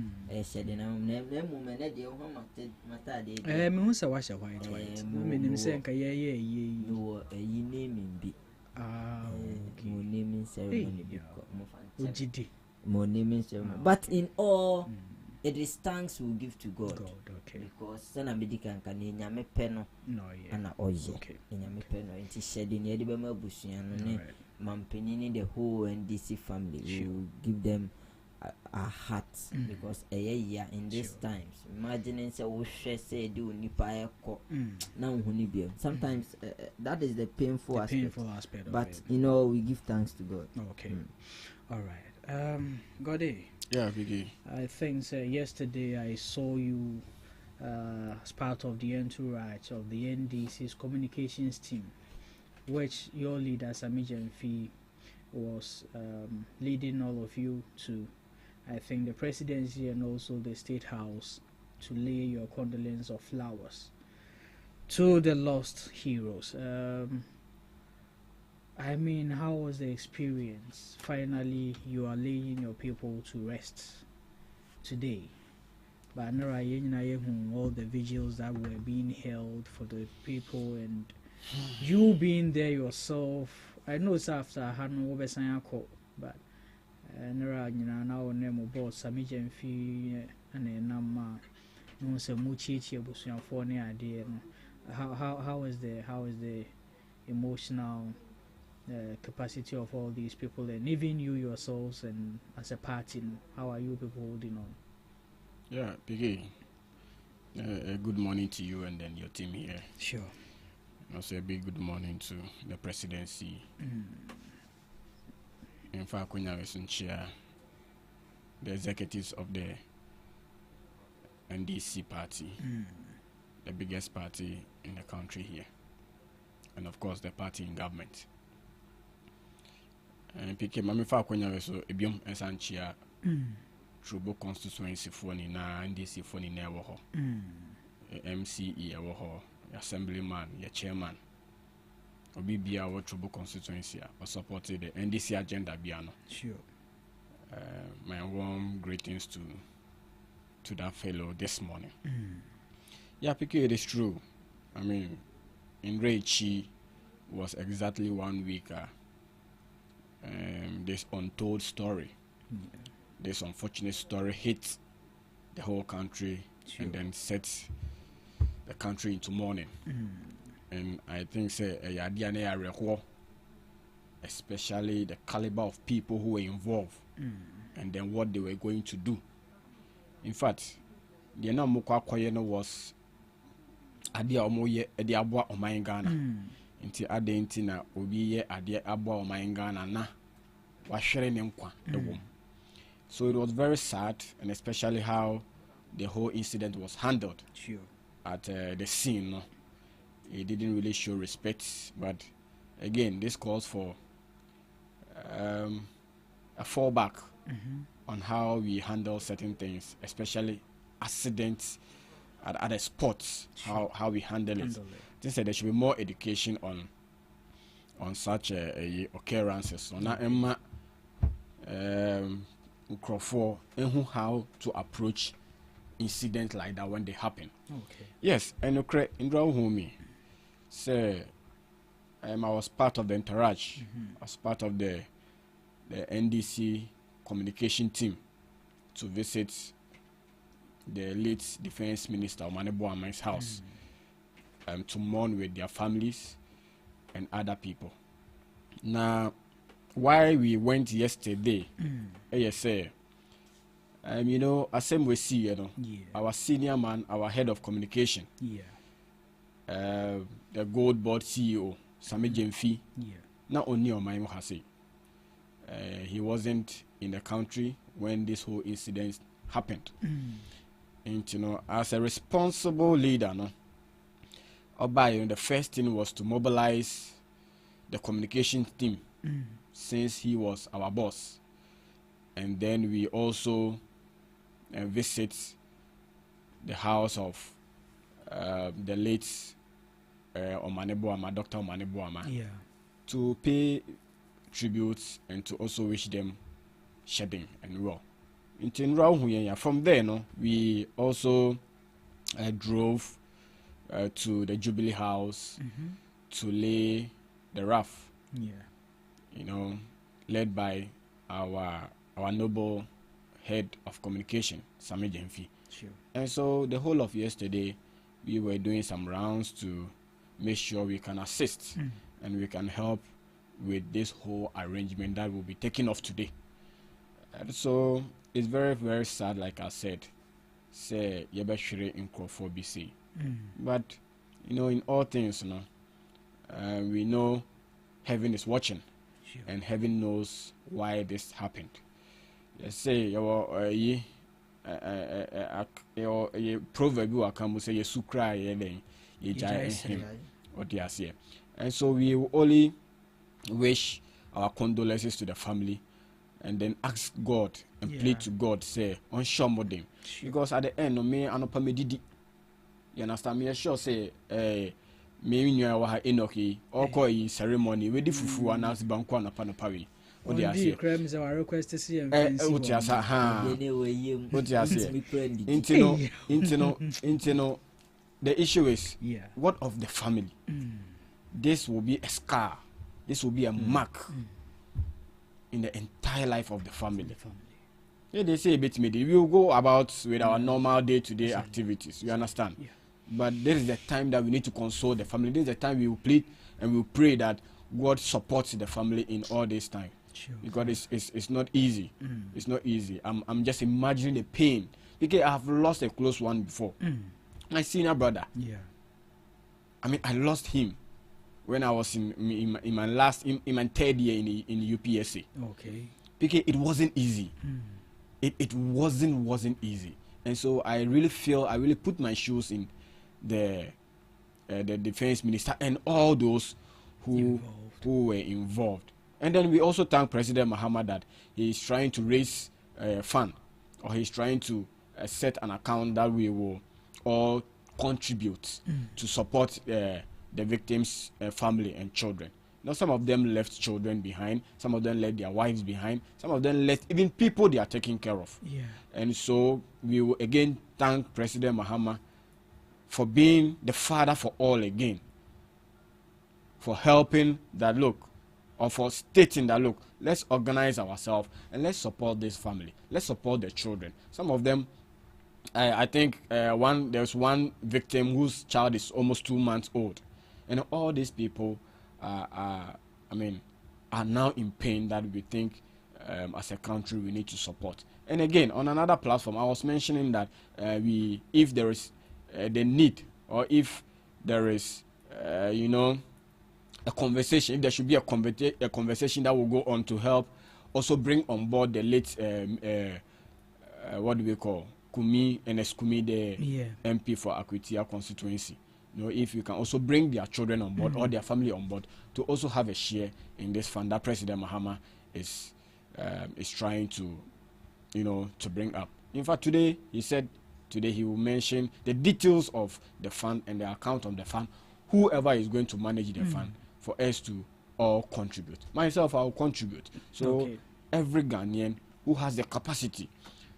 S8: Shedding na moment na de ho mata de.
S4: Me hu sa wa sha white. Me nim se nka ye.
S8: No, yi name bi. Okay. Mo naming ceremony bi ko mo fan.
S4: Ojidi.
S8: Mo naming ceremony. But in all it is thanks we give to God. Okay. Because sana medical kan nyame pe no ana oye. Okay. Nyame pe no enti shedding ye de be ma busua no ne mampeni the whole NDC family. We will give them our hearts because in these times imagine say we share say do nipa eko na nhuni bi. Sometimes that is the painful aspect but you know we give thanks to God.
S4: Okay. All right. Gode.
S9: Yeah, Biggie.
S4: I think yesterday I saw you as part of the entourage of the NDC's communications team, which your leader Sami Jemfi was leading all of you to, I think, the presidency and also the State House to lay your condolence of flowers to the lost heroes. I mean, how was the experience? Finally, you are laying your people to rest today. But all the vigils that were being held for the people and you being there yourself. I know it's after Hanu Obesanyako, but now name about Sami Jemfi and Nama no se muchichi abusuan for ne idea. How is the emotional capacity of all these people and even you yourselves and as a party, how are you people holding on?
S9: Yeah, Biggie. Good morning to you and then your team here.
S4: Sure.
S9: Also a big good morning to the presidency in fact, when I was in chair, the executives of the NDC party, the biggest party in the country here, and of course the party in government. And PK Mami fa when I was so ebium ensanchia Trubo constituency for ni na NDC for ni na wo MCE wo ho, assemblyman, your chairman. Obi bia wo Trubo constituency or supported the NDC agenda biano.
S4: Sure.
S9: My warm greetings to that fellow this morning. Yeah, PK, it is true. I mean, in Reichi was exactly 1 week. This untold story, this unfortunate story hit the whole country and then set the country into mourning. And I think especially the caliber of people who were involved and then what they were going to do. In fact, the Namukwa was Adia Omoye Ediabwa Omaingana. Inti ade na obi ye ade abo Omaingana na washere ne nkwa ewom. So it was very sad, and especially how the whole incident was handled.
S4: Sure.
S9: At the scene. No? It didn't really show respect, but again, this calls for a fallback on how we handle certain things, especially accidents at other sports, how we handle it. They said there should be more education on such occurrences. So now Emma Crawford how to approach incidents like that when they happen.
S4: Okay.
S9: Yes, and okay, in Humi, say I was part of the entourage, as part of the NDC communication team to visit the late Defense Minister Omanebo Amai's house to mourn with their families and other people. Now, why we went yesterday, say, you know, as same we see, you know, our senior man, our head of communication, the Gold Board CEO, Sami Jemfi, not only on my Mohase, he wasn't in the country when this whole incident happened. And you know, as a responsible leader, no, Obayo, the first thing was to mobilize the communication team since he was our boss. And then we also visit the house of the late Omaneboama, Dr. Omaneboama, to pay tributes and to also wish them shedding and well. From there, no, we also drove to the Jubilee House to lay the rough, you know, led by our noble head of communication, Sami Jemfi.
S4: Sure.
S9: And so the whole of yesterday, we were doing some rounds to make sure we can assist and we can help with this whole arrangement that will be taken off today. And so it's very, very sad, like I said, say Yebeshere in Crawford BC. But you know, in all things, you know, we know heaven is watching, and heaven knows why this happened. Let's say your proverb you come say you cry you him or the and so we only wish our condolences to the family and then ask God and plead to God, say on show them, because at the end no me anopa me didi. You understand me? Sure say me nwa wa enoki oko ceremony we di fufu announce banko anopa no pawe.
S4: What do you say? Crimes are requested to see and
S9: what you say? What you say? Intino. The issue is, what of the family? This will be a scar. This will be a mark in the entire life of the family. Yeah, they say a bit maybe we will go about with our normal day-to-day activities. You understand? But this is the time that we need to console the family. This is the time we will plead and we will pray that God supports the family in all this time. Because it's not easy. It's not easy. I'm just imagining the pain. Because I have lost a close one before. My senior brother. I mean, I lost him when I was in my third year in UPSA.
S4: Okay.
S9: Because it wasn't easy. It wasn't easy. And so I really put my shoes in the defense minister and all those who were involved. And then we also thank President Mahama that he is trying to raise fund, or he's trying to set an account that we will all contribute to support the victims' family and children. Now, some of them left children behind, some of them left their wives behind, some of them left even people they are taking care of.
S4: Yeah.
S9: And so we will again thank President Mahama for being the father for all again, for helping that look, or for stating that look, let's organize ourselves and let's support this family, let's support the children. Some of them, I think there's one victim whose child is almost 2 months old, and all these people are now in pain that we think as a country we need to support. And again, on another platform, I was mentioning that if there is the need, or if there is a conversation, if there should be a conversation that will go on to help also bring on board the late what do we call Kumi and Kumi, the MP for Akwitia constituency. If you can also bring their children on board or their family on board to also have a share in this fund that President Mahama is trying to bring up. In fact, today he will mention the details of the fund and the account of the fund, whoever is going to manage the fund, for us to all contribute. Myself, I will contribute. So every Ghanaian who has the capacity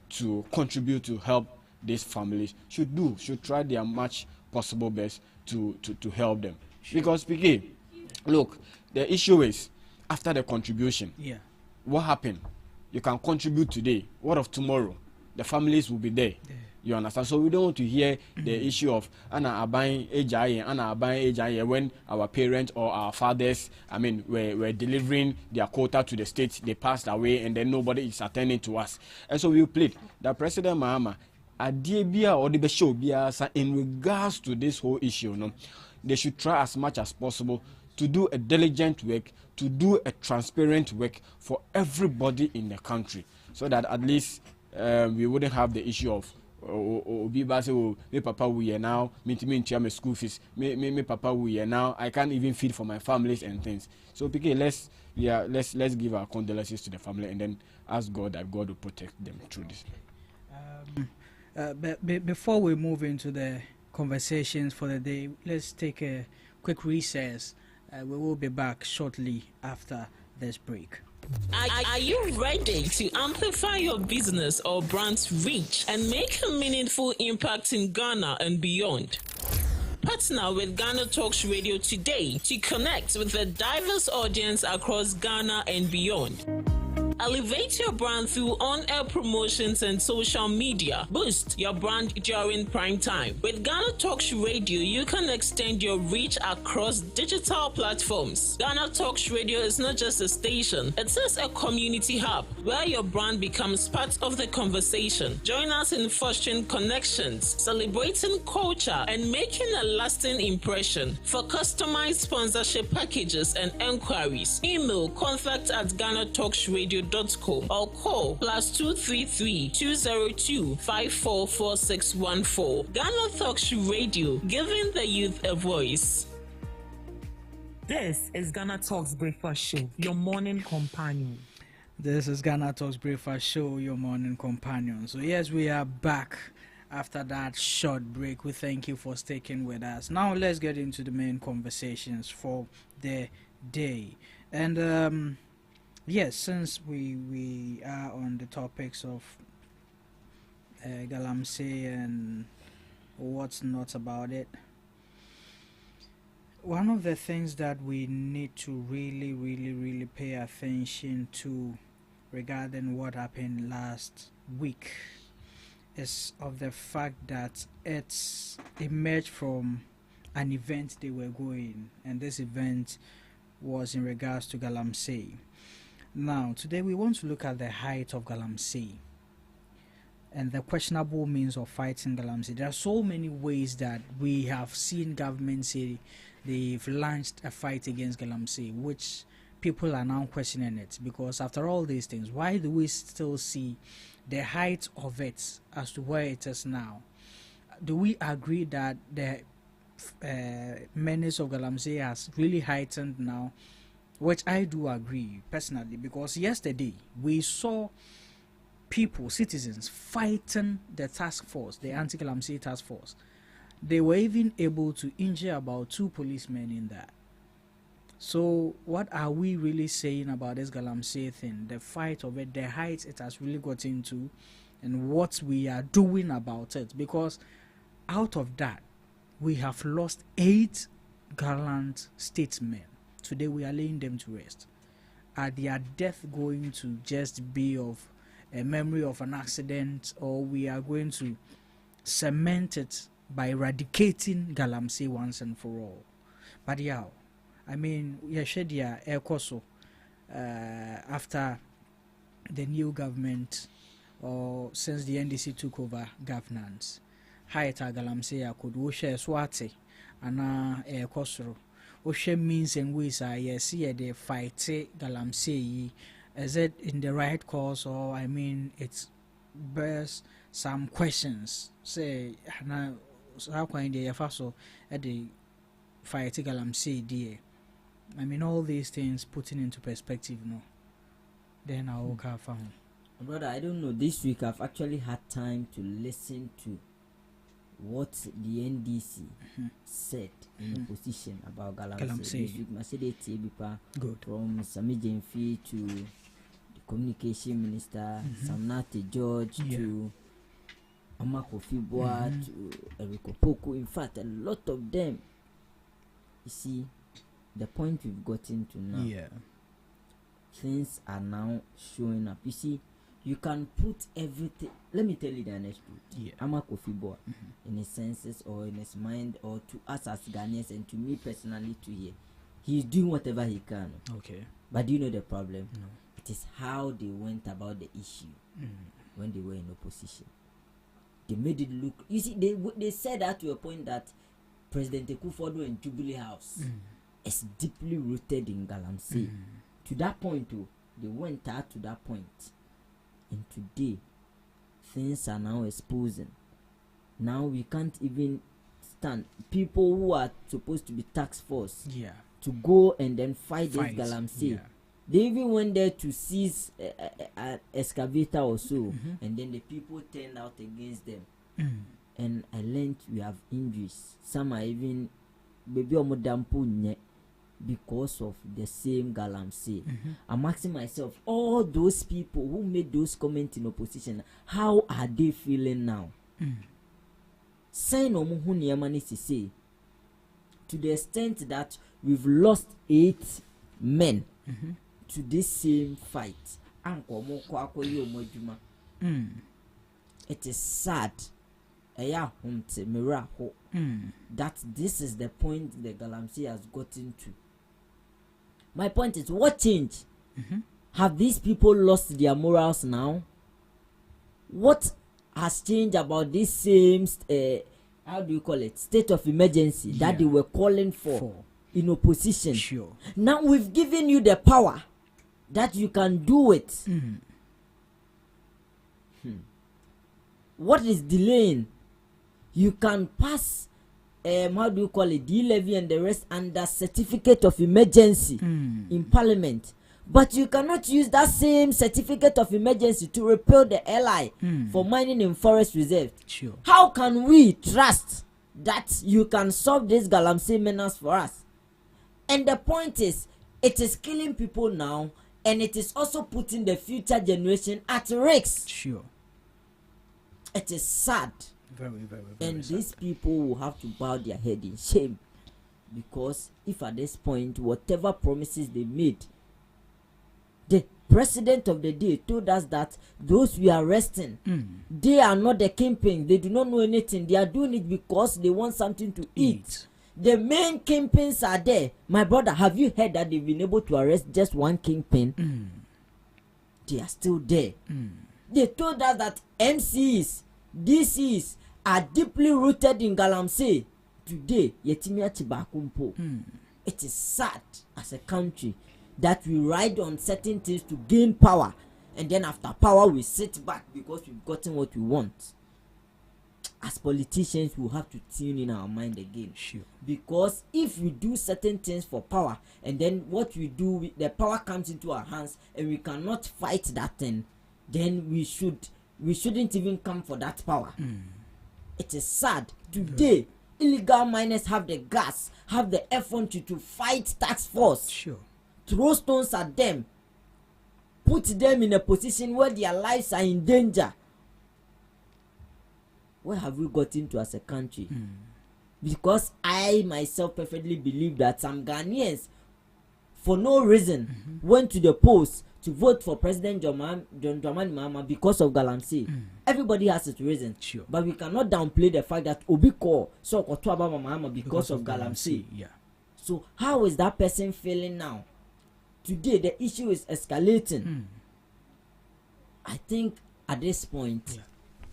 S9: to contribute to help these families should try their much possible best to help them. Because look, the issue is after the contribution, what happened? You can contribute today. What of tomorrow? The families will be there. You understand? So we don't want to hear the issue of Anna Abain Ejaye when our parents or our fathers, were delivering their quota to the state, they passed away, and then nobody is attending to us. And so we plead that President Mahama, in regards to this whole issue, they should try as much as possible to do a diligent work, to do a transparent work for everybody in the country, so that at least we wouldn't have the issue of me papa we are now me school fees, me papa we are now I can't even feed for my families and things. So let's give our condolences to the family and then ask God that God will protect them through this.
S4: Before we move into the conversations for the day, let's take a quick recess. We will be back shortly after this break.
S1: Are you ready to amplify your business or brand's reach and make a meaningful impact in Ghana and beyond? Partner with GhanaTalks Radio today to connect with a diverse audience across Ghana and beyond. Elevate your brand through on-air promotions and social media. Boost your brand during prime time. With GhanaTalks Radio, you can extend your reach across digital platforms. GhanaTalks Radio is not just a station, it is a community hub where your brand becomes part of the conversation. Join us in fostering connections, celebrating culture, and making a lasting impression. For customized sponsorship packages and enquiries, email contact@GhanaTalksRadio.com or call +233 202 544614. GhanaTalks Radio, giving the youth a voice.
S2: This is GhanaTalks Breakfast Show, your morning companion.
S4: This is GhanaTalks Breakfast Show, your morning companion. So yes, we are back after that short break. We thank you for sticking with us. Now let's get into the main conversations for the day. And yes, since we are on the topics of Galamsey and what's not about it, one of the things that we need to really pay attention to regarding what happened last week is of the fact that it's emerged from an event they were going, and this event was in regards to Galamsey. Now, today we want to look at the height of Galamsey and the questionable means of fighting Galamsey. There are so many ways that we have seen government say they've launched a fight against Galamsey, which people are now questioning it, because after all these things, why do we still see the height of it as to where it is now? Do we agree that the menace of Galamsey has really heightened now? Which I do agree personally, because yesterday we saw people, citizens, fighting the task force, the anti-Galamsey task force. They were even able to injure about 2 policemen in that. So what are we really saying about this Galamsey thing, the fight of it, the heights it has really got into, and what we are doing about it? Because out of that, we have lost 8 gallant statesmen. Today we are laying them to rest. Are their death going to just be of a memory of an accident, or we are going to cement it by eradicating Galamsey once and for all? But yeah, I mean, Yeshedia Ekoso, after the new government, or since the NDC took over governance, Haita Galamsey could Woshe Swati, Ana Ekosoro. Oshe means and ways are yes, yeah, they fight Galamsey. Is it in the right cause, or I mean, it bears some questions? Say, now, how can they so at the fight Galamsey, dear? I mean, all these things putting into perspective, no. Then I will have found.
S8: Brother, I don't know. This week I've actually had time to listen to what the NDC said in opposition about Galamsey. This week, I said it from Sami Jenfi to the Communication Minister, Samnati George to Amako Fibwa to Eriko Poku. In fact, a lot of them. You see, the point we've gotten to now, things are now showing up. You see, you can put everything. Let me tell you the honest truth. Amako Fibwa, in his senses or in his mind, or to us as Ghanaians and to me personally to hear, he's doing whatever he can. Okay. But do you know the problem? No. It is how they went about the issue when they were in opposition. They made it look. You see, they said that to a point that President Akufo-Addo in Jubilee House is deeply rooted in Galamsey. To that point, too, they went out to that point. And today, things are now exposing. Now we can't even stand people who are supposed to be task force to go and then fight this Galamsey. They even went there to seize an excavator or so, and then the people turned out against them. And I learned we have injuries. Some are even baby omodampu because of the same Galamsey. I'm asking myself, all those people who made those comments in opposition, how are they feeling now? Say no more say, to the extent that we've lost 8 men to this same fight. It is sad that this is the point the Galamsey has gotten to. My point is, what change? Have these people lost their morals now? What has changed about this same how do you call it, state of emergency that they were calling for in opposition? Now we've given you the power that you can do it. What is delaying? You can pass how do you call it, the levy and the rest under certificate of emergency in parliament, but you cannot use that same certificate of emergency to repeal the LI for mining in forest reserve. How can we trust that you can solve this Galamsey menace for us? And the point is, it is killing people now, and it is also putting the future generation at risk. It is sad. Very, and sad. These people will have to bow their head in shame, because if at this point, whatever promises they made, the president of the day told us that those we are arresting, they are not the kingpin. They do not know anything. They are doing it because they want something to eat. The main kingpins are there. My brother, have you heard that they've been able to arrest just one kingpin? They are still there. They told us that MCs, DCs are deeply rooted in Galamsey. today yetimi ati bakumpo. It is sad as a country that we ride on certain things to gain power, and then after power we sit back because we've gotten what we want. As politicians, we have to tune in our mind again.
S4: Sure.
S8: Because if we do certain things for power, and then what we do, the power comes into our hands, and we cannot fight that thing, then we shouldn't even come for that power. It is sad today. Illegal miners have the gas, have the effrontery to fight tax force.
S4: Sure.
S8: Throw stones at them, put them in a position where their lives are in danger. Where have we got into as a country? Because I myself perfectly believe that some Ghanaians, for no reason, went to the polls to vote for President John Dramani Mahama because of Galamsey. Everybody has its reason.
S4: Sure.
S8: But we cannot downplay the fact that Obi called so Kotuaba Mahama because of Galamsey.
S4: Yeah.
S8: So how is that person feeling now? Today the issue is escalating. I think at this point,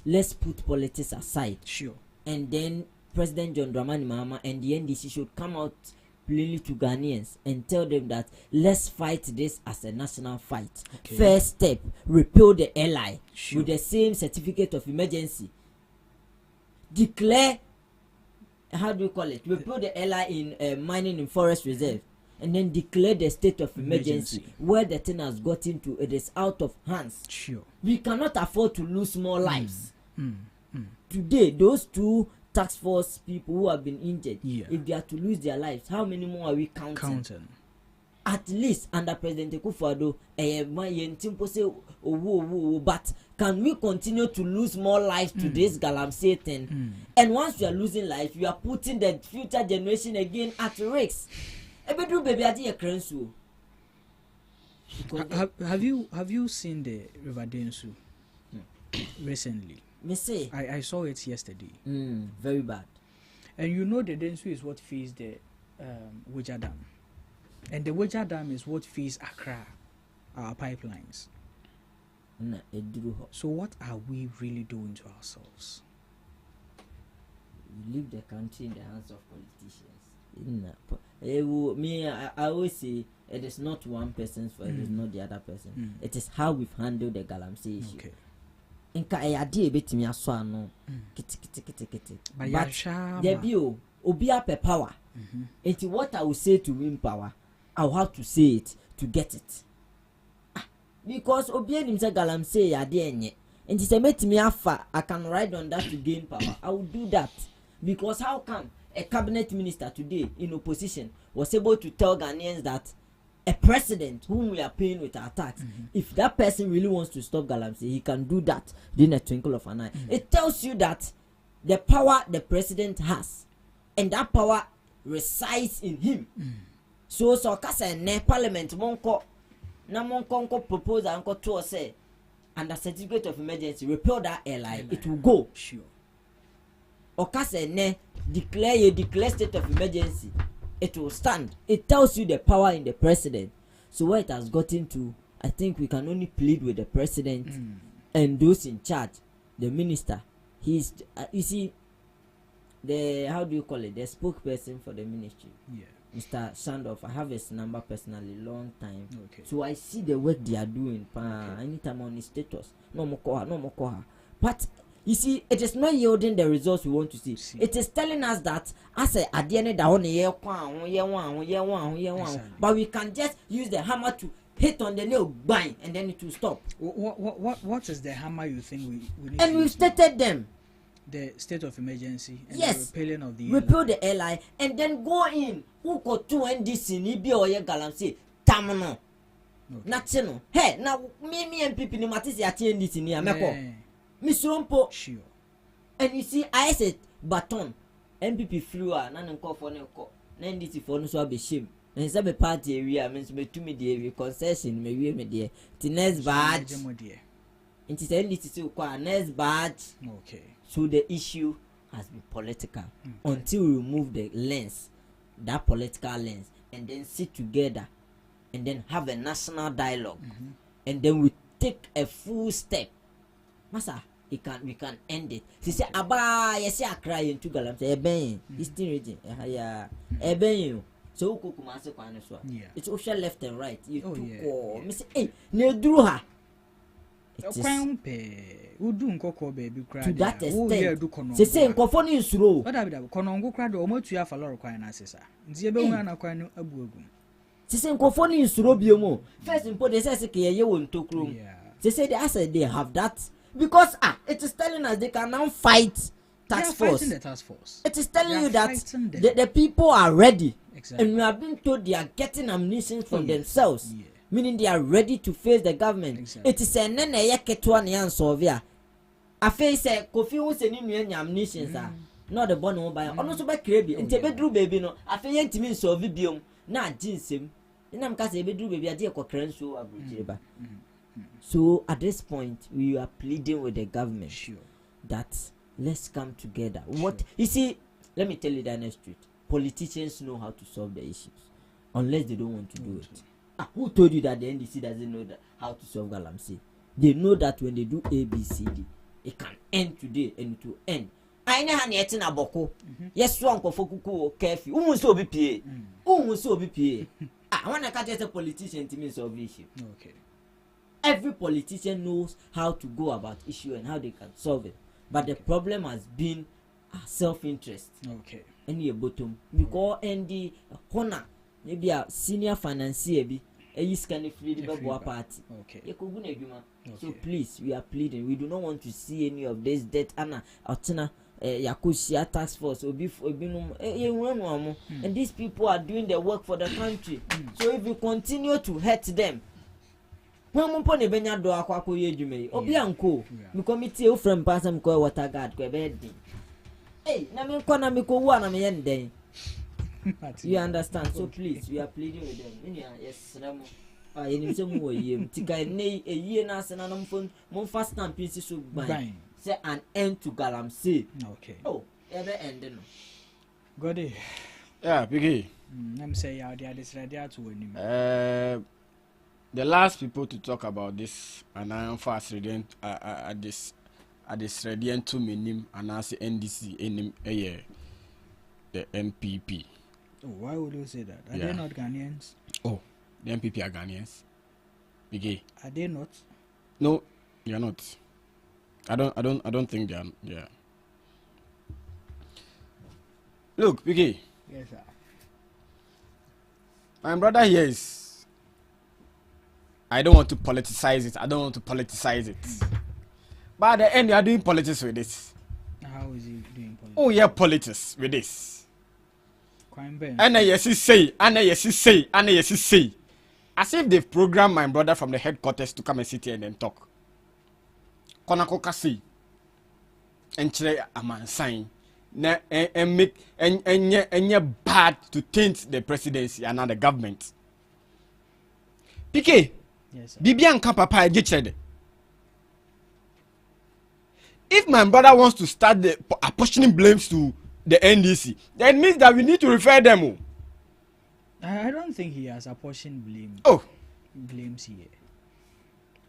S8: let's put politics aside.
S4: Sure.
S8: And then President John Dramani Mahama and the NDC should come out plainly to Ghanaians and tell them that let's fight this as a national fight. Okay. First step, repeal the LI with the same certificate of emergency. Declare, how do you call it? Repeal the LI in mining in forest reserve. And then declare the state of emergency. Where the thing has got into, it is out of hands.
S4: Sure.
S8: We cannot afford to lose more lives. Today, those two task force people who have been injured, if they are to lose their lives, how many more are we counting? At least under President Akufo-Addo, but can we continue to lose more lives to this Galamsey thing? And once we are losing lives, we are putting the future generation again at risk.
S4: Have you seen the River Densu recently?
S8: Me say
S4: I saw it yesterday.
S8: Very bad.
S4: And you know the Densu is what feeds the Weja Dam, and the Weja Dam is what feeds Accra, our pipelines. So what are we really doing to ourselves?
S8: We leave the country in the hands of politicians. I always say it is not one person's fault, it is not the other person. It is how we've handled the Galamsey issue.
S4: Okay.
S8: Nka eyade betimi aso ano kiti but there be obi ape power. Enti what I will say to win power, I will have to say it to get it. Because obi enim say Galamsey yade enye. Enti say metimi afa, I can ride on that to gain power. I will do that. Because how come a cabinet minister today in opposition was able to tell Ghanaians that a president whom we are paying with our tax, if that person really wants to stop Galamsey, he can do that in a twinkle of an eye. It tells you that the power the president has, and that power resides in him. So kasa ne parliament monko propose anko to say under certificate of emergency repeal that LI, it will go.
S4: Sure.
S8: Okase ne declare state of emergency, it will stand. It tells you the power in the president. So where it has gotten to, I think we can only plead with the president and those in charge, the minister. He's you see, the how do you call it, the spokesperson for the ministry, Mr. Shandoff. I have his number personally, long time.
S4: Okay.
S8: So I see the work they are doing. Anytime on his status, no more. But you see, it is not yielding the results we want to see. It is telling us that as a at the end of the but we can just use the hammer to hit on the nail, bang, and then it will stop.
S4: What is the hammer you think we need?
S8: And we've stated them.
S4: The state of emergency and
S8: yes,
S4: the repealing of the
S8: repeal the LI and then go in. Who got to NDC ni bi oye Galamsey tamno. National. Hey, now me MPP ni matisi ati NDC ni ameko. Misrompo.
S4: Sure.
S8: And you see, I said baton. MPP flew a nan call for no call. NDC for no so be shame. And some party area means me to me the concession me we me there. The next badge. It is NDC so kwa next badge.
S4: Okay.
S8: So the issue has been political until we remove the lens, that political lens, and then sit together and then have a national dialogue, and then we take a full step. Masa, we can end it. She said, Aba, yes, I cry into Galam, say, Eben, Eastern region, Eben. So, Kukumasa, it's also left and right. You took Miss A, near Druha. To that extent, they say, Kofoni is slow.
S4: What I would Conongo cried almost to have a lot of quine assessor. Ziabona quine a boogum.
S8: She said, Kofoni is Robiomo. First, in Podesaki, you won't talk room. They say, the answer they have that. Because it is telling us they can now fight task force.
S4: The task force.
S8: It is telling you that the people are ready. Exactly. And we have been told they are getting ammunition from themselves. Yeah. Meaning they are ready to face the government. Exactly. It is a nene yeketwa ni ansovia. I face say Kofi who say ni ammunition not the bon by ono so be krebi. Nti bedru baby no afi yentimi nsovi biom na jinsem. Na mka say bedru baby ade ekokran so abujeba. So at this point, we are pleading with the government that let's come together. What you see, let me tell you the honest truth. Politicians know how to solve the issues, unless they don't want to do it. Who told you that the NDC doesn't know how to solve Galamsey? They know that when they do A, B, C, D, it can end today and it will end. I know how to na boko. Yes, one for kuku careful. Who will so be PA? Who will so be PA? I want to catch a politician to me solve issue. Okay. Every politician knows how to go about issue and how they can solve it. But the problem has been self-interest. Okay. Any bottom. Because the honor, maybe a senior financier be a scan free the party. Okay. So please, we are pleading. We do not want to see any of this debt. Anna, Otena, Yakushia task force, and these people are doing the work for the country. So if we continue to hurt them, when Mumpone Benya do Aquaco Yejume, Obianco, the committee of from Passam Coy Water Guard, Quebec. Hey, Namikona Miko one am day. You understand? So please, we are pleading with them. Yes, Ramo. I in some way, Tika nay a year Nasanam phone, Monfast and pieces of buying. Say an end to Galamsey. Okay. Oh, ever ending.
S4: Got it.
S9: Yeah, Biggie.
S4: I'm saying, I did this ready to win.
S9: The last people to talk about this, and I am fast reading at this radiant to minim and as the NDC in a year, the NPP.
S4: Oh, why would you say that? Are they not Ghanaians?
S9: Oh, the NPP are Ghanaians. Biggie.
S4: Are they not?
S9: No, they are not. I don't think they are. Yeah. Look, Biggie.
S4: Yes, sir.
S9: My brother here is. I don't want to politicize it. But at the end, you are doing politics with this.
S4: How is he doing politics?
S9: Oh, yeah, politics with this.
S4: Crime bench.
S9: And yes, he say. As if they've programmed my brother from the headquarters to come and sit here and then talk. Konako say. And try a man sign. And make and bad to taint the presidency and not the government. PK. Yes, Bibian Papa Gichede. If my brother wants to start apportioning blames to the NDC, that means that we need to refer them.
S4: I don't think he has apportioned blames here.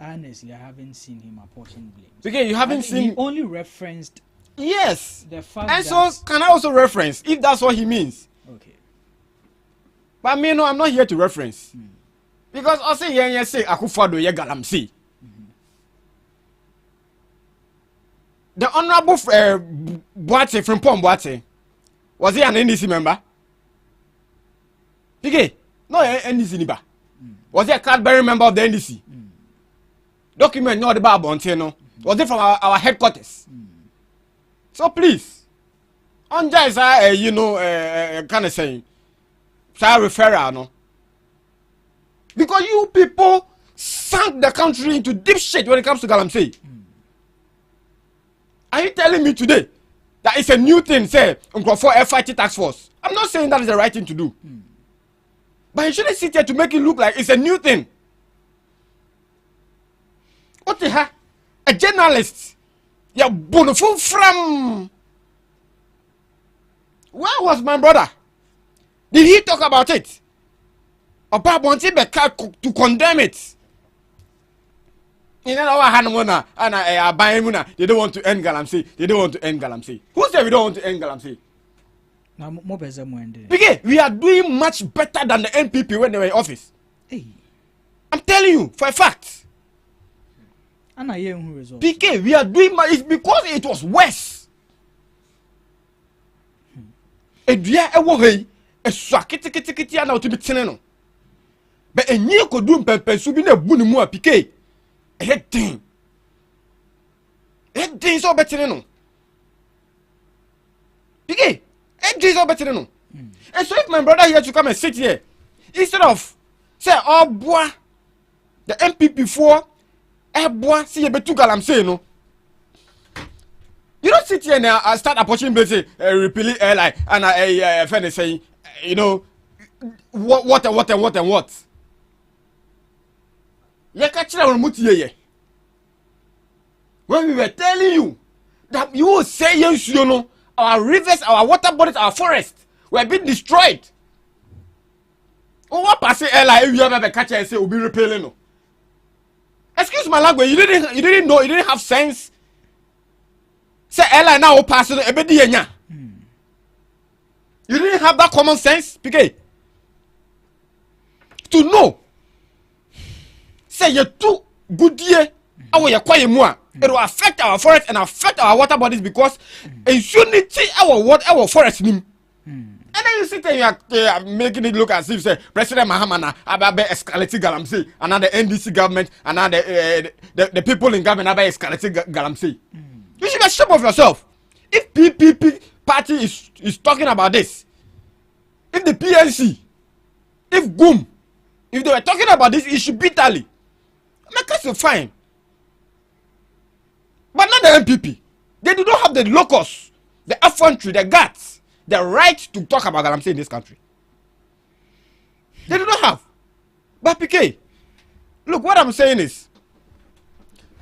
S4: Honestly, I haven't seen him apportion blames.
S9: Because you haven't seen.
S4: He only referenced.
S9: Yes.
S4: The fact
S9: and so can I also reference if that's what he means?
S4: Okay.
S9: But me, no, I'm not here to reference. Because I say yeah say Akufo-Addo ye Galamsey. The honorable Boate from Pom Boate, was he an NDC member? PK, no NDC niba. Was he a card-bearing member of the NDC? Document no the Bible no. Was it from our headquarters? So please, on just kind of saying, shall referral no. Because you people sank the country into deep shit when it comes to Galamsey. Are you telling me today that it's a new thing, say, for a fighting task force? I'm not saying that is the right thing to do. But you shouldn't sit here to make it look like it's a new thing. What the heck? A journalist. You're bonafide from. Where was my brother? Did he talk about it? Or to condemn it? In our Hanamona and I buy Muna, they don't want to end Galamsey. They don't want to end Galamsey. Who said we don't want to end Galamsey?
S4: Now, more better
S9: Because we are doing much better than the NPP when they were in office.
S4: Hey.
S9: I'm telling you for a fact.
S4: And I hear who results.
S9: PK, we are doing much. It's because it was worse. Edua ewo hei esua kitikiti ana otu bitene no. Be enyi ko du mpempensu bi na bu ni mu a PK. Heading so better no. PK, heading so better no. And so if my brother here to come and sit here, instead of say, oh boy, the MPP for, boy, see you betu Galamsey no. You don't sit here and start approaching basic repealing airline and a friend is saying, you know, what. You catch it on Mutie. When we were telling you that you will say yes, you know, our rivers, our water bodies, our forests were being destroyed. Oh, what pass airline you ever catch and say will be repairing no? Excuse my language, you didn't know, you didn't have sense. Say airline now pass it a You didn't have that common sense, PK. To know. Say you're too good year. It will affect our forest and affect our water bodies because unity our forest nim. And then you sit there, you are making it look as if say President Mahamana about escalating Galamsey, another NDC government, another the people in government about escalating Galamsey. You should be ashamed of yourself. If PPP party is talking about this, if the PNC, if GUM, if they were talking about this issue bitterly, make us fine. But not the MPP. They do not have the locus, the effrontery, the guts, the right to talk about Galamsey in this country. They do not have. But PK, look, what I'm saying is,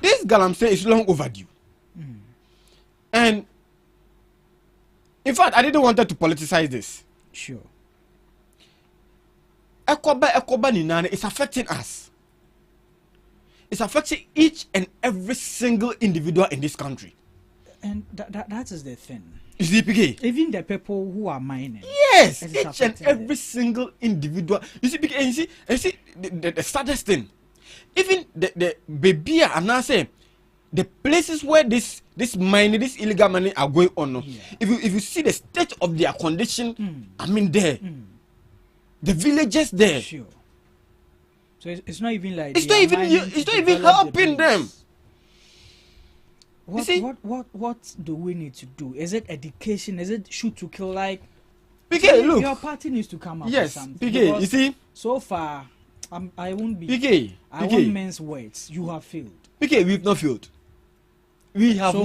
S9: this Galamsey is long overdue. And, in fact, I didn't want to politicize this.
S4: Sure.
S9: Ekoba Ninane is affecting us. It's affecting each and every single individual in this country.
S4: And that is the thing.
S9: You see, PK?
S4: Even the people who are mining.
S9: Yes, each and every single individual. You see, PK, and you see the saddest thing. Even the baby and I say the places where this mining, this illegal mining are going on. Yeah. If you see the state of their condition, I mean there. The villages there.
S4: Sure. So it's not even like
S9: it's not even helping them.
S4: What do we need to do? Is it education? Is it shoot to kill? Like,
S9: PK, look,
S4: your party needs to come up
S9: yes,
S4: with something.
S9: PK, you see,
S4: so far, I won't be.
S9: PK,
S4: I won't mince words. You have failed.
S9: PK, we've not failed. We have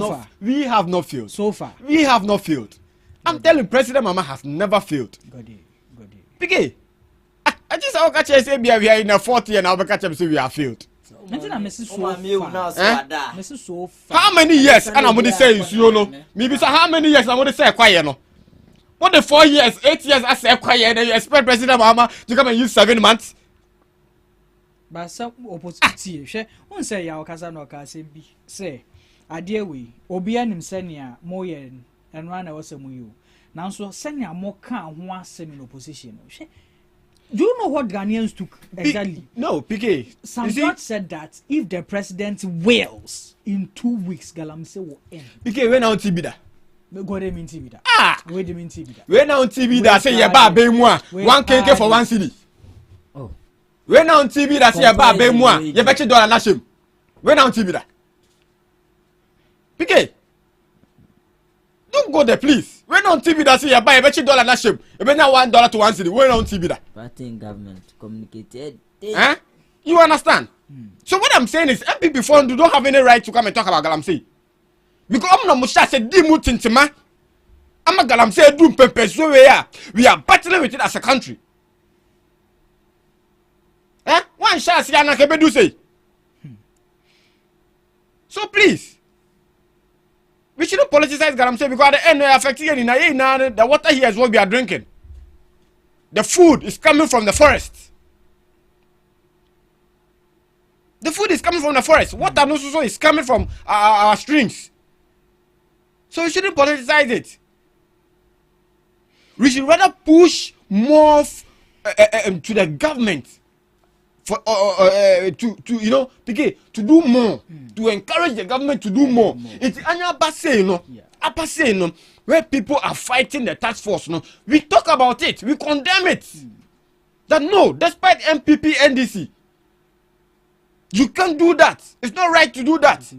S9: not failed.
S4: So far,
S9: we have not failed. I'm telling President Mama has never failed.
S4: Good.
S9: PK, I just saw catch say we are in the 40 and I'll catch them say we have failed. How many years? And I'm going to say you know. Maybe so how many years I'm going to say quiet no. What the 4 years, 8 years I say quiet and you expect President Mama to come and use 7 months?
S4: But some opposite she won say ya okasa no ka say bi say ade we obi anim senia moye enra na wasem you nanso senia mo ka ho asem in opposition she. Do you know what Ghanaians took exactly?
S9: No, PK.
S4: Some said that if the president wills in 2 weeks, Galamsey will end.
S9: PK, when on TV da?
S4: Go them in TV da. Where them in TV da?
S9: When on TV da say yeba be mu a 1 KK for 1 cedi.
S8: Oh.
S9: When on TV da say yeba be mu a ye beche dollar na shem. When on TV da? PK. Don't go there, please. When on TV that say you buy a better dollar na shame. You better $1 to 1 cedi. When on TV that.
S8: Party in government communicated.
S9: Huh? You understand? So what I'm saying is MPP fund don't have any right to come and talk about Galamsey. Because I'm not much say di mutintima. I'm a Galamsey do pepe so we are battling with it as a country. One shot see na kebe do say. So please, we shouldn't politicize Galamsey because at the end we're affecting it. The water here is what we are drinking. The food is coming from the forest. The food is coming from the forest. Water also is coming from our streams. So we shouldn't politicize it. We should rather push more to the government for to do more, to encourage the government to do more. It's annual where people are fighting the task force. No, we talk about it, we condemn it. That no, despite MPP, NDC, you can't do that. It's not right to do that.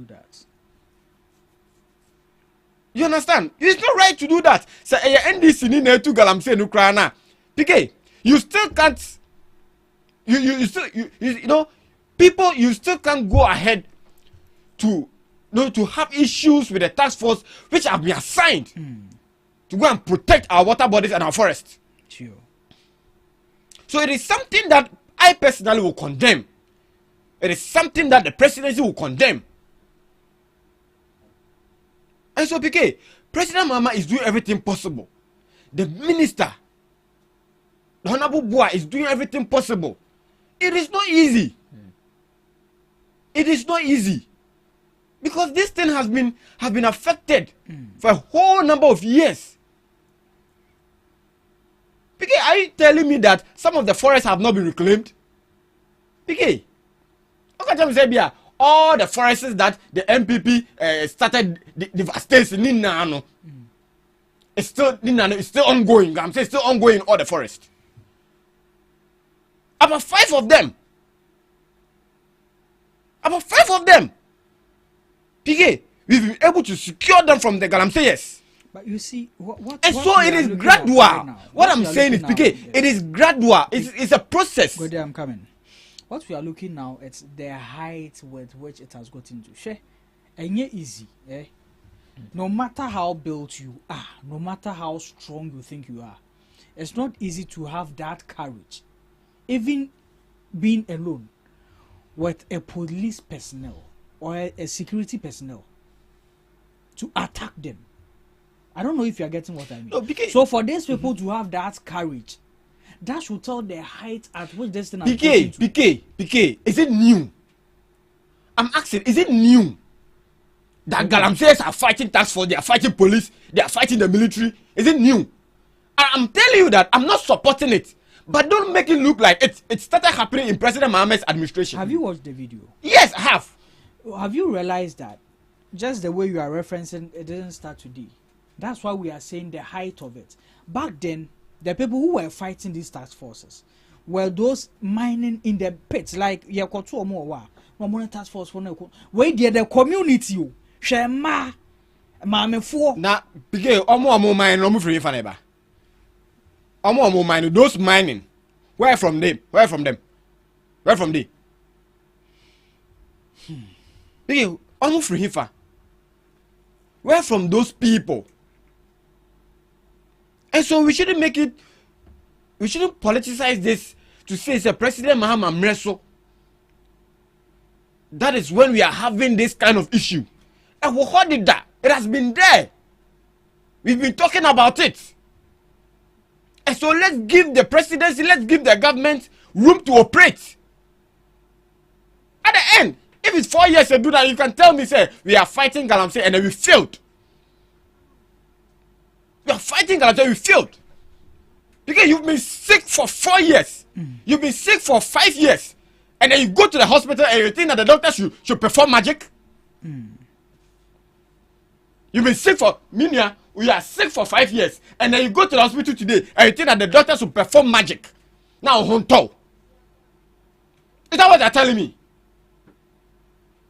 S9: You understand? It's not right to do that. So NDC ni na etu galamse no kra na. PK, you still can't. You still people, you still can't go ahead to to have issues with the task force which have been assigned to go and protect our water bodies and our forests.
S4: Sure.
S9: So it is something that I personally will condemn. It is something that the presidency will condemn. And so, PK, President Mama is doing everything possible. The minister, the Honorable Boa, is doing everything possible. It is not easy. It is not easy. Because this thing has been affected for a whole number of years. PK, are you telling me that some of the forests have not been reclaimed? PK, all the forests that the MPP started devastation in Nano, it's still ongoing. I'm saying it's still ongoing in all the forests. About 5 of them. PK, we've been able to secure them from the Galamseyers.
S4: But you see,
S9: it is gradual. What I'm saying is, PK, it is gradual. It's a process.
S4: Good day, I'm coming. What we are looking now, it's the height with which it has gotten to. Share, and yet easy, eh? No matter how built you are, no matter how strong you think you are, it's not easy to have that courage, even being alone with a police personnel or a security personnel to attack them. I don't know if you are getting what I mean.
S9: No,
S4: so for these people to have that courage, that should tell the height at which this thing has
S9: PK, is it new? I'm asking, is it new that Galamseyers are fighting task force, they are fighting police, they are fighting the military? Is it new? I'm telling you that I'm not supporting it, but don't make it look like it started happening in President Mohammed's administration.
S4: Have you watched the video?
S9: Yes, I have.
S4: Have you realized that just the way you are referencing, it didn't start today? That's why we are saying the height of it. Back then, the people who were fighting these task forces were those mining in the pits, like Yakotu or more. One task force, where the community, Shema, Mamefo.
S9: Now, because Omo mine, no move for Faneba. Omo mine, those mining. Where from them? Where from they? Because Omo for Hifa. Where from those people? And so we shouldn't politicize this to say it's a President Mahama Mreso. That is when we are having this kind of issue. And we heard it that. It has been there. We've been talking about it. And so let's give the presidency, let's give the government room to operate. At the end, if it's 4 years to do that, you can tell me, say, we are fighting Galamsey and then we failed. We are fighting Galamsey, we failed. Because you've been sick for 4 years. You've been sick for 5 years. And then you go to the hospital and you think that the doctor should perform magic. You've been sick for, Minia, we are sick for 5 years. And then you go to the hospital today and you think that the doctor should perform magic. Now, Honto. Is that what they're telling me?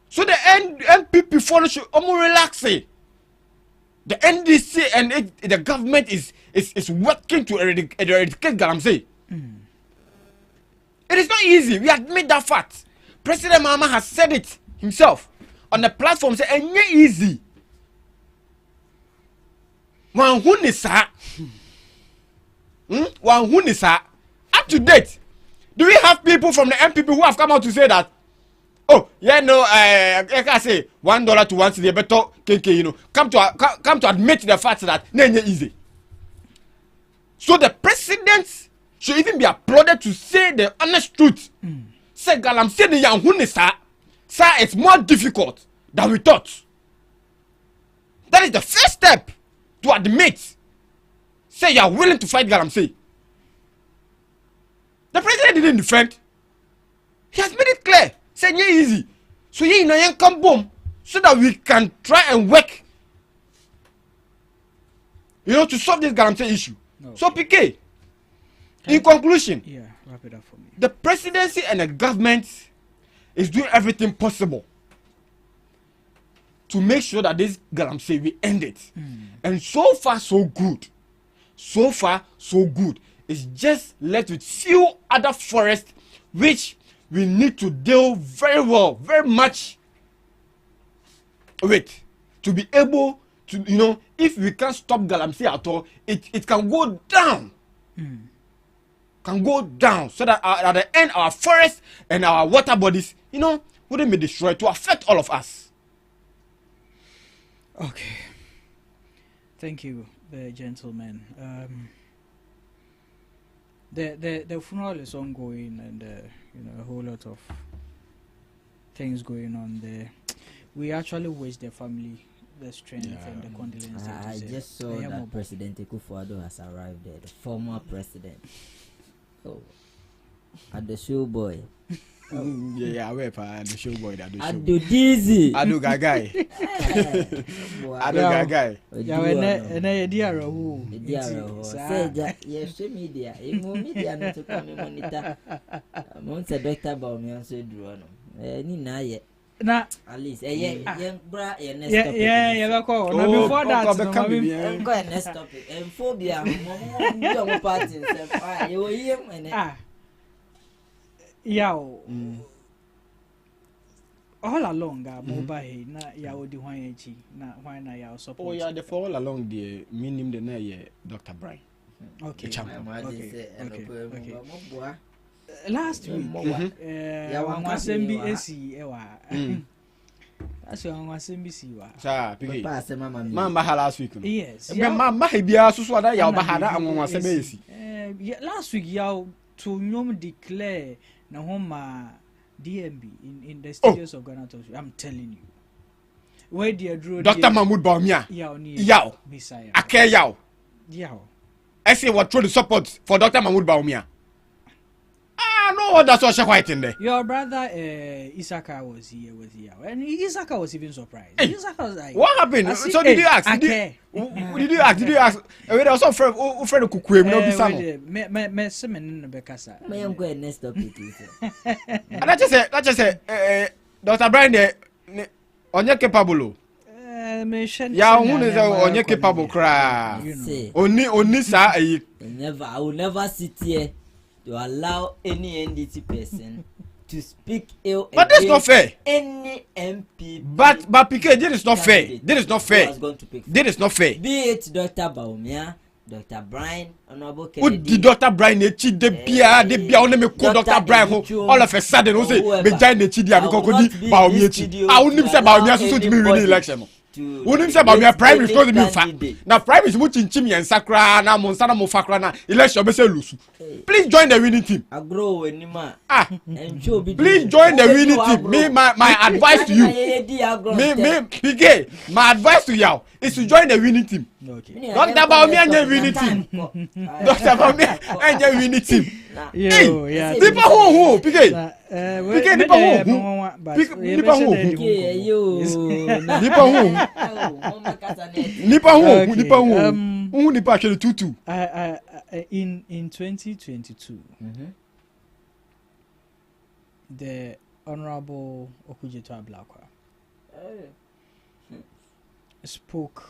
S9: So the NPP follow should almost relax it. The NDC and the government is working to eradicate Galamsey. It is not easy. We admit that fact. President Mahama has said it himself on the platform. Say, "It's not easy." One who is up to date. Do we have people from the MPP who have come out to say that? Oh, yeah, no, I can say $1 to $1 cedi, better, you know, come to admit the fact that it's easy. So the president should even be applauded to say the honest truth. Say Galamsey ni yang hunisa. Sir, it's more difficult than we thought. That is the first step to admit. Say you are willing to fight Galamsey. The president didn't defend. He has made it clear. Say yeah easy. So you know come boom so that we can try and work. To solve this Galamsey issue. Okay. So PK, in conclusion,
S4: wrap it up for me.
S9: The presidency and the government is doing everything possible to make sure that this Galamsey we end it. And so far so good. So far so good. It's just left with few other forests which we need to deal very well, very much with to be able to, if we can't stop Galamsey at all, it can go down. Can go down so that at the end our forests and our water bodies, wouldn't be destroyed to affect all of us.
S4: Okay. Thank you, gentlemen. The funeral is ongoing and a whole lot of things going on there. We actually wish the family the strength and the condolences.
S8: I just saw that President Akufo-Addo has arrived there, the former president. Oh, at the show boy.
S9: Yeah, I wear the show boy.
S8: Ado Dizzy.
S9: Ado Gagai. Ado Gagai.
S4: Yeah, when I dear who?
S8: Say, yes, media. Media not to come monitor. Months a doctor about me and said, Ni na yet.
S4: Na
S8: at least yeah bra next
S4: topic yeah go na before that
S8: go next topic and phobia mo party say you hear me
S4: all along mobile na ya odi hwan echi na hwan na ya support.
S9: Oh yeah, the for all along the meaning the na Dr. Brian.
S4: Okay.
S8: Okay.
S4: Last week wanwasembi esi ewa that's wanwasembi siwa
S9: sa pigi mama ha last week
S4: yes
S9: mama ha bia so da ya obahada wanwasembi esi
S4: last week ya to nyom declare na homa DMB in the studios of GhanaTalks. I'm telling you where the draw
S9: Dr. Mahmoud Baumia yaw
S4: Messiah
S9: ake yaw I say what throw the support for Dr. Mahmoud Baumia. No, that's what white in there.
S4: Your brother Isaka was here with you, and Isaka was even surprised.
S9: Hey,
S4: Isaka was like,
S9: "What happened?" So did you ask? Did you ask? We also friend Kuku. No,
S4: be me semen no bekasa.
S8: Me am go next topic.
S9: And that just say, Dr. Brian, onye capable. Yeah, who is onye capable cry? Only sir.
S8: Never, I will never sit here to allow any NDT person to speak ill.
S9: But that's not fair.
S8: Any MP.
S9: But PK, this is not fair. This is not fair. This is not fair.
S8: Be it Dr. Baumia, Dr. Brian, Honorable Kennedy.
S9: What did Dr. Brian echi de bia only me call Dr. Brian all of a sudden we say be join the echi dia because Baumia echi. I wouldn't say Baumia so to me win election. Wouldn't say about me prime is going to be fat. Now prime is much in chimney and sakra na monsana mo fakra na election be say lose. Please join the winning team.
S8: Agro enima.
S9: Please join the winning team. Me my advice to you. Me PK, my advice to you is to join the winning team. Okay. Dr. Baumia and winning team. Dr. Baumia and winning team.
S4: Yo, yeah.
S9: People who PK. PK nipa who nipa actually tutu.
S4: In 2022, the Honorable Okudzeto Ablakwa spoke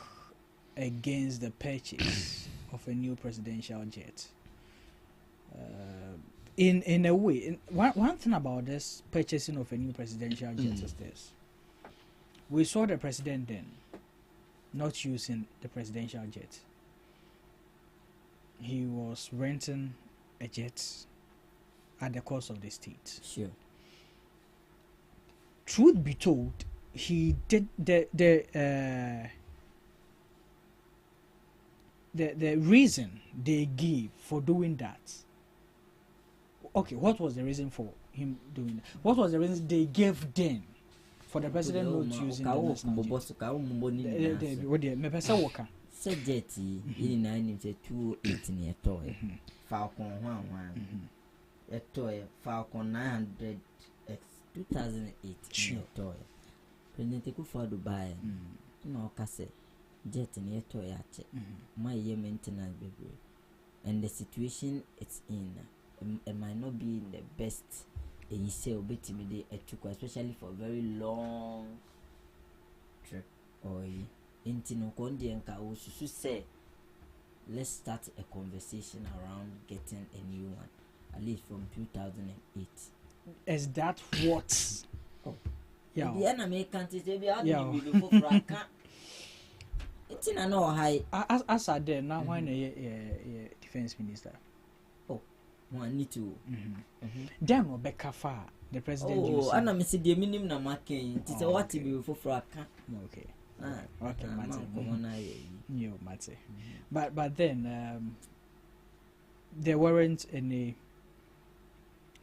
S4: against the purchase of a new presidential jet. In a way, one thing about this purchasing of a new presidential jet is this: we saw the president then not using the presidential jet. He was renting a jet at the cost of the state.
S8: Sure.
S4: Truth be told, he did the reason they give for doing that. Okay, what was the reason for him doing that? What was the reason they gave then for the president not using the national jet. What the me pesa worker
S8: jet in 208 Falcon 1 Falcon 900 X 2008 toy President Kufuor Dubai no kase jet in toy ache my year maintenance baby and the situation it's in it might not be in the best and you say obetimi especially for a very long trip or into no kondi enka osusu say let's start a conversation around getting a new one at least from 2008.
S4: Is that what
S8: yeah the enemy can't say be out before fraka it's in no high
S4: as are there now when a defense minister
S8: one need to
S4: them or Becca the president
S8: and I'm see the minimum na marking it's what to be before fraka
S4: okay Mate. But then there weren't any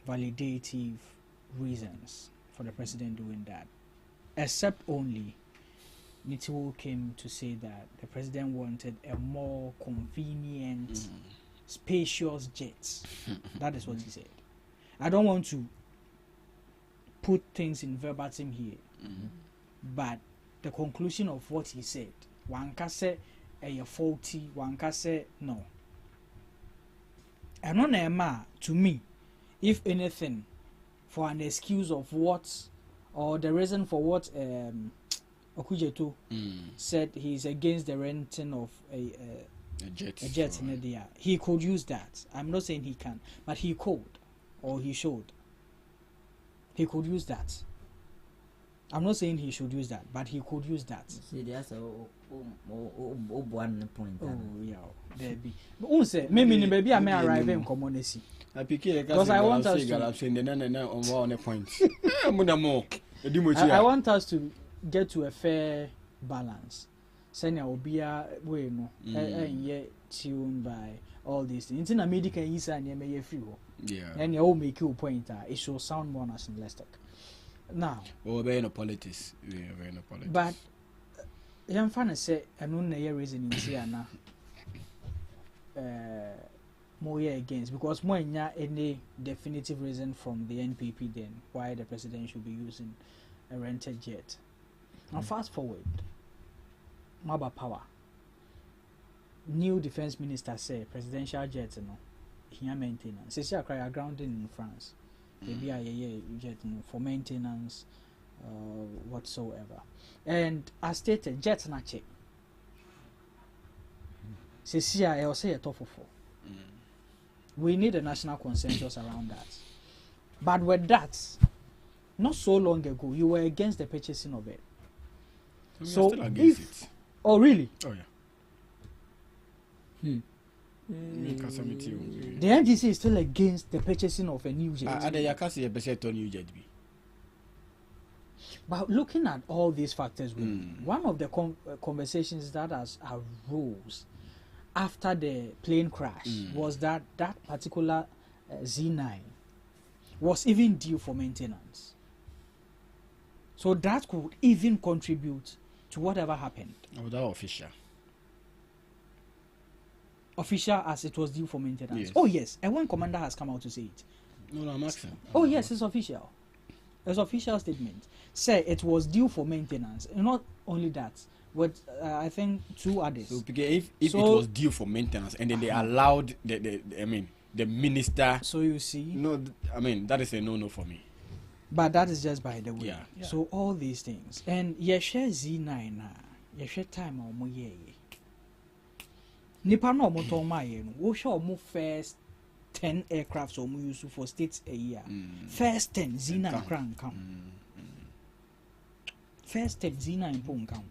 S4: validative reasons for the president doing that, except only Nitiwo came to say that the president wanted a more convenient, spacious jet. That is what he said. I don't want to put things in verbatim here, but the conclusion of what he said, one can say a faulty, one can say no. And on Emma, to me, if anything, for an excuse of what, or the reason for what Okujetu said he's against the renting of a jet in the air, he could use that. I'm not saying he can, but he could, or he should. He could use that. I'm not saying he should use that, but he could use that.
S8: See, there's one point.
S4: Oh, yeah, there be. But say, maybe I may arrive in community. Because I want us to. I want us to get to a fair balance. Senya obia we no, and tuned by all these things. In America, is an free.
S9: Yeah.
S4: And you all make you point. It should sound more nationalistic. Now,
S9: we're in politics.
S4: But I'm trying to say, I know the reason in here now. More against because more any definitive reason from the NPP then why the president should be using a rented jet. Now fast forward, more about power. New defense minister say presidential jet here maintenance. Say I cry grounding in France. Maybe I jet for maintenance, whatsoever. And I stated jet na check. Say I'll say a top of 4. We need a national consensus around that. But with that, not so long ago, you were against the purchasing of it.
S9: So still against it.
S4: Oh really?
S9: Oh yeah.
S4: The NDC is still against the purchasing of a new jet. But looking at all these factors, one of the conversations that has arose after the plane crash was that particular Z9 was even due for maintenance. So that could even contribute to whatever happened.
S9: Oh, that official.
S4: Official as it was due for maintenance.
S9: Yes.
S4: Oh yes, and one commander has come out to say it.
S9: No, I'm asking.
S4: Oh yes, it's official. It's official statement. Say it was due for maintenance. And not only that, but I think 2 others.
S9: So because if it was due for maintenance and then they allowed the minister.
S4: So you see.
S9: No, that is a no for me.
S4: But that is just by the way.
S9: Yeah.
S4: So all these things and you share Z9 na you share time or more ye. Nipa no mo ton ma ye no. Wo share mo first 10 aircrafts or mo use for states a year. First 10 Z9 crank count. First 10 Z9 pon count.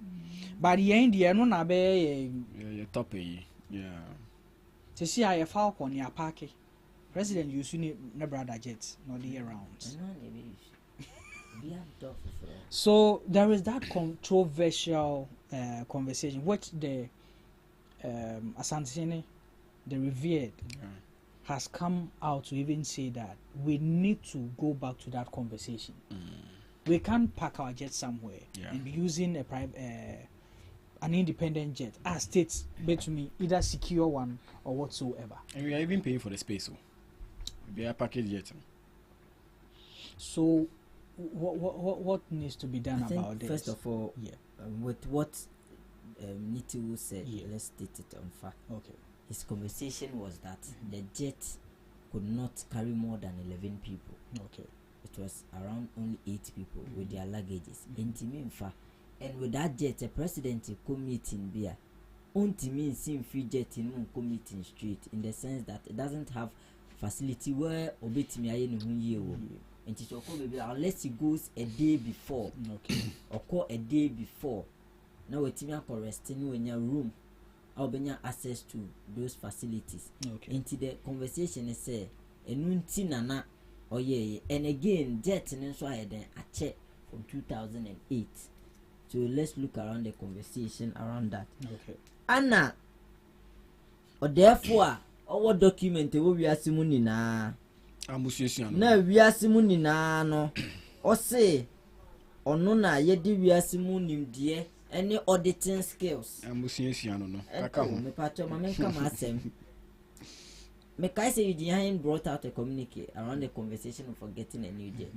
S4: But the end the no na be
S9: top a yeah.
S4: To see how Falcon ya park. President use ne brother jet no the year round. So there is that controversial conversation which the Asantini, the revered, has come out to even say that we need to go back to that conversation. we can't park our jet somewhere
S9: Yeah.
S4: and be using a private, an independent jet. Our states, bet to me, either secure one or whatsoever.
S9: And we are even paying for the space. So we are package jet.
S4: So, what needs to be done
S8: I think
S4: about this?
S8: first of all,
S4: yeah,
S8: with what Nitu said,
S4: Yeah.
S8: let's state it on fact.
S4: okay,
S8: His conversation was that the jet could not carry more than 11 people.
S4: okay,
S8: It was around only 8 people with their luggages. And with that jet, the president committing beer. Untimi sim free jet in committing street in the sense that it doesn't have facility where obetimi aye ne ho yie wo. And it will come unless he goes a day before.
S4: okay,
S8: Or call a day before. Now we team are resting in your room. I'll be access to those facilities.
S4: okay.
S8: Into the conversation is say enunti nana oh yeah, and again jet and so I had a check from 2008. So let's look around the conversation around that.
S4: Okay.
S8: Anna or therefore our document we are simuni na we are simuni na no or say or no na yedi we are simuni dear any auditing skills.
S9: I'm no.
S8: Me pato mama come asem. Me kai say you didn't brought out a communique around the conversation for getting a new jet.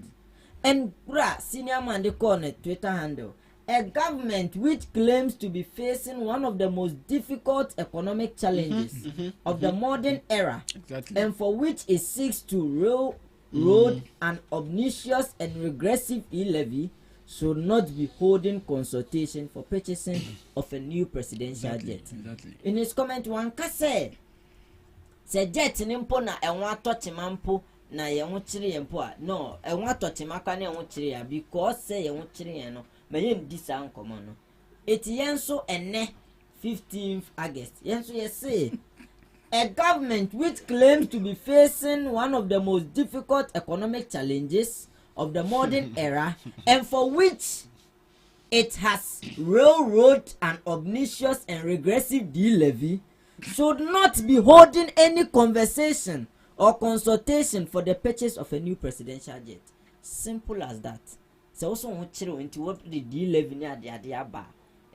S8: And senior man they call on a Twitter handle. A government which claims to be facing one of the most difficult economic challenges of the modern era,
S9: Exactly.
S8: and for which it seeks to railroad an obnoxious and regressive e-levy, should not be holding consultation for purchasing of a new presidential jet.
S9: Exactly.
S8: In his comment, one can say jet nimpo na enwa tochima mpo na yenwo chiri yempo a no enwa tochima ka na yenwo chiri ya because say yenwo chiri yen no me yen di sa nkomo no eti yenso enne 15th August yenso ye say a government which claims to be facing one of the most difficult economic challenges of the modern era and for which it has railroad an obnoxious and regressive de-levy should not be holding any conversation or consultation for the purchase of a new presidential jet. Simple as that. So also want chiro into what the de-levy near the aba.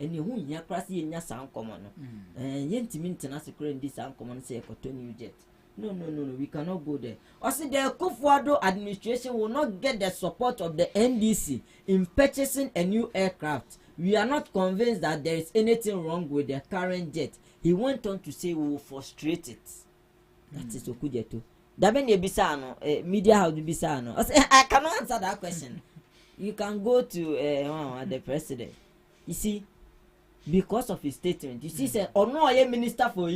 S8: And you who ya crasi in your sound common. And yentimintina secret this sound common say for new jet. No, we cannot go there. Also, the Kufuor administration will not get the support of the NDC in purchasing a new aircraft. We are not convinced that there is anything wrong with the current jet. He went on to say we will frustrate it. That is Okujeto. Dabeni Bisano, media house Bisano. I cannot answer that question. You can go to the president. You see, because of his statement, you see, say, oh no, I am minister for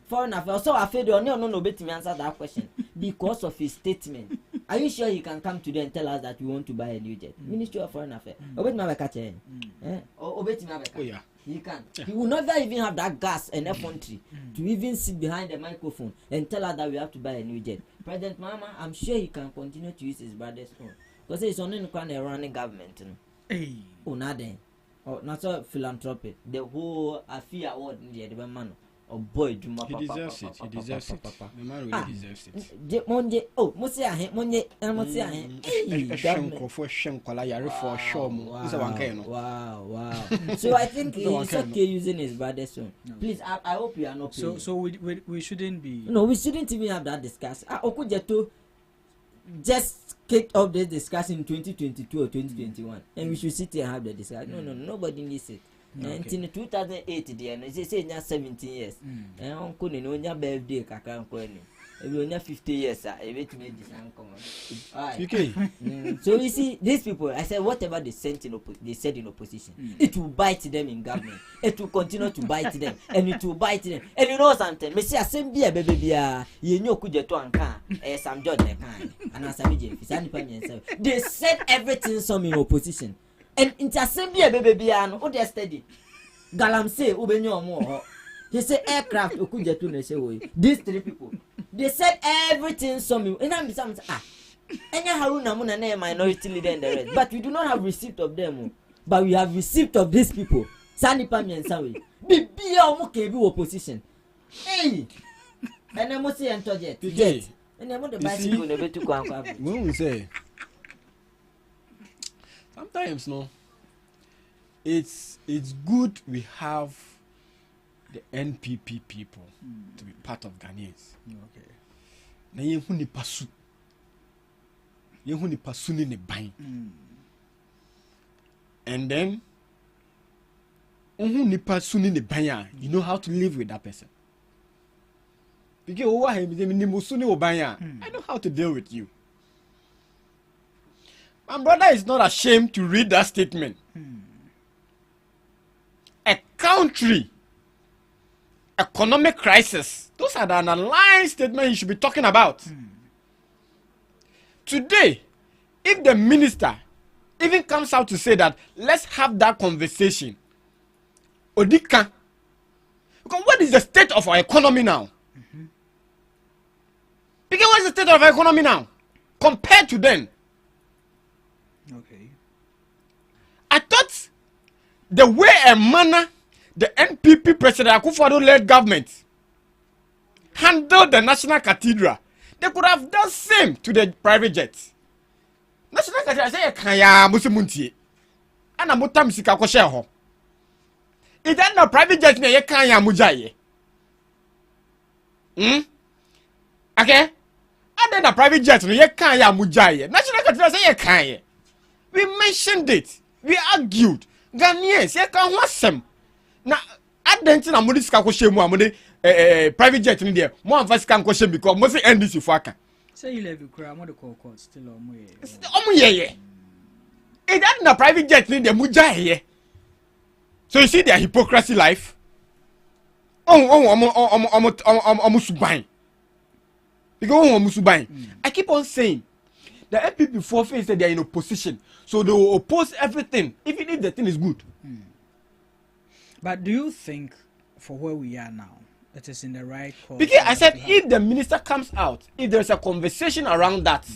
S8: foreign affairs. So I feel no, bet me answer that question because of his statement. Are you sure he can come today and tell us that we want to buy a new jet? Ministry of Foreign Affairs. Obet me catch obet me.
S9: Oh yeah.
S8: He can. He will never even have that gas and effrontery to even sit behind the microphone and tell us that we have to buy a new jet. President Mama, I'm sure he can continue to use his brother's phone because he's only running government.
S4: Hey.
S8: Oh, nothing. Oh, not so philanthropy. The whole Afia award in the man. Oh boy, do my
S9: He deserves it. He deserves it. The man really deserves it.
S8: Monday, oh, Musia, Monday, and Musia.
S9: For Shankola, Yari for Shom.
S8: Wow. So I think he's okay using his brother's phone. Please, I hope you are not paying.
S4: So we shouldn't be.
S8: No, we shouldn't even have that discussion. Okujeto just kicked off this discussion in 2022 or 2021, and we should sit here and have the discussion. No, nobody needs it. Until 2008, dear, and they say 17 years. And uncle, no, your birthday, Kakan Queen. If you're 50 years, I wait to make this uncommon. So you see, these people, I said, whatever they said in opposition, it will bite them in government. It will continue to bite them, and it will bite them. And you know something, me say, I same be a baby, you know, could you to anka, some judge, and as I they said everything some in opposition. And in the same be a baby, who they study. Galam say, Ubenyo more. He said aircraft, Okujetu, say, these 3 people. They said everything some and I'm some any Haruna Muna name minority leader in the rest. But we do not have receipt of them. But we have receipt of these people. Sani Pami and Sawi. Be a opposition. Hey! And I must say and jet. And I want the bicycle never to go.
S9: When we say Sometimes, no. It's good we have the NPP people to be part of Ghanaians.
S4: Okay.
S9: Na yehu ni pasu. Yehu ni pasu ni bang. And then ni pasu ni bang. You know how to live with that person. Because I know how to deal with you. My brother is not ashamed to read that statement. A country, economic crisis. Those are the underlying statements you should be talking about. Today, if the minister even comes out to say that, let's have that conversation. Odika, because what is the state of our economy now? Because what is the state of our economy now compared to then?
S4: Okay.
S9: I thought the way and manner the NPP President Akufo-Addo-led government handled the National Cathedral, they could have done same to the private jets. National Cathedral say kaya musimuntie. Ana mutam sika ko share ho. It then the private jet ne ye kaya mujaye. Okay? And then the private jet ne ye kaya mujaye. National Cathedral say ye kaya. We mentioned it. We argued. Ghanaians, ye kan wasem. Na adenti na mudi sika ko share mu amode private jet ni there. Mo anfa sika ko share because mo say NDC for aka.
S4: Say you level cry mo the call still omo ye.
S9: Omo ye. It that na private jet ni there mujaye. So you see their hypocrisy life. Subai. Because Subai. I keep on saying the NPP forfeit said they are in opposition, so they will oppose everything, even if the thing is good.
S4: But do you think, for where we are now, it is in the right course?
S9: Because I said, if the minister comes out, if there's a conversation around that,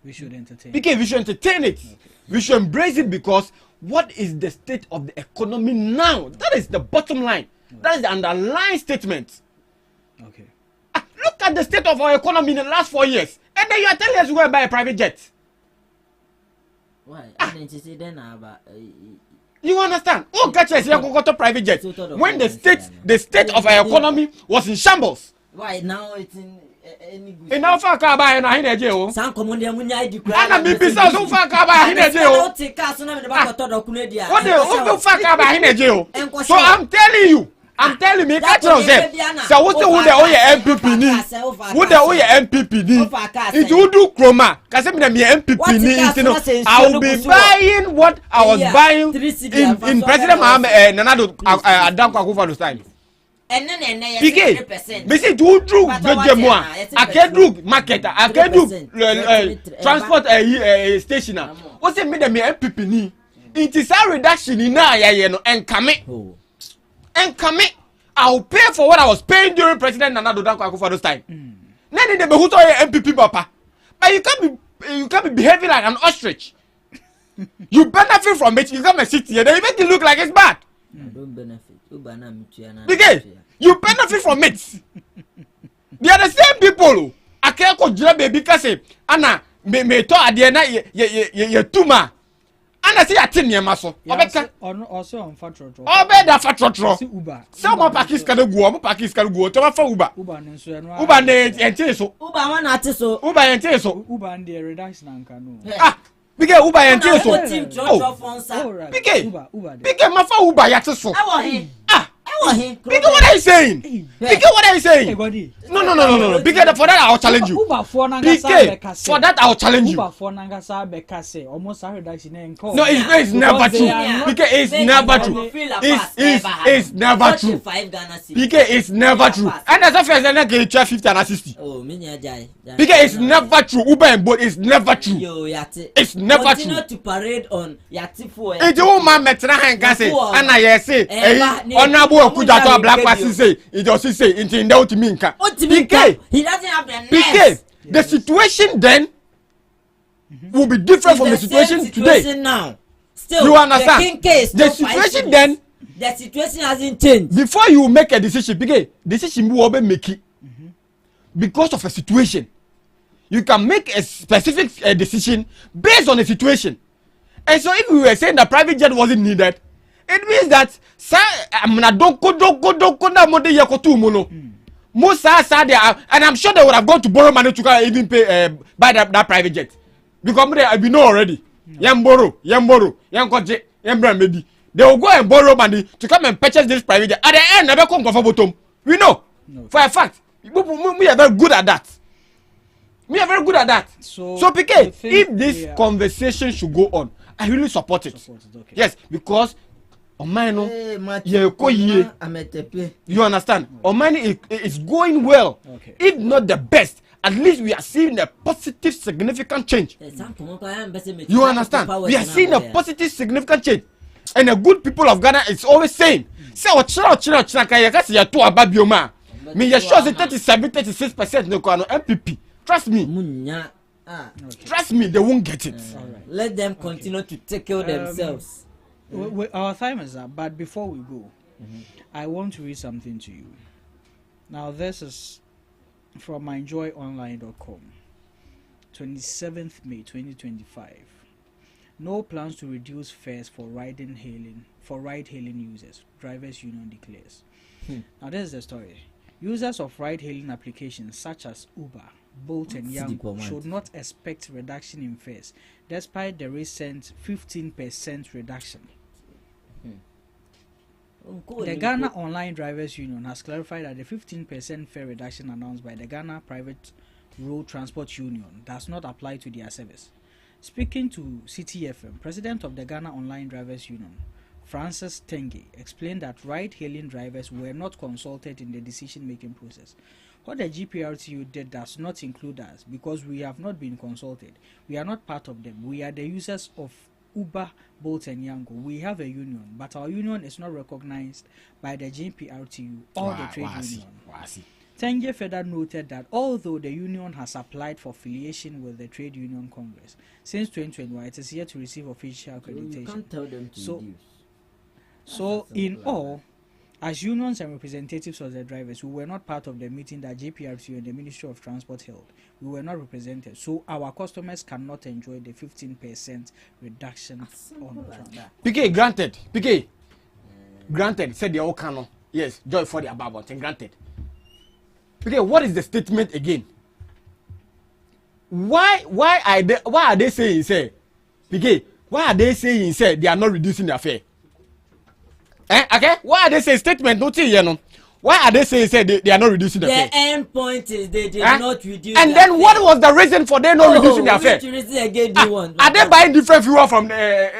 S4: we should entertain.
S9: Because we should entertain it. Okay. We should embrace it because what is the state of the economy now? That is the bottom line. Okay. That is the underlying statement.
S4: Okay.
S9: Look at the state of our economy in the last 4 years. And then you are telling us to go and buy a private jet.
S8: Why? I didn't see then about.
S9: You understand? Oh, catch us, you go to private jet. When the state of our economy was in shambles.
S8: Why now it's in any good?
S9: In how far can I buy in a hinge?
S8: Some common munya di
S9: kura. Ana bibi sa so far can I buy hinge o.
S8: What the car so na me ba to do kunu dia.
S9: What the far can I buy hinge o. So I'm telling you. I'm telling me, catch us there. So what the MPP ni? What the MPP ni? If you do chroma, cause me MPP ni, I will be buying what I was buying in President Mohamed Nana Addo Akufo-Addo's time. Pike, bisi do bejemoa, akedu market, akedu transport station. What say me the MPP ni? It is a reduction in na ya no enkame. And come I'll pay for what I was paying during President Nana Addo Akufo-Addo's time. Then the behuto MPP papa. But you can't be behaving like an ostrich. You benefit from it, you come and sit here, then you make it look like it's bad.
S8: Don't benefit.
S9: Because you benefit from it. They are the same people. I can't go baby because Anna me to adiena ye tuma. Ana say atini maso obeka
S4: also on fatrotro
S9: obeda fatrotro say mo pakis ka go to fa uber uber ne ente so
S8: uber wan ate so
S9: uber ente so
S4: uber and the reduction anka no
S9: bige uber ente so bige ma fa uber ya te so Because what are you saying? Because what are you saying? No. Because for that I'll challenge you. Because for that I'll challenge you. No, it's never true. Because it's never true. It's never true. Because it's never true. And as a first, I get 50 and 60. Because it's never true. Uber and boat is never true. It's never true.
S8: Continue to parade on Yatifu.
S9: It's all my metra and say, and I say, honorable Kujato black person say, it just say, it's in doubt minka.
S8: He doesn't have the nerves.
S9: The situation then will be different from the situation today.
S8: Now. Still,
S9: you understand? The situation then,
S8: the situation hasn't changed.
S9: Before you make a decision, because decision will be make it because of a situation. You can make a specific decision based on a situation. And so if we were saying that private jet wasn't needed, it means that most there, and I'm sure they would have gone to borrow money to even pay buy that private jet. Because we know already. Yam borrow, maybe. They will go and borrow money to come and purchase this private jet. At the end, never come for bottom. We know. For a fact. We are very good at that. So PK, if this conversation should go on, I really support it. Okay. Yes, because Omaino, you understand? Omaino is going well. Okay. If not the best, at least we are seeing a positive, significant change. You understand? We are seeing a positive, significant change. And the good people of Ghana is always saying, say, me, you're sure 37-36% no MPP. Trust me. Trust me, they won't get it.
S8: Let them continue to take care of themselves.
S4: Our time is up, but before we go, I want to read something to you. Now, this is from myjoyonline.com, 27th May 2025. No plans to reduce fares for ride-hailing users. Drivers Union declares. Now, this is the story. Users of ride-hailing applications such as Uber, Bolt and Yango should not expect reduction in fares, despite the recent 15% reduction. The Ghana Online Drivers Union has clarified that the 15% fare reduction announced by the Ghana Private Road Transport Union does not apply to their service. Speaking to CTFM, President of the Ghana Online Drivers Union, Francis Tenge, explained that ride-hailing drivers were not consulted in the decision-making process. What the GPRTU did does not include us because we have not been consulted. We are not part of them. We are the users of Uber, Bolt and Yango. We have a union, but our union is not recognized by the GPRTU or the trade union. Tenge further noted that although the union has applied for affiliation with the Trade Union Congress since 2021, it is yet to receive official accreditation.
S8: You can't tell them to
S4: So in all, as unions and representatives of the drivers, we were not part of the meeting that JPRTU and the Ministry of Transport held. We were not represented, so our customers cannot enjoy the 15% reduction on transport.
S9: PK, granted, said the Okano. Yes, joy for the above, granted. PK, what is the statement again? Why are they saying, say, PK, why are they saying, say, they are not reducing their fare? Okay, why are they saying statement? Why are they saying they are not reducing the fare?
S8: The end point is they did not reduce.
S9: And then what was the reason for them not reducing their fare? Are they buying different fuel from the?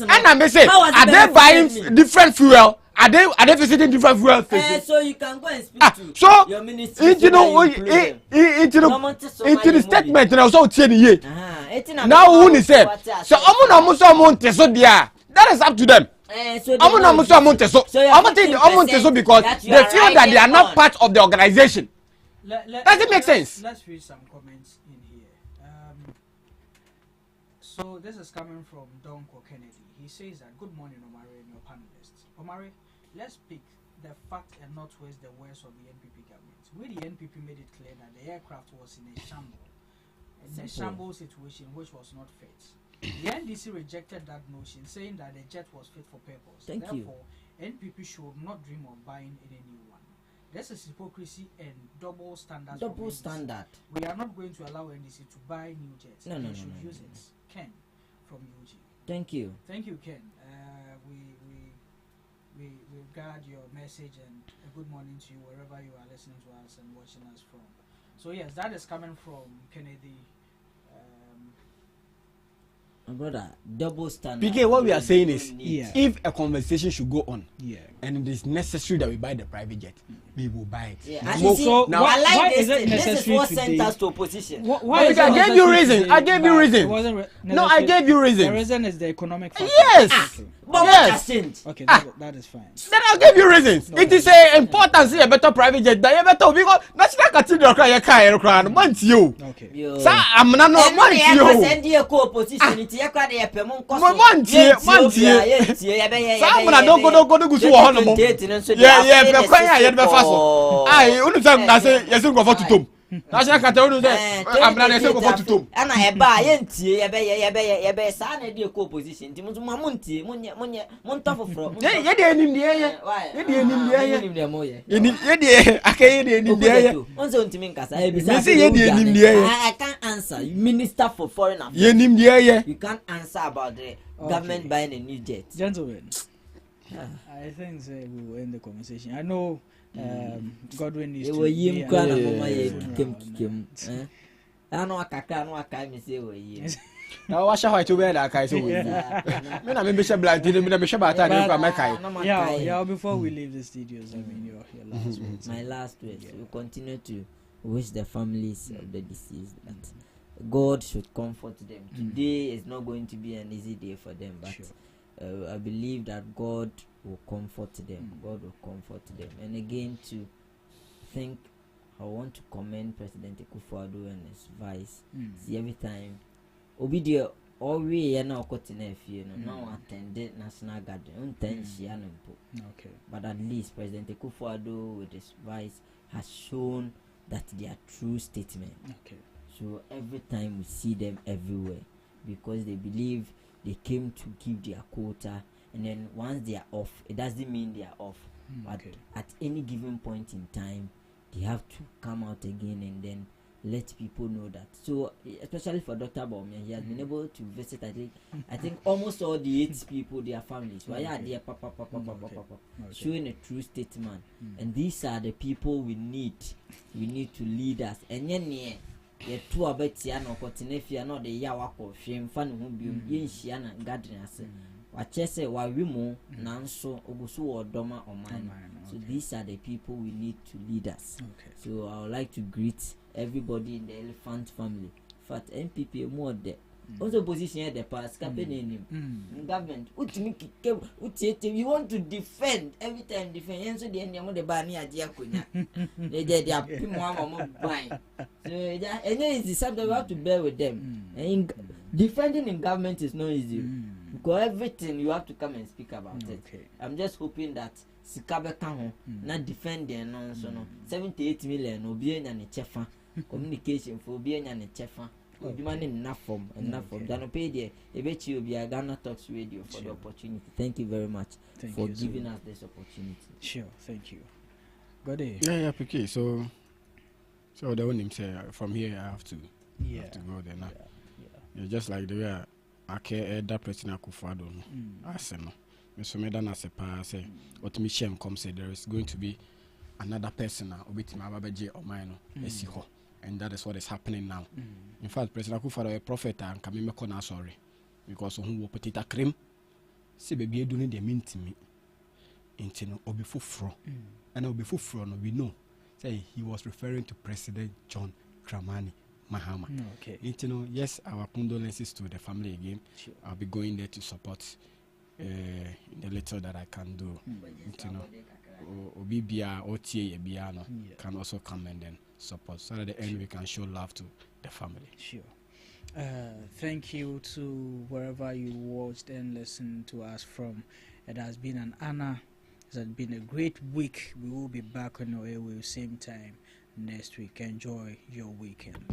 S9: And I may say, are they buying different fuel? Are they visiting different fuel stations?
S8: So you can go and speak to your ministry.
S9: Into the statement, and also now who is said? So that is up to them. Because they feel that they are not part of the organization. Does it make sense?
S4: Let's read some comments in here. So this is coming from Donko Kennedy. He says that, good morning, Omari and your panelists. Omari, let's pick the fact and not waste the words of the NPP government. We, the NPP, made it clear that the aircraft was in a shamble situation which was not fit. The NDC rejected that notion, saying that the jet was fit for purpose. Therefore, NPP should not dream of buying any new one. This is hypocrisy and double standards.
S8: Double standard.
S4: We are not going to allow NDC to buy new jets. No, should use it. Ken from UG.
S8: Thank you.
S4: Thank you, Ken. We regard your message and a good morning to you wherever you are listening to us and watching us from. So yes, that is coming from Kennedy.
S8: My brother, double standard.
S9: PK, what we are saying is, if a conversation should go on, and it is necessary that we buy the private jet, we will buy it.
S8: Yeah. Now, I like this thing. This is what sent us to opposition.
S9: I gave you reasons. I gave you reasons. No, I gave you reasons.
S4: The reason is the economic factor.
S9: Yes.
S4: Okay, that is fine.
S9: Then I'll give you reasons. It is important to see a better private jet. Because National Cathedral cry month you.
S4: Okay.
S9: So I'm not month you. National Category there. I'm not able to do.
S8: And I buy yentie ebe sa na dey co-opposition nti mo mamuntie monta foforo
S9: Ye dey enim dey ye. Ye dey enim dey ye.
S8: Enim dey mo ye.
S9: Enim ye dey akaye dey enim dey ye.
S8: Onzo ntimi nkasa e bisa.
S9: Me say ye dey enim dey ye.
S8: I can't answer. Minister for Foreign Affairs.
S9: Ye enim dey ye.
S8: You can't answer about the government buying a new jet.
S4: Gentlemen, I think we will end the conversation. I know Godwin is to
S8: yim kwa na mama ye kikem. Ano akaka no akai me say we yim.
S9: Na wa sha white we na akai so we. Me na me be sha blind, me na me sha bata na kwa makai.
S4: Yeah, before we leave the studios, I mean your last words.
S8: My last words. We continue to wish the families of the deceased that God should comfort them. Today is not going to be an easy day for them, but I believe that God will comfort them. God will comfort them. And again, to think, I want to commend President Akufo-Addo and his vice. See, every time, Obidio, already na okotina efie no now attended national gathering. Okay. But at least President Akufo-Addo with his vice has shown that they are true statement.
S4: Okay.
S8: So every time we see them everywhere, because they believe they came to give their quota, and then once they are off, it doesn't mean they are off. But at any given point in time, they have to come out again and then let people know that. So especially for Dr. Bawumia, he has been able to visit. I think almost all the 8 people, their families. Why are they showing a true statement? And these are the people we need. We need to lead us. And then ye two abetia no kotinefia no de ya wako hwem fa ne ho biom ye nhia na garden ase wa chese wa wimu nanso ogusu wo doma oman. So these are the people we need to lead us. So I would like to greet everybody in the Elephant family. Fat MPP more there. Also position the past campaign government you want to defend every time defend and so the end the bani adia kunya they are people buying. So and then it's something we have to bear with them. And defending in government is not easy because everything you have to come and speak about it. I'm just hoping that sikabe kan not defending no so no 78 million obi enya ne chefa communication for obi enya ne chefa. Enough from Ghana pay there. Ebechi obi Ghana Talks Radio for the opportunity. Thank you very much for giving us this opportunity.
S4: Sure, thank you. Good day.
S9: Yeah, okay. So the one him say from here I have to go there now. Yeah, just like the way I care that President Akufo-Addo. I say no. So me dan as a pa say what me shame come say there is going to be another person now obiti ma babaje o man no esi ho. And that is what is happening now. In fact, President Akufo-Addo a prophet and come me corner sorry because who will put it a cream. See baby doing the mean to me. Intino obi fufro. And obi fufro no we know. Say he was referring to President John Dramani Mahama. Intino, yes, our condolences to the family again. I'll be going there to support the little that I can do. Intino, obi bia otie biano can also come and then support so at the end we can show love to the family.
S4: Sure. Thank you to wherever you watched and listened to us from. It has been an honor. It has been a great week. We will be back on our airwaves same time next week. Enjoy your weekend.